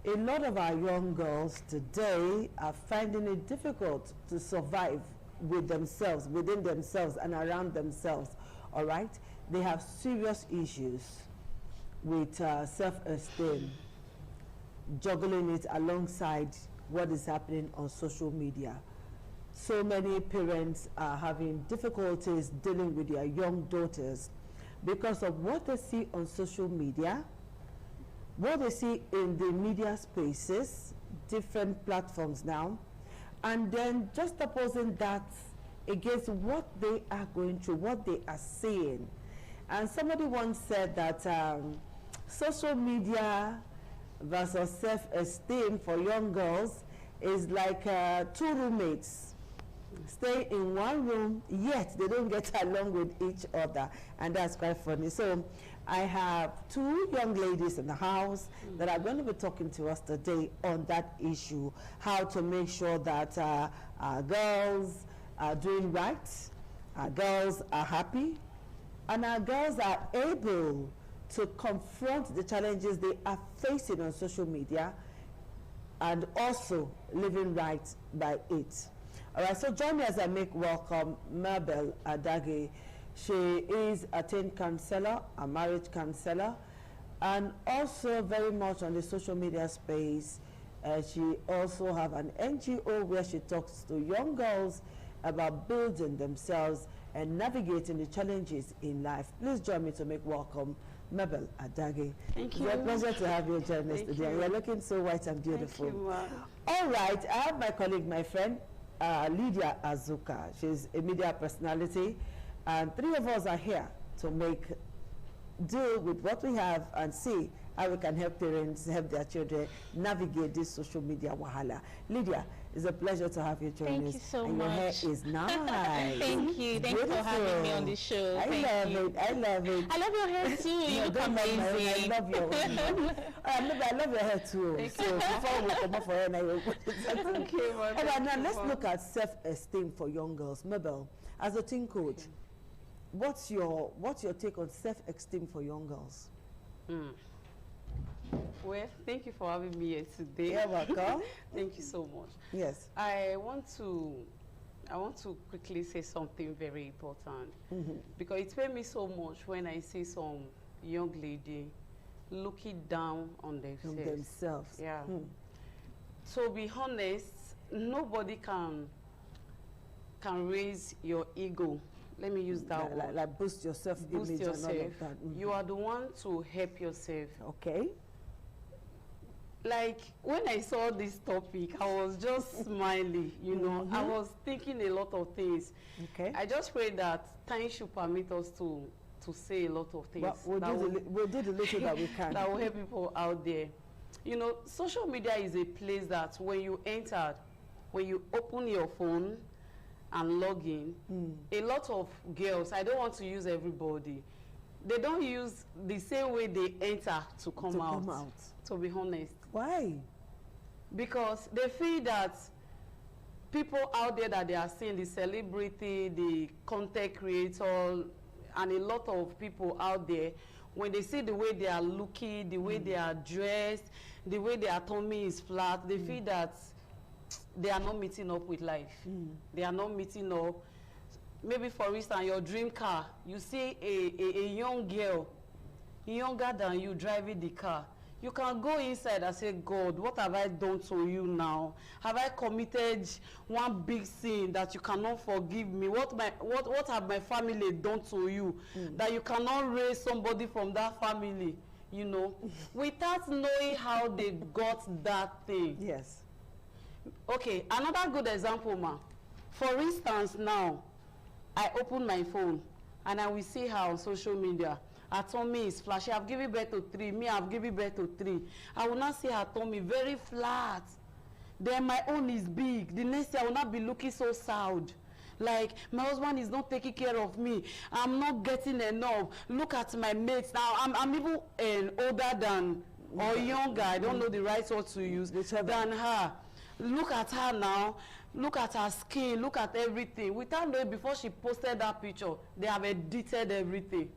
a lot of our young girls today are finding it difficult to survive with themselves, within themselves and around themselves. All right, they have serious issues with self-esteem, juggling it alongside what is happening on social media. So many parents are having difficulties dealing with their young daughters because of what they see on social media, what they see in the media spaces, different platforms now, and then just opposing that against what they are going through, what they are seeing. And somebody once said that social media versus self-esteem for young girls is like two roommates stay in one room, yet they don't get along with each other, and that's quite funny. So I have two young ladies in the house that are going to be talking to us today on that issue, how to make sure that our girls are doing right, our girls are happy, and our girls are able to confront the challenges they are facing on social media and also living right by it. All right, so join me as I make welcome Mabel Adage. She is a teen counselor, a marriage counselor, and also very much on the social media space. She also have an NGO where she talks to young girls about building themselves and navigating the challenges in life. Please join me to make welcome Mabel Adage. Thank you. It's a pleasure to have you join us today. You're looking so white and beautiful. Thank you, all right, I have my colleague, my friend, Lydia Azuka. She's a media personality, and three of us are here to make deal with what we have and see how we can help parents help their children navigate this social media wahala. Lydia, it's a pleasure to have you join us. Thank you so and much. Your hair is nice. Thank you. Thank you for having me on the show. I love it. I love it. I love your hair too. You look amazing. I love your hair. I love your hair too. So before we come up for hair, thank you. All right, now let's look at self-esteem for young girls. Mabel, as a teen coach, what's your take on self-esteem for young girls? Well, thank you for having me here today. You're welcome. Thank you so much. Yes. I want to quickly say something very important, because it pains me so much when I see some young lady looking down on themselves. Yeah. To be honest, nobody can raise your ego. Let me use that word. Like boost your self-image and all of that. You are the one to help yourself. Okay. Like, when I saw this topic, I was just smiling, you know. I was thinking a lot of things. Okay. I just pray that time should permit us to say a lot of things. Well, we'll do the little that we can. That will help people out there. You know, social media is a place that when you open your phone and log in, a lot of girls, I don't want to use everybody, they don't use the same way they enter to come out. To be honest. Why? Because they feel that people out there that they are seeing, the celebrity, the content creator, and a lot of people out there, when they see the way they are looking, the way they are dressed, the way their tummy is flat, they feel that they are not meeting up with life. They are not meeting up. Maybe, for instance, your dream car, you see a young girl, younger than you, driving the car. You can go inside and say, God, what have I done to you now? Have I committed one big sin that you cannot forgive me? What have my family done to you that you cannot raise somebody from that family, you know, without knowing how they got that thing? Yes. Okay, another good example, ma. For instance, now, I open my phone and I will see her on social media. Her tummy is flashy. I've given birth to 3. Me, I've given birth to 3. I will not see her tummy very flat. Then my own is big. The next day I will not be looking so sad. Like, my husband is not taking care of me. I'm not getting enough. Look at my mates now. I'm even older than or younger. I don't know the right word to use than her. Look at her now. Look at her skin. Look at everything. Without knowing, before she posted that picture, they have edited everything.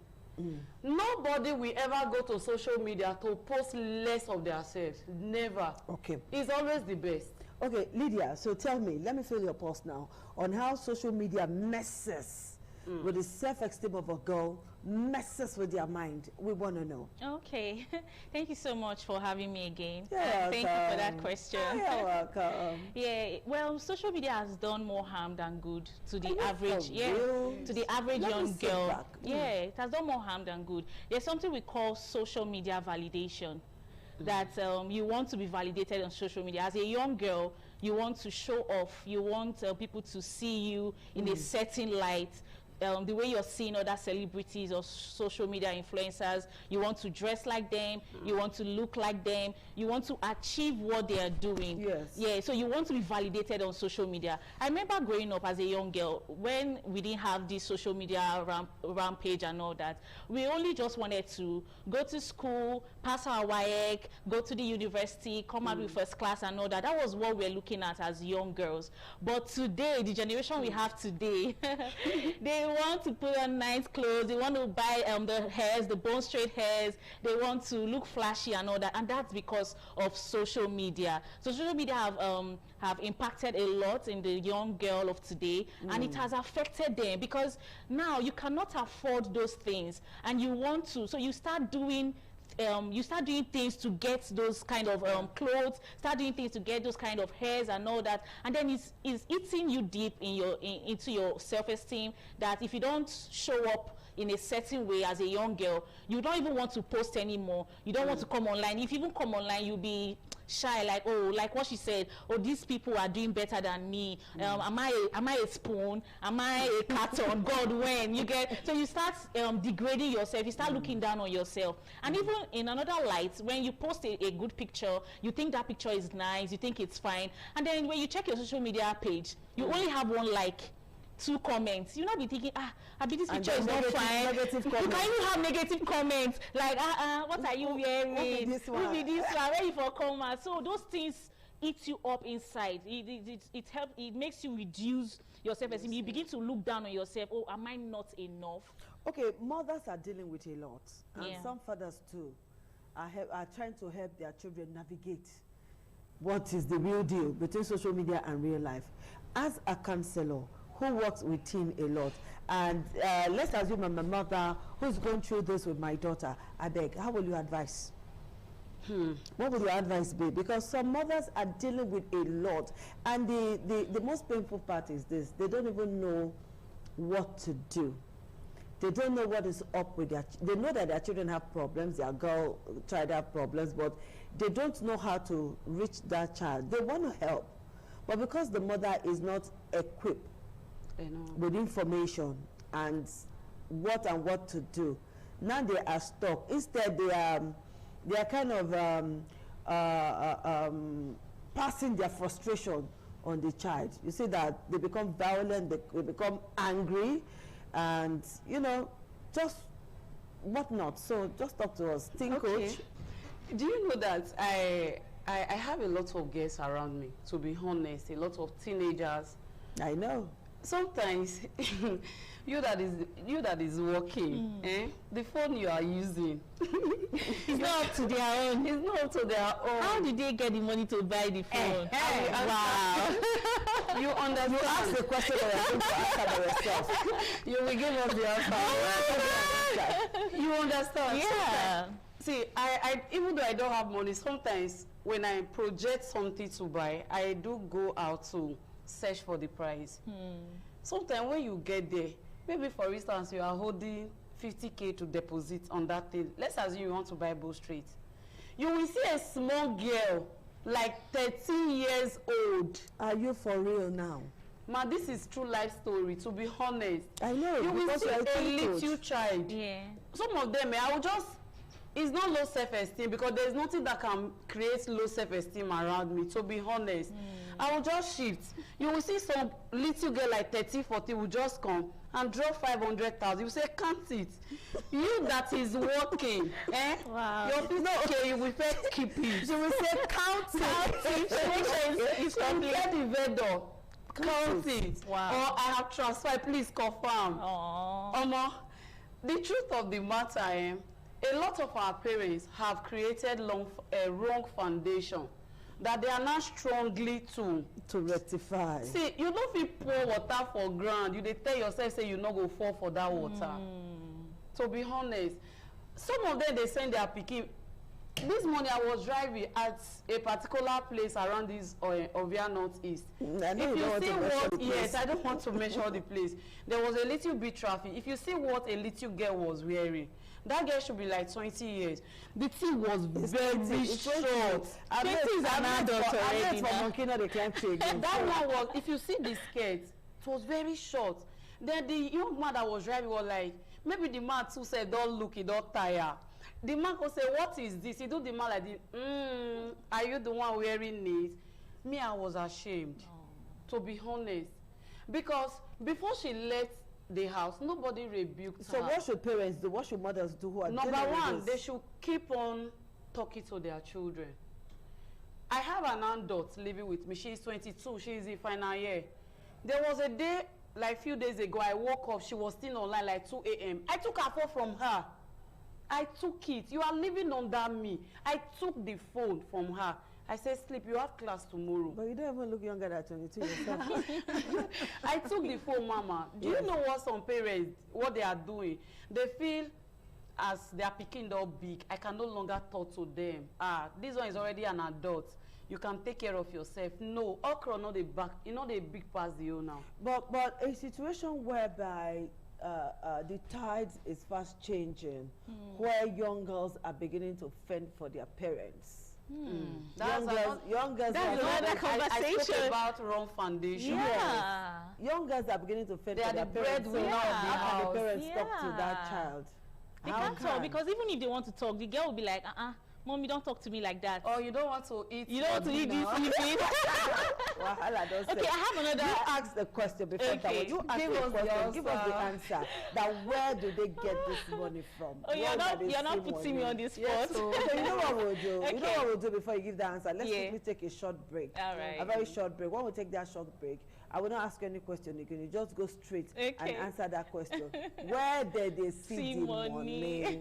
Nobody will ever go to social media to post less of themselves. Never. Okay. It's always the best. Okay, Lydia, so tell me, let me feel your pulse now on how social media messes with the self-esteem of a girl, messes with their mind. We want to know. Okay. Thank you so much for having me again. Thank you for that question. You're welcome. Yeah, well, social media has done more harm than good to the average, to the average young girl. Yeah, it has done more harm than good. There's something we call social media validation. That you want to be validated on social media. As a young girl, you want to show off. You want people to see you in a certain light. The way you're seeing other celebrities or social media influencers, you want to dress like them, you want to look like them, you want to achieve what they are doing. Yes. Yeah, so you want to be validated on social media. I remember growing up as a young girl, when we didn't have this social media rampage and all that, we only just wanted to go to school, pass our WAEC, go to the university, come out with first class and all that. That was what we're looking at as young girls. But today, the generation we have today, they want to put on nice clothes, they want to buy the hairs, the bone straight hairs, they want to look flashy and all that, and that's because of social media. So social media have impacted a lot in the young girl of today, and it has affected them because now you cannot afford those things, and you want to, so you start doing things to get those kind of clothes, start doing things to get those kind of hairs and all that, and then it's eating you deep into your self-esteem, that if you don't show up in a certain way as a young girl, you don't even want to post anymore. You don't want to come online. If you even come online, you'll be shy, like, oh, like what she said, oh, these people are doing better than me. Am I a spoon? Am I a carton? God, when you get, so you start degrading yourself, you start looking down on yourself. And even in another light, when you post a good picture, you think that picture is nice, you think it's fine, and then when you check your social media page, you only have 1 like, 2 comments. You'll not be thinking, I bet this picture is not fine. You can even have negative comments like, what are you wearing? Who be this one? Where you for come? So those things eat you up inside. It makes you reduce your self-esteem. You begin to look down on yourself. Oh, am I not enough? Okay, mothers are dealing with a lot, and some fathers too are trying to help their children navigate what is the real deal between social media and real life. As a counselor who works with teens a lot, and let's assume I'm a mother who's going through this with my daughter, I beg, how will you advise? What would your advice be? Because some mothers are dealing with a lot, and the most painful part is this: they don't even know what to do. They don't know what is up with their. They know that their children have problems. Their girl child have problems, but they don't know how to reach that child. They want to help, but because the mother is not equipped with information and what to do, now they are stuck. Instead, they are kind of passing their frustration on the child. You see that they become violent, they become angry, and just whatnot. So just talk to us, teen coach. Do you know that I have a lot of guests around me, to be honest, a lot of teenagers. I know. Sometimes you that is working, the phone you are using, it's not up to their own. It's not up to their own. How did they get the money to buy the phone? Wow. You understand? You ask the question that you're going to answer by yourself. You will give us the answer. You understand? Yeah. See, I even though I don't have money, sometimes when I project something to buy, I do go out to search for the price. Sometimes when you get there, maybe for instance, you are holding 50K to deposit on that thing. Let's assume you want to buy Bull Street. You will see a small girl, like 13 years old. Are you for real now? Ma, this is true life story, to be honest. I know, you will see a little coach. child. Yeah. Some of them, I will just, it's not low self-esteem because there's nothing that can create low self-esteem around me, to be honest. I will just shift. You will see some little girl like 30, 40 will just come and draw 500,000. You say, can't it? You that is working, eh? Wow. Your feet, okay, you will say, keep it. She will say, count it. It's get the vendor. Count it. Wow. Or I have transferred, please confirm. Aww. The truth of the matter, a lot of our parents have created wrong foundation that they are not strongly to rectify. See, you don't feel pour water for ground. You dey tell yourself, say you not go fall for that water. To be honest, some of them they send their pikin. This morning I was driving at a particular place around this Ovia Northeast. I know If you you don't see want to measure what, the place. yes, I don't want to measure the place. There was a little bit traffic. If you see what a little girl was wearing, that girl should be like 20 years. The thing was very short. I bet is an adult already. for monkey not the climb tree again. That one was, if you see the skirt, it was very short. Then the young man that was driving was like, maybe the man too said, don't look, he don't tire. The man could say, what is this? He do the man like this, are you the one wearing it? Me, I was ashamed, to be honest. Because before she left the house, nobody rebuked her. So what should parents do? What should mothers do who are Number dealing with one, this? they should keep on talking to their children. I have an adult living with me. She's 22. She's in final year. There was a day, like a few days ago, I woke up. She was still online like 2 a.m. I took her phone from her. I took it. You are living under me. I took the phone from her. I said, sleep, you have class tomorrow. But you don't even look younger than 22 yourself. I took the phone, Mama. Do you know what some parents, what they are doing? They feel as their picking up big, I can no longer talk to them. This one is already an adult. You can take care of yourself. No, okra not the back, you know the big pass the own now. But a situation whereby the tide is fast changing, where young girls are beginning to fend for their parents. Young girls that's another conversation. I spoke about wrong foundation. Yeah. Young girls are beginning to fend They for are their the parents. breadwinner of the How can house. the parents talk to that child? They can't talk because even if they want to talk, the girl will be like, Mom, you don't talk to me like that. Or you don't want to eat. You don't want to eat this. Okay, I have another. You ask the question before that. You ask Give the us the question. Give us the answer. answer. That where do they get this money from? Oh, you're not putting me on this spot. Yes, so you know what we'll do. Okay. You know what we'll do before you give the answer. Let's quickly take a short break. All right. A very short break. When we take that short break, I will not ask you any question again. You just go straight and answer that question. Where did they see the money?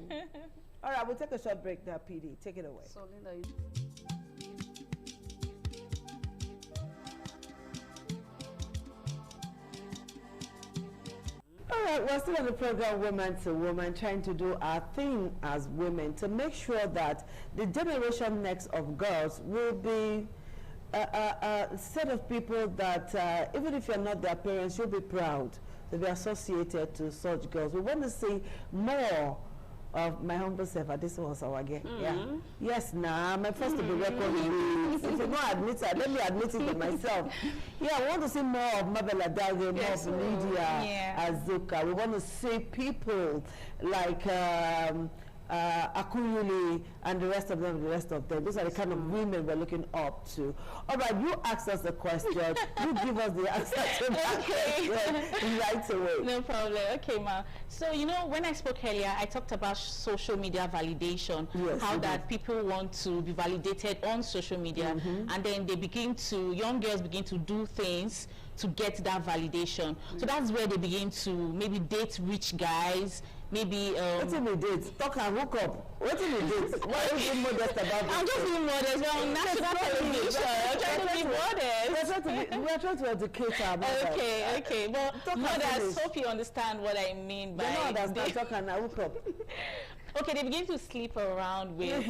All right, we'll take a short break now, PD. Take it away. So, Linda, you... All right, we're still on the program Woman to Woman, trying to do our thing as women to make sure that the generation next of girls will be a set of people that even if you're not their parents, you'll be proud to be associated to such girls. We want to see more of my humble self at this was our again. Yeah. Yes, my first to be reckoned with. If you not admit it, let me admit it to myself. Yeah, I want to see more of Mabel Adage, more of Lydia Azuka. We want to see people like Akuyuli and the rest of them. Those are the kind of women we're looking up to. All right, you ask us the question. You give us the answer to that question right away. No problem. Okay, Ma. So, you know, when I spoke earlier, I talked about social media validation. Yes, how that people want to be validated on social media. And then they begin to, young girls begin to do things to get that validation. So that's where they begin to maybe date rich guys, maybe what do we date? Talk and hook up. What do we date? Why are you being modest about this? I'm just being modest. Well, I'm national television. I'm trying to be modest. We're trying to educate our mothers. Okay. Well, mothers, hope you understand what I mean by they don't understand talk and hook up. Okay, they begin to sleep around with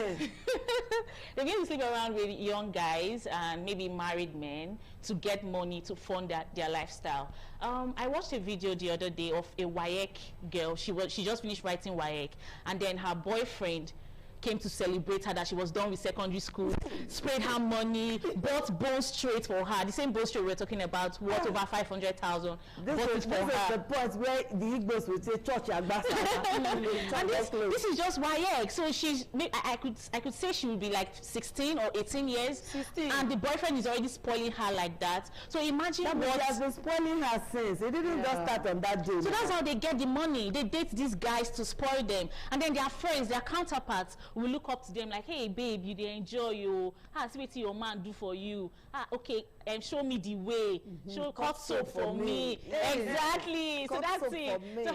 they begin to sleep around with young guys and maybe married men to get money to fund their lifestyle. I watched a video the other day of a WAEC girl. She just finished writing WAEC, and then her boyfriend came to celebrate her that she was done with secondary school, sprayed her money, bought Bone Straight for her. The same Bone Straight we're talking about, worth over 500,000. This is the point where the Igbos would say church and this is just WAEC. So she's, I could say she would be like 16 or 18 years, 16, and the boyfriend is already spoiling her like that. So imagine what has been spoiling her since. It didn't just start on that day. So that's how they get the money. They date these guys to spoil them, and then their friends, their counterparts, will look up to them like, hey babe, you dey enjoy, you see what your man do for you, okay, show me the way, show cut soap for me. Exactly. So that's it. So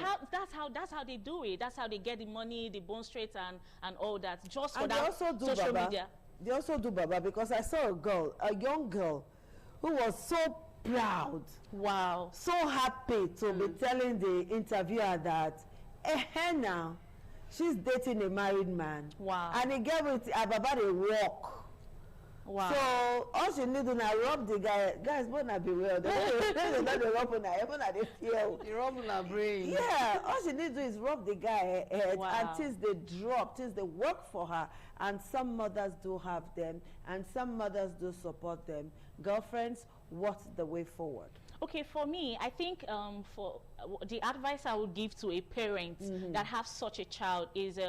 that's how they do it. That's how they get the money, the Bone Straight and all that, just for that social media. They also do Baba, because I saw a young girl who was so proud, wow, so happy to be telling the interviewer that now she's dating a married man. Wow. And he gave it about a walk. Wow. So all she need to now rub the guy. Guys, but not be well. They not rub on her, even at the feel. You rub on her brain. Yeah. All she need to do is rub the guy head, and things they drop, things they work for her. And some mothers do have them, and some mothers do support them. Girlfriends, what's the way forward? Okay, for me, I think for the advice I would give to a parent that has such a child is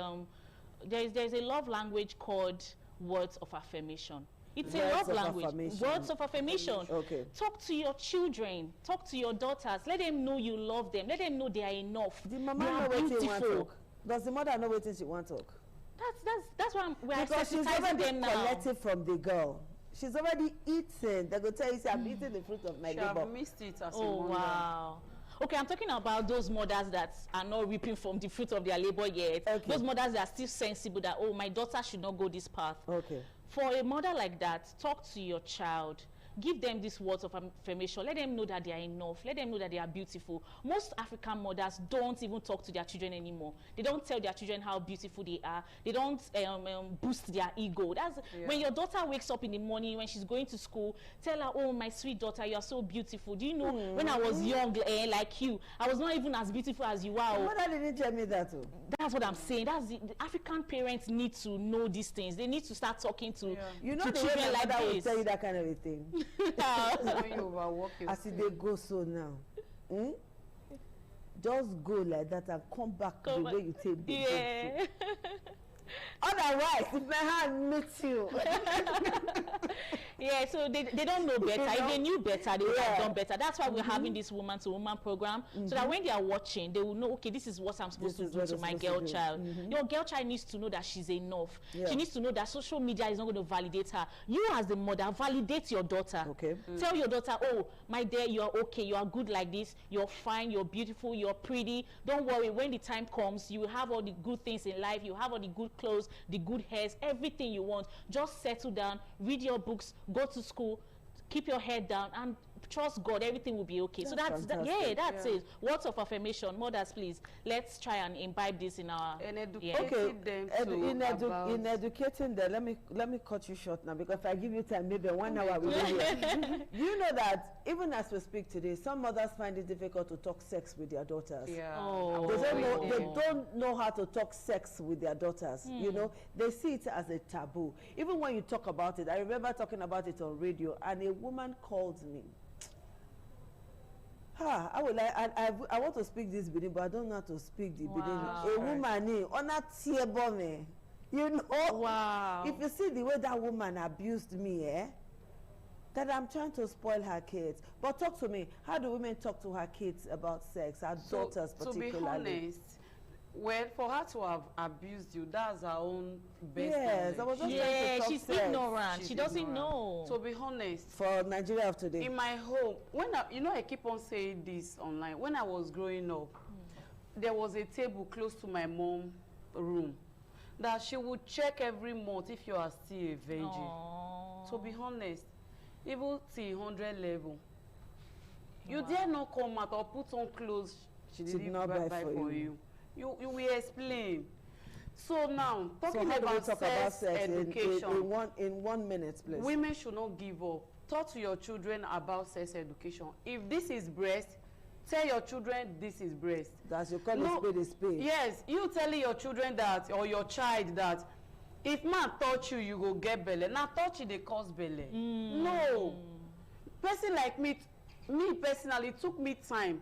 there's a love language called words of affirmation. It's a love language. Words of affirmation. Okay. Talk to your children. Talk to your daughters. Let them know you love them. Let them know they are enough. The mama know what she want to talk. Does the mother know what she want to talk? That's why we're because she's already collected from the girl. She's already eaten. They go tell you, I'm eating the fruit of my labor. She have missed it as a wonder. Wow. Okay, I'm talking about those mothers that are not reaping from the fruit of their labor yet. Okay. Those mothers that are still sensible that, oh, my daughter should not go this path. Okay. For a mother like that, talk to your child. Give them these words of affirmation. Let them know that they are enough. Let them know that they are beautiful. Most African mothers don't even talk to their children anymore. They don't tell their children how beautiful they are. They don't boost their ego. That's when your daughter wakes up in the morning, when she's going to school, tell her, oh, my sweet daughter, you are so beautiful. Do you know, when I was young, like you, I was not even as beautiful as you are. Your mother didn't tell me that too. That's what I'm saying. That's the African parents need to know these things. They need to start talking to, you know, to the children way like that this. will tell you that kind of a thing. When you overwork as they go so now, just go like that and come back the way you take the Otherwise, if my hand meets you. Yeah, so they don't know better. If they knew better, they would have done better. That's why we're having this woman-to-woman program, so that when they are watching, they will know, okay, this is what I'm supposed to do to my girl child. Your girl child needs to know that she's enough. She needs to know that social media is not going to validate her. You as the mother, validate your daughter. Okay. Tell your daughter, oh, my dear, you are okay, you are good like this, you're fine, you're beautiful, you're pretty. Don't worry, when the time comes, you will have all the good things in life, you have all the good clothes, the good hairs, everything you want. Just settle down, read your books, go to school, keep your head down, and trust God, everything will be okay. That's that's it. Words of affirmation. Mothers, please, let's try and imbibe this in our and educating them in educating them. Let me cut you short now, because if I give you time, maybe 1 hour will be here. You know that even as we speak today, some mothers find it difficult to talk sex with their daughters. Yeah. They don't know how to talk sex with their daughters. You know, they see it as a taboo. Even when you talk about it, I remember talking about it on radio, and a woman called me. I want to speak this Benin, but I don't know how to speak the Benin. A woman, on a tear, you know. Wow. If you see the way that woman abused me, that I'm trying to spoil her kids. But talk to me. How do women talk to her kids about sex? Her daughters particularly. To be honest, well, for her to have abused you, that's her own best. Yes, I was just trying to talk she's sex. ignorant. She doesn't know. To be honest, for Nigeria of today, in my home, when I keep on saying this online. When I was growing up, there was a table close to my mom's room that she would check every month if you are still a virgin. Aww. To be honest, even till 100 level, you dare not come out or put on clothes she didn't buy for you. You will explain. So now, talking how do we about talk about sex education, in 1 minute, please? Women should not give up. Talk to your children about sex education. If this is breast, tell your children this is breast. That's you call it spade is spade. Yes, you telling your children that, or your child that, if man touch you, you go get belle. Now touch you, they cause belle. No. Person like me personally, it took me time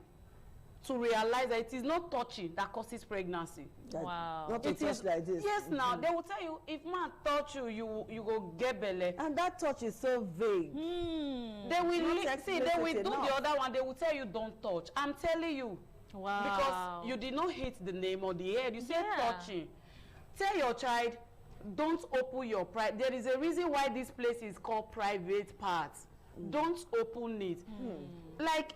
to realize that it is not touching that causes pregnancy. Wow. Not to touch like this. Yes, now they will tell you, if man touch you, you go get belle. And that touch is so vague. They will they will do the other one. They will tell you don't touch. I'm telling you. Wow. Because you did not hit the name or the head. You said touching. Tell your child, don't open your private. There is a reason why this place is called private parts. Don't open it. Like,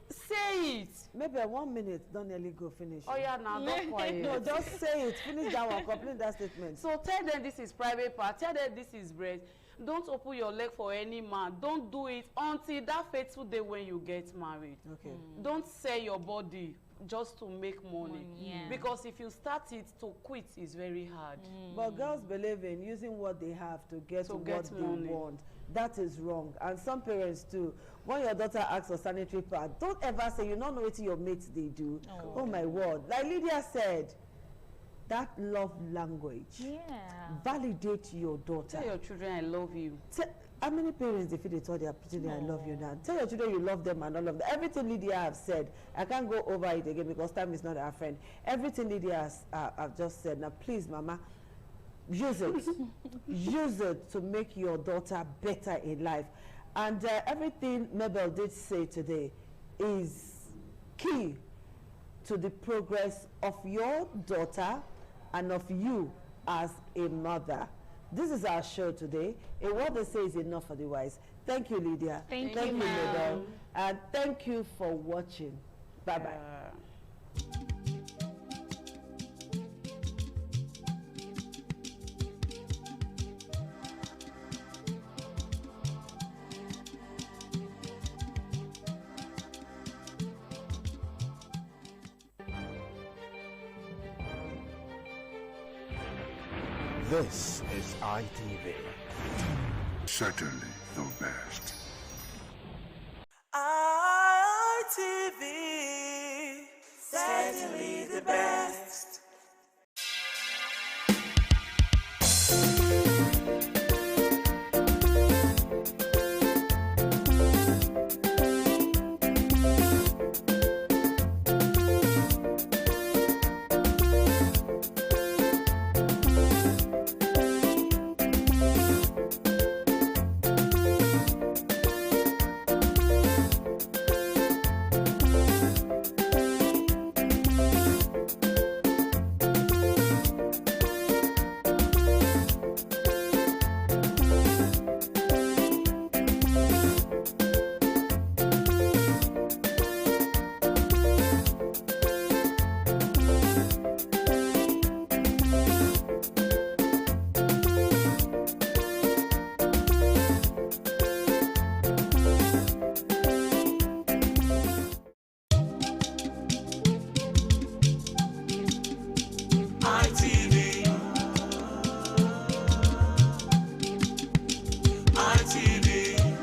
say it. Maybe 1 minute, don't nearly go finish. Oh yeah, now don't quiet. No, just say it. Finish that one. Complete that statement. So tell them this is private part. Tell them this is breast. Don't open your leg for any man. Don't do it until that fateful day when you get married. Okay. Don't sell your body just to make money. Because if you start it, to quit is very hard. But girls believe in using what they have to get what they want. That is wrong. And some parents too, when your daughter asks for sanitary pad, don't ever say you don't know what your mates they do. Oh my word. Like Lydia said, that love language. Validate your daughter. Tell your children I love you. How many parents if they told their children I love you now? Tell your children you love them and all of that. Everything Lydia have said, I can't go over it again because time is not our friend. Everything Lydia has I've just said. Now please, Mama, use it. Use it to make your daughter better in life. And everything Mabel did say today is key to the progress of your daughter and of you as a mother. This is our show today. And what they say is enough for the wise. Thank you, Lydia. Thank you, Mabel. And thank you for watching. Bye-bye. This is ITV. Certainly the best. ITV. Certainly the best.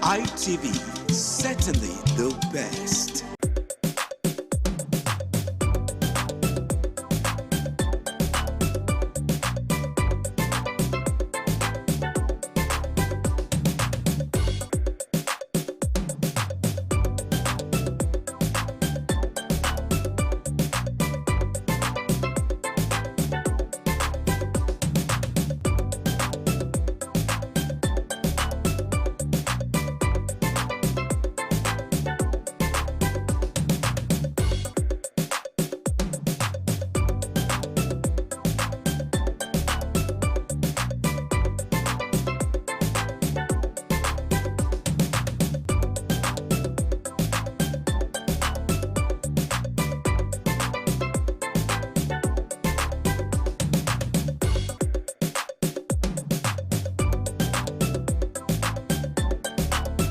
ITV, certainly the best.